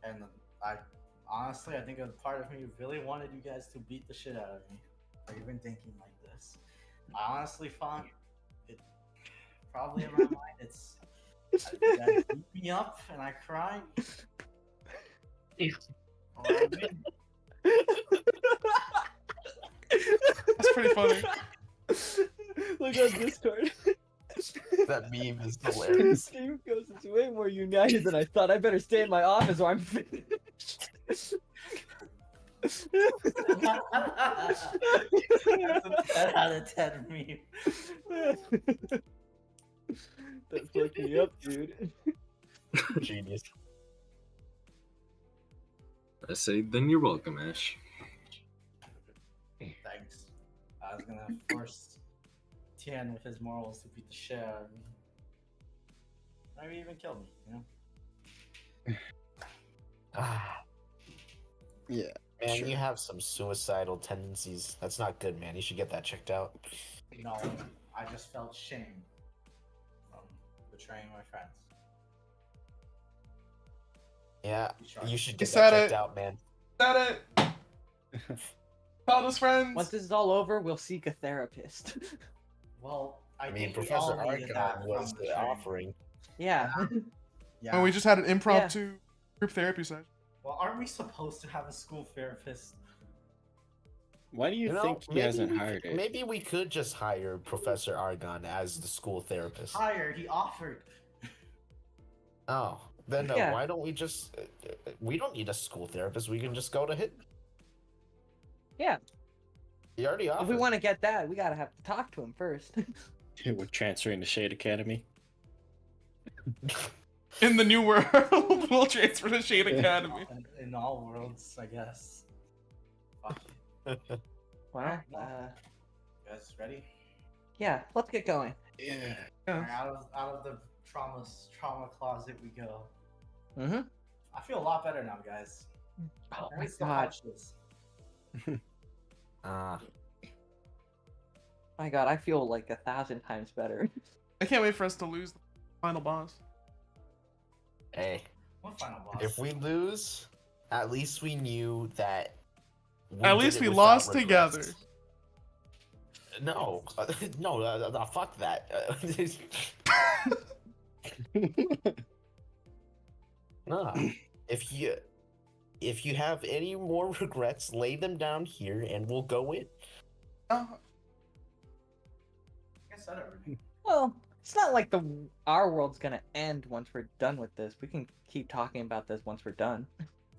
and I honestly, I think a part of me really wanted you guys to beat the shit out of me, or even thinking like this. I honestly thought it probably in my mind it's you guys beat me up and I cry. Or I win. That's pretty funny. Look on Discord. That meme is hilarious. Steve goes, it's way more united than I thought. I better stay in my office or I'm finished. That's a 10 out of 10 meme. That fucked me up, dude. Genius. I say then you're welcome, Ash. Thanks. I was gonna force Tien with his morals to beat the shit out of me. Maybe even kill me, you know? Ah, Yeah. man, Sure. you have some suicidal tendencies. That's not good, man. You should get that checked out. No, I just felt shame from betraying my friends. Yeah, you should get said that checked it. out, man. Said it. Called his friends. Once this is all over, we'll seek a therapist. Well, I mean, think we Professor all needed that Argon was from the training. offering. Yeah. Yeah. And we just had an impromptu group therapy session. Well, aren't we supposed to have a school therapist? Why do you, know, think he maybe hasn't we hired could- it? Maybe we could just hire Professor Argon as the school therapist. Hire, he offered. Oh, then Yeah. why don't we just? We don't need a school therapist. We can just go to him. Yeah. He already offered. If we want to get that, we gotta have to talk to him first. We're transferring to Shade Academy. In the new world, we'll transfer to Shade Academy. In all worlds, I guess. Fuck it. Well, You guys ready? yeah, let's get going. Yeah. Alright, out of the trauma closet we go. Mm-hmm. I feel a lot better now, guys. Oh At my least the god. punches. My god, I feel like 1,000 times better. I can't wait for us to lose the final boss. Hey, What final boss? if we lose, at least we knew that. At did least it we without lost regrets. together. No, no, fuck that. Nah, if you have any more regrets, lay them down here, and we'll go in. Oh, I said everything. Well, it's not like our world's gonna end once we're done with this. We can keep talking about this once we're done.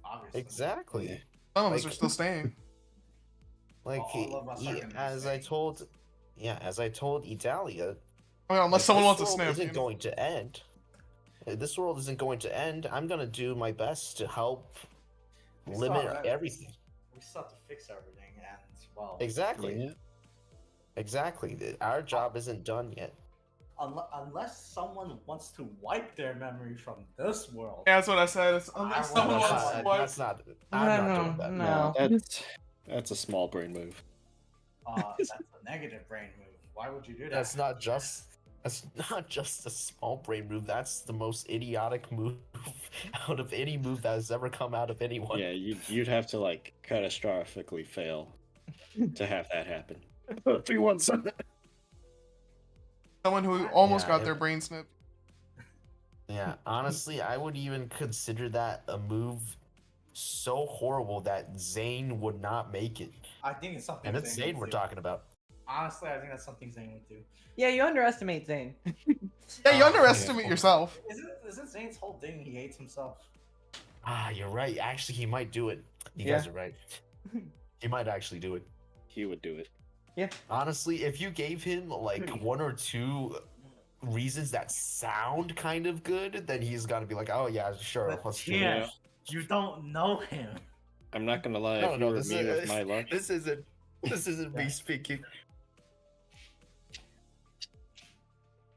Obviously. Exactly. some of us Like- are still staying. Like All of us are gonna be as I staying. told, as I told Italia, Well, unless if someone this wants to world snip. isn't you know? going to end. If this world isn't going to end, I'm gonna do my best to help We still limit have that. everything. We still have to fix everything, and well, Exactly. Yeah. Exactly. Our job isn't done yet. unless someone wants to wipe their memory from this world. Yeah, that's what I said. It's I unless wanna someone try wants it. to wipe. That's not. I'm not doing that. No. That's a small brain move. That's a negative brain move. Why would you do that? That's not just. That's not just a small brain move. That's the most idiotic move out of any move that has ever come out of anyone. Yeah, you'd have to like catastrophically fail to have that happen. If you want some. Someone who almost Yeah, got their brain snipped. Yeah, honestly, I would even consider that a move so horrible that Zane would not make it. I think it's something. And it's Zane would we're do. talking about. Honestly, I think that's something Zane would do. Yeah, you underestimate Zane. Yeah, you underestimate yourself. Isn't Zane's whole thing he hates himself? Ah, you're right. Actually, he might do it. You Yeah. guys are right. He might actually do it. He would do it. Yeah. Honestly, if you gave him like one or two reasons that sound kind of good, then he's got to be like, oh yeah, sure, But let's do it. yeah, you don't know him. I'm not gonna lie. No, if no, you were this me with is- my luck, This isn't me speaking.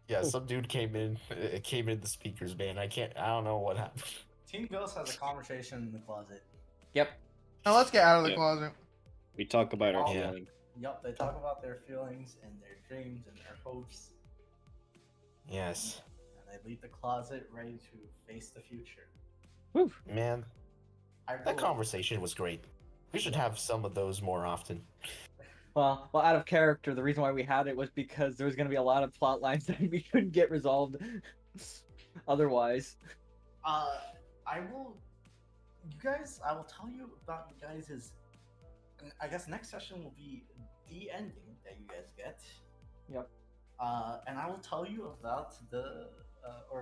Yeah, some dude came in the speakers, man. I don't know what happened. Team Ghost has a conversation in the closet. Yep. Now let's get out of the Yeah. closet. we talk about our Yeah. feelings. Yup, they talk about their feelings and their dreams and their hopes, Yes, and they leave the closet ready to face the future. man, I that conversation was great. We should have some of those more often. Well, out of character, the reason why we had it was because there was going to be a lot of plot lines that we couldn't get resolved otherwise. I will tell you about you guys is, I guess next session will be the ending that you guys get. Yep. And I will tell you about the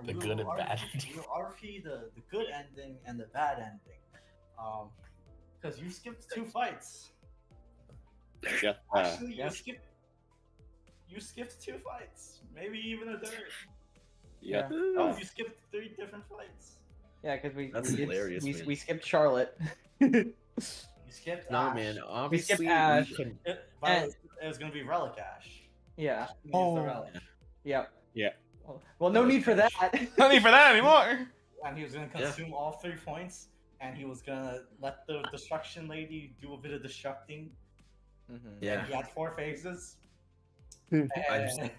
The good and bad ending. We'll RP the good ending and the bad ending. Because you skipped 2 fights. Yeah. Actually, yeah. you skipped 2 fights, maybe even a third. Yeah. Oh, you skipped 3 different fights. Yeah, because That's hilarious, man. we skipped Charlotte. You skipped No, Ash. man. Obviously, Ash. couldn't. It was gonna be Relic Ash. Yeah. Use Oh. the Relic. Yep. Yeah. Well, no need for that. No need for that anymore. And he was gonna consume all 3 points, and he was gonna let the destruction lady do a bit of destructing. Yeah. And he had 4 phases. I'm, And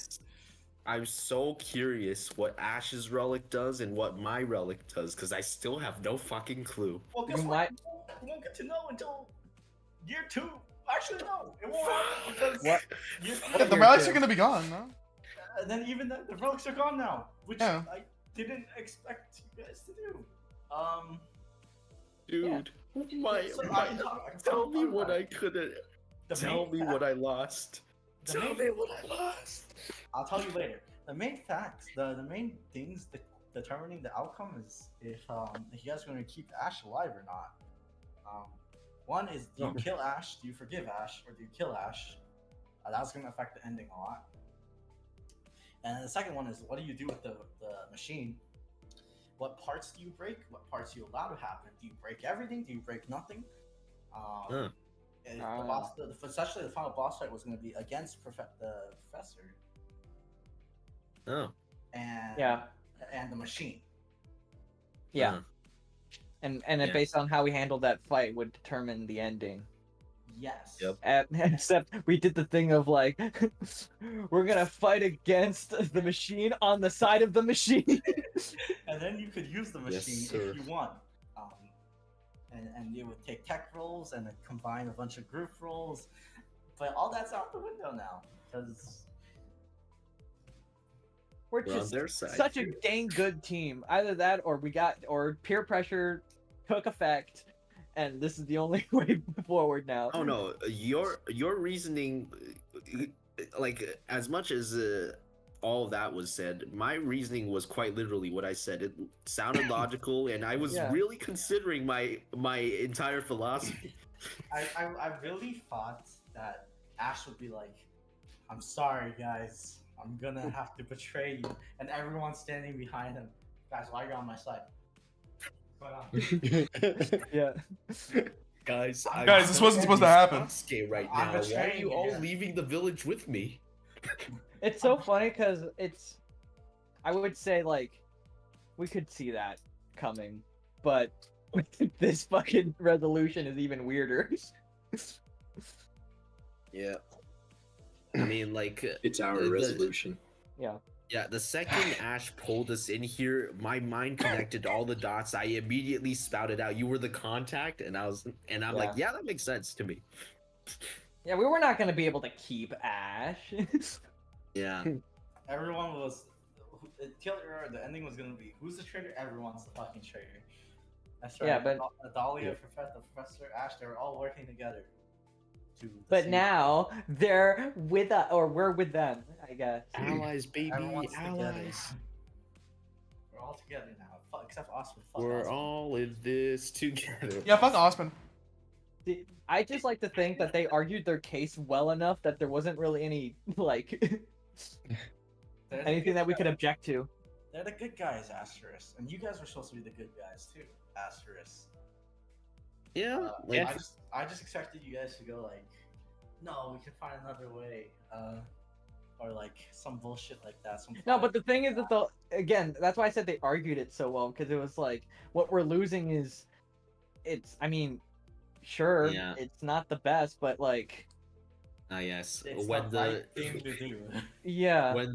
I'm so curious what Ash's relic does and what my relic does because I still have no fucking clue. well, guess You what? might- We won't get to know until year 2. Actually, no, it won't happen because What? year Yeah, 3, the relics are gonna be gone, no? and then even the relics are gone now, which Yeah. I didn't expect you guys to do. Dude, So tell me what I couldn't. The Tell main me fact- what I lost. the Tell main- me what I lost. I'll tell you later. The main facts, the main things that determining the outcome is if you guys are going to keep Ash alive or not. One is, do you kill Ash? Do you forgive Ash? Or do you kill Ash? That's going to affect the ending a lot. And the second one is, what do you do with the machine? What parts do you break? What parts do you allow to happen? Do you break everything? Do you break nothing? And the boss, essentially the final boss fight was going to be against the professor. Oh. And Yeah. and the machine. Yeah. Huh. And Yeah. based on how we handled that fight would determine the ending. Yes. Yep. Except we did the thing of like, we're gonna fight against the machine on the side of the machine. And then you could use the Yes, machine sir. if you want. And it would take tech rolls and combine a bunch of group rolls. But all that's out the window now. Because We're We're on just their side. such a dang good team. Either that, or peer pressure took effect, and this is the only way forward now. Oh no, your reasoning, like as much as all of that was said, my reasoning was quite literally what I said. It sounded logical, and I was Yeah. really considering my entire philosophy. I really thought that Ash would be like, I'm sorry, guys. I'm gonna have to betray you. And everyone's standing behind him. Guys, why are you on my side? What's going on? Yeah. Guys, Guys, this wasn't supposed to happen. Right I'm now, why are betraying you you all here. leaving the village with me? It's so funny because it's I would say like we could see that coming, but this fucking resolution is even weirder. Yeah. I mean, like, It's our the- resolution. Yeah. Yeah, the second Ash pulled us in here, my mind connected all the dots. I immediately spouted out, "You were the contact," and I'm like, "Yeah, that makes sense to me." Yeah, we were not gonna be able to keep Ash. Yeah. Everyone was. The ending was gonna be who's the traitor? Everyone's the fucking traitor. That's right. Yeah, but- Adalia, the Professor, Ash, they were all working together. But now they're with us, or we're with them, I guess. Allies, baby, Everyone's together. allies. We're all together now, except for Osman. Fuck We're Osman. all in this together. Yeah, fuck Osman. I just like to think that they argued their case well enough that there wasn't really any like They're the anything good that we could guys. object to. They're the good guys, Asterisk, and you guys were supposed to be the good guys too, Asterisk. Yeah, I just expected you guys to go like, no, we can find another way, or like some bullshit like that. No, but the thing is that again, that's why I said they argued it so well, because it was like what we're losing is, I mean, sure, Yeah. it's not the best, but like, yes. It's When the right thing to do. yeah, when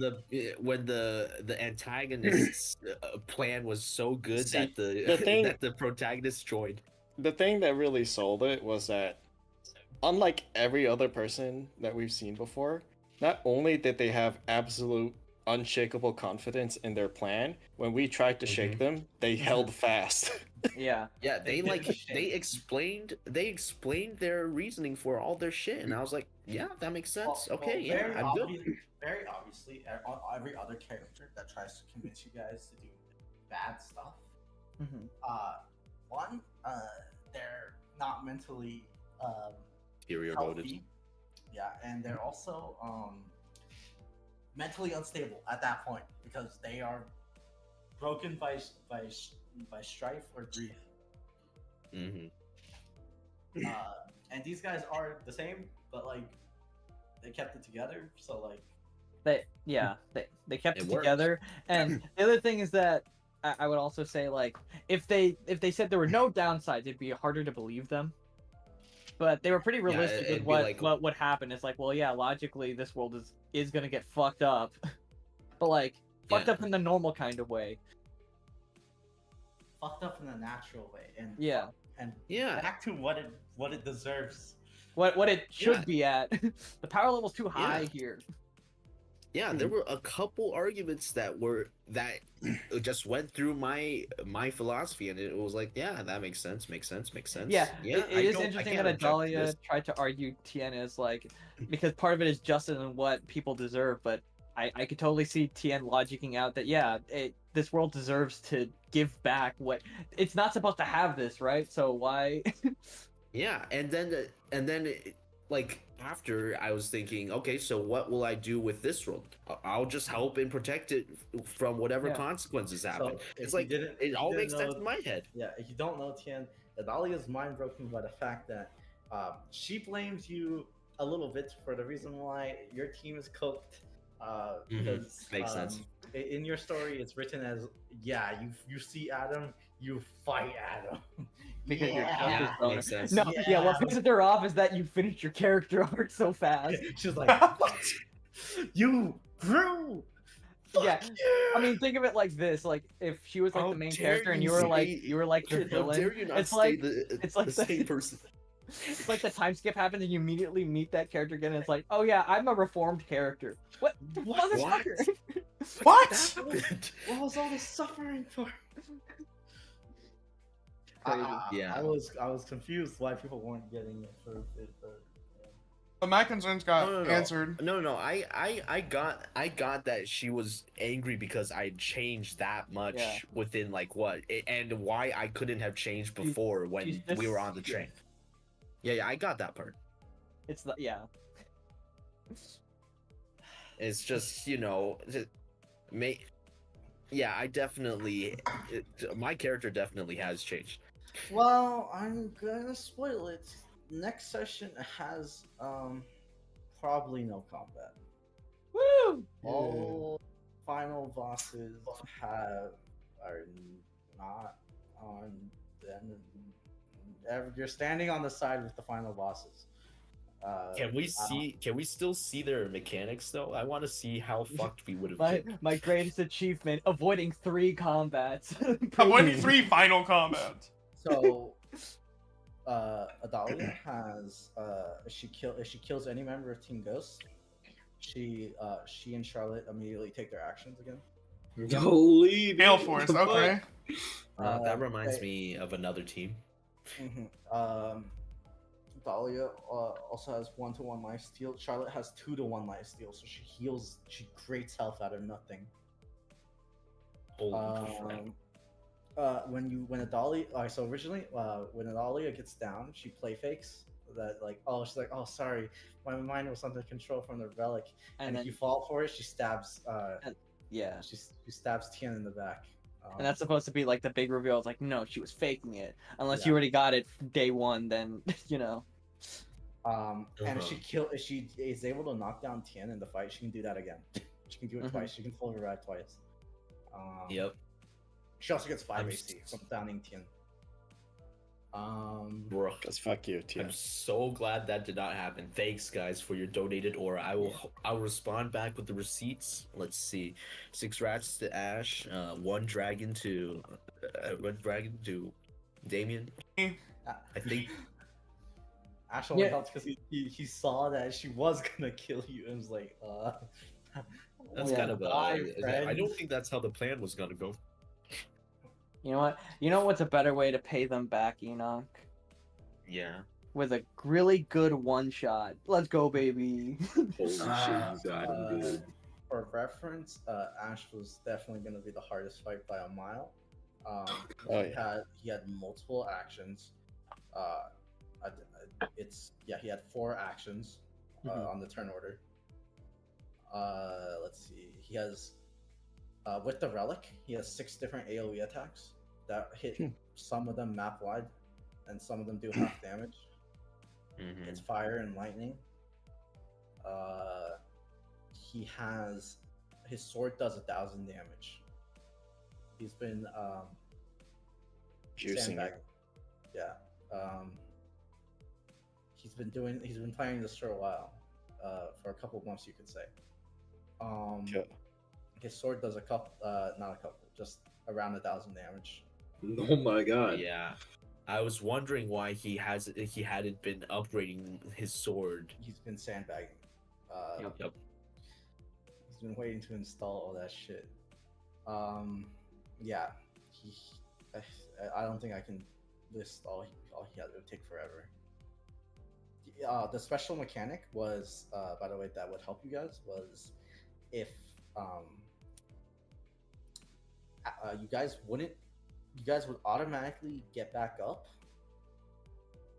the antagonist's plan was so good See, that the thing- that the protagonist joined. The thing that really sold it was that, unlike every other person that we've seen before, not only did they have absolute unshakable confidence in their plan, when we tried to shake them, they held fast. yeah. Yeah, they didn't like shake. they explained their reasoning for all their shit, and I was like, yeah, that makes sense. Okay, yeah, I'm good. Very obviously, every other character that tries to convince you guys to do bad stuff, Mhm. one, they're not mentally Superior healthy. voted. Yeah, and they're also mentally unstable at that point because they are broken by strife or grief. Mm-hmm. And these guys are the same, but like they kept it together. So like They kept It it works. together. And the other thing is that I would also say, like, if they said there were no downsides, it'd be harder to believe them. But they were pretty realistic with it'd be what like- what would happen. It's like, well, yeah, logically this world is gonna get fucked up, but like fucked Yeah. up in the normal kind of way. fucked up in a natural way, and Yeah, and Yeah. back to what it deserves. what it should Yeah. be at. The power level's too high Yeah. here. Yeah, there were a couple arguments that just went through my philosophy, and it was like, yeah, that makes sense. Yeah, yeah. it is interesting that object to Adalia this. tried to argue Tien as like, because part of it is justice and what people deserve, but I could totally see Tien logicking out that yeah, this world deserves to give back what it's not supposed to have this, right? So why? Yeah, and then like after I was thinking, okay, so what will I do with this world? I'll just help and protect it from whatever Yeah. consequences happen. if It's you like didn't- if it you all didn't makes sense know- in my head. Yeah, if you don't know Tien, Adalia's mind broken by the fact that she blames you a little bit for the reason why your team is cooked. Because Makes sense. In your story, it's written as, yeah, you see Adam, you fight Adam. Because you're Yeah. justice Yeah, boner. makes sense. No, yeah, what Yeah. pisses her off is that you finished your character arc so fast. She's like, what? You grew. Yeah, Fuck I mean, think of it like this: like if she was like How the main dare character and you you were like say- you were like the How villain, dare you not it's stay like it's like the the- same person? it's like the time skip happens and you immediately meet that character again. And it's like, oh yeah, I'm a reformed character. What, What? motherfucker? What? happened? What was all this suffering for? Crazy. Yeah. I was confused why people weren't getting it for But my concerns got No. answered. No. I got that she was angry because I changed that much Yeah. within like what and why I couldn't have changed before when she's just- we were on the train. Yeah, I got that part. It's the yeah. It's just yeah, I definitely my character definitely has changed. Well, I'm gonna spoil it. Next session has probably no combat. Woo! All final bosses are not on. You're standing on the side with the final bosses. Can we I don't- see? Can we still see their mechanics though? I want to see how fucked we would have My been. my greatest achievement: avoiding 3 combats. Avoiding 3 final combats. So, Adalia has if she kills any member of Team Ghost, she and Charlotte immediately take their actions again. Holy Gale Force, okay. That reminds me of another team. Dahlia also has 1-to-1 life steal. Charlotte has 2-to-1 life steal, so she heals. She creates health out of nothing. Holy crap. When Adalia, so originally when Adalia gets down, she play fakes that she's like, oh sorry, my mind was under control from the relic, and if you fall for it, she stabs. Yeah. She stabs Tien in the back. And that's supposed to be like the big reveal. It's like, no, she was faking it. Unless Yeah. you already got it day one, then you know. And if she is able to knock down Tien in the fight, she can do that again. She can do it twice. She can full revive twice. Yep. She also gets 5 I'm AC from downing Tien. Bro, Because fuck you, Tien. I'm so glad that did not happen. Thanks, guys, for your donated aura. I'll respond back with the receipts. Let's see, 6 rats to Ash, 1 dragon to Damien. I think Ash only Yeah. helped because he saw that she was gonna kill you and was like, that's Yeah. kind of Die, I friend. don't think that's how the plan was gonna go. You know what? You know what's a better way to pay them back, Enoch? Yeah. With a really good one shot. Let's go, baby. Holy shit, you got him good. For reference, Ash was definitely gonna be the hardest fight by a mile. He had multiple actions. He had 4 actions on the turn order. Let's see. He has with the relic, he has 6 different AoE attacks that hit some of them map wide, and some of them do half damage. It's fire and lightning. He has his sword does 1,000 damage. He's been Juicing sandbagging. Yeah. He's been playing this for a while. For a couple of months, you could say. His sword does just around 1,000 damage. Oh my god. Yeah. I was wondering why he hadn't been upgrading his sword. He's been sandbagging. Yep. He's been waiting to install all that shit. Yeah. I don't think I can list all he had. It would take forever. The special mechanic was, by the way, that would help you guys was if you guys would automatically get back up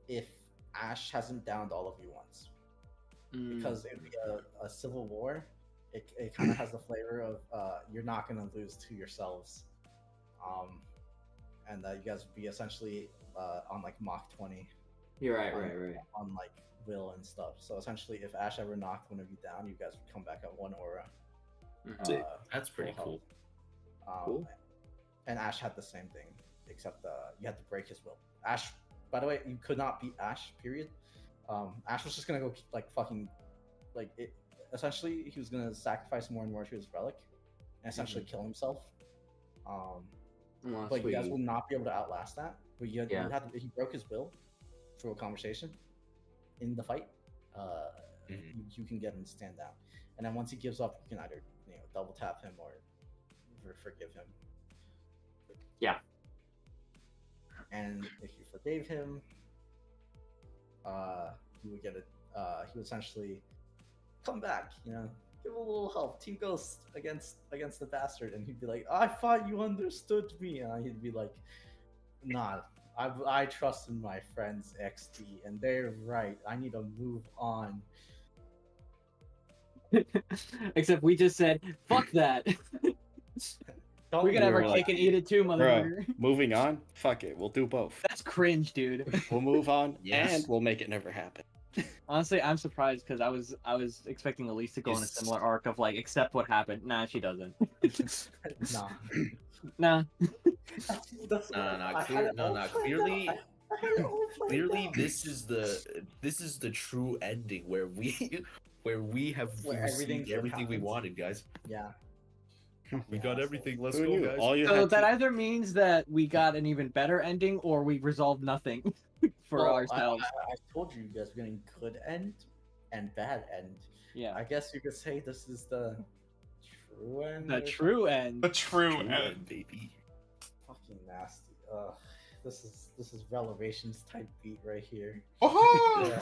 if Ash hasn't downed all of you once. Because it would be a civil war. It kind of has the flavor of you're not going to lose to yourselves. And you guys would be essentially on like Mach 20. You're right. On like will and stuff. So essentially, if Ash ever knocked one of you down, you guys would come back at 1 aura. That's pretty cool. Cool. And Ash had the same thing, except you had to break his will. Ash, by the way, you could not beat Ash. Period. Ash was just gonna go like fucking, like it. Essentially, he was gonna sacrifice more and more to his relic, and essentially kill himself. But you guys will not be able to outlast that. But you had to, if he broke his will through a conversation in the fight, you can get him to stand down. And then once he gives up, you can either double tap him or forgive him. Yeah. And if you forgave him, he would get it. He would essentially come back, give him a little help. Team Ghost against the bastard, and he'd be like, "I thought you understood me," and he'd be like, "Nah, I trust in my friends XD, and they're right. I need to move on." Except we just said, "Fuck that." We can have our cake and eat it too, motherfucker. Moving on? Fuck it, we'll do both. That's cringe, dude. We'll move on Yes. and we'll make it never happen. Honestly, I'm surprised because I was expecting Elise to go on a similar arc of like accept what happened. Nah, she doesn't. Nah. Nah. That's what I had it all planned Clearly, out. I had it all planned clearly, out. this is the true ending where we have Where everything's received what everything we happens. wanted, guys. Yeah. We got everything. Let's Who go, knew? guys. All you So had that to... either means that we got an even better ending, or we resolved nothing for Well, ourselves. I told you guys were getting good end and bad end. Yeah. I guess you could say this is the true end. The or true end. The true True end. end, baby. Fucking nasty. This is revelations type beat right here. Oh!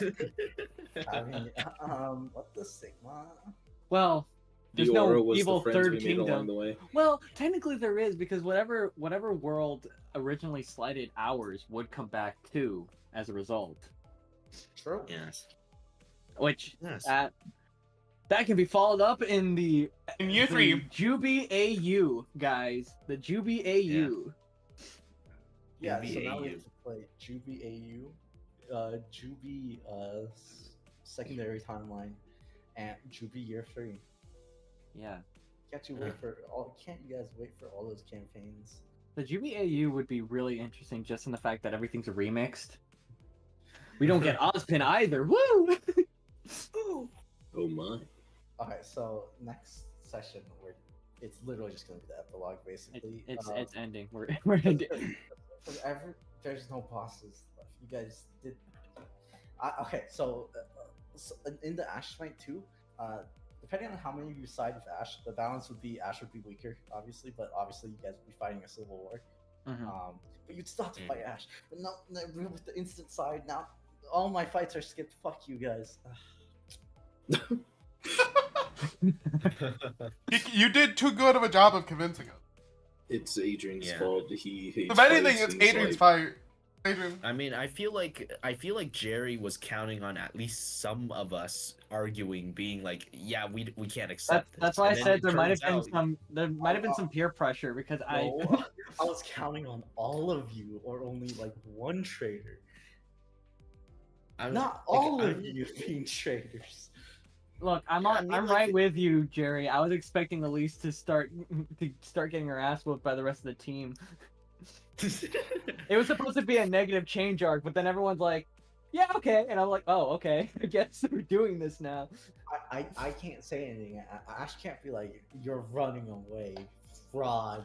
I mean, what the Sigma? Well, there's Diora no was evil the friends third we made along kingdom. the way. Well, technically there is because whatever world originally slighted ours would come back too as a result. True. Yes. Which Yes. that can be followed up in the In year the 3. Jubi AU, guys. The Jubi AU. Yeah, so Jubi now we AU. have to play Jubi AU, Jubi secondary timeline, and Jubi year 3. Yeah. Can't you wait for all? Can't you guys wait for all those campaigns? The Jubi AU would be really interesting just in the fact that everything's remixed. We don't get Ozpin either. Woo! Oh my. Okay, so next session, it's literally just gonna be the epilogue, basically. It's ending. We're ending. There's no bosses left. You guys did. Okay, so in the Ash fight too, depending on how many of you side with Ash, the balance would be Ash would be weaker, obviously, but obviously you guys would be fighting a civil war. Mhm. But you'd still have to fight Ash. But no, with the instant side now, all my fights are skipped. Fuck you guys. You did too good of a job of convincing us. It's Adrian's Yeah. fault. He hates If anything, fights. it's He's Adrian's like, fight. Adrian. I mean, I feel like Jerry was counting on at least some of us arguing, being like, "Yeah, we can't accept this." That's why I And then said it there might have turns been out- some peer pressure because No, I was counting on all of you, or only like one trader. Not all of you being traders. Look, I'm Yeah, I mean, I'm like, right with you, Jerry. I was expecting Elise to start getting her ass whooped by the rest of the team. It was supposed to be a negative change arc, but then everyone's like, "Yeah, okay," and I'm like, "Oh, okay. I guess we're doing this now." I can't say anything. Ash can't be like, "You're running away, fraud,"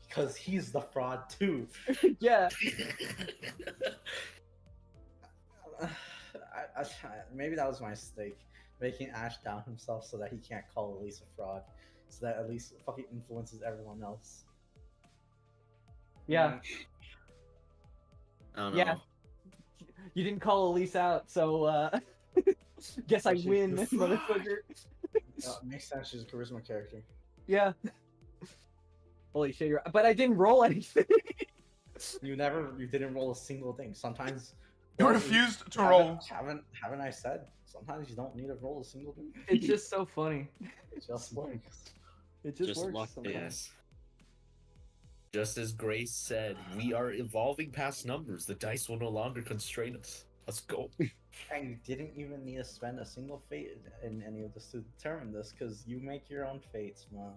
because he's the fraud too. Yeah. Maybe that was my mistake, making Ash down himself so that he can't call Elise a fraud, so that at least fucking influences everyone else. Yeah. I don't know. Yeah. You didn't call Elise out, so guess I She's win, just- motherfucker. Makes sense. She's a charisma character. Yeah. Holy shit, but I didn't roll anything. You didn't roll a single thing. Sometimes You well, refused to roll. Haven't I said? Sometimes you don't need to roll a single thing. It's just so funny. It just works. It just, Just works. luck. sometimes. Yes. Just as Grace said, we are evolving past numbers. The dice will no longer constrain us. Let's go. And you didn't even need to spend a single fate in any of this to determine this, because you make your own fates, man.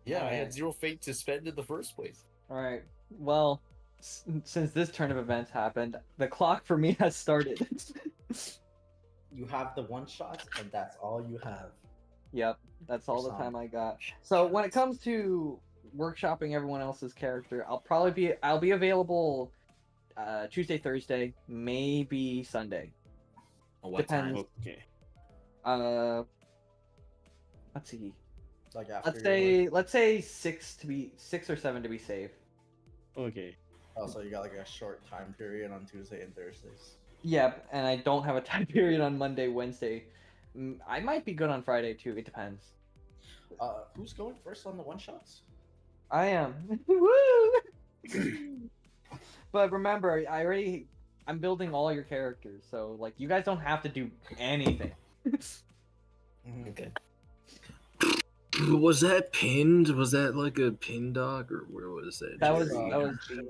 Yeah, I Alright. had 0 fate to spend in the first place. All right. Well, since this turn of events happened, the clock for me has started. You have the one shot, and that's all you have. Yep, that's all the Some. time I got. So when it comes to workshopping everyone else's character, I'll be available Tuesday, Thursday, maybe Sunday. Oh, what Depends. time? Okay. Let's see. Like after Let's say 6 or 7 to be safe. Okay. Also, you got like a short time period on Tuesday and Thursdays. Yep, and I don't have a time period on Monday, Wednesday. I might be good on Friday too. It depends. Who's going first on the one shots? I am. Woo! But remember, I'm building all your characters, so like you guys don't have to do anything. Okay. Was that pinned? Was that like a pin doc, or where was that? That was Jerry?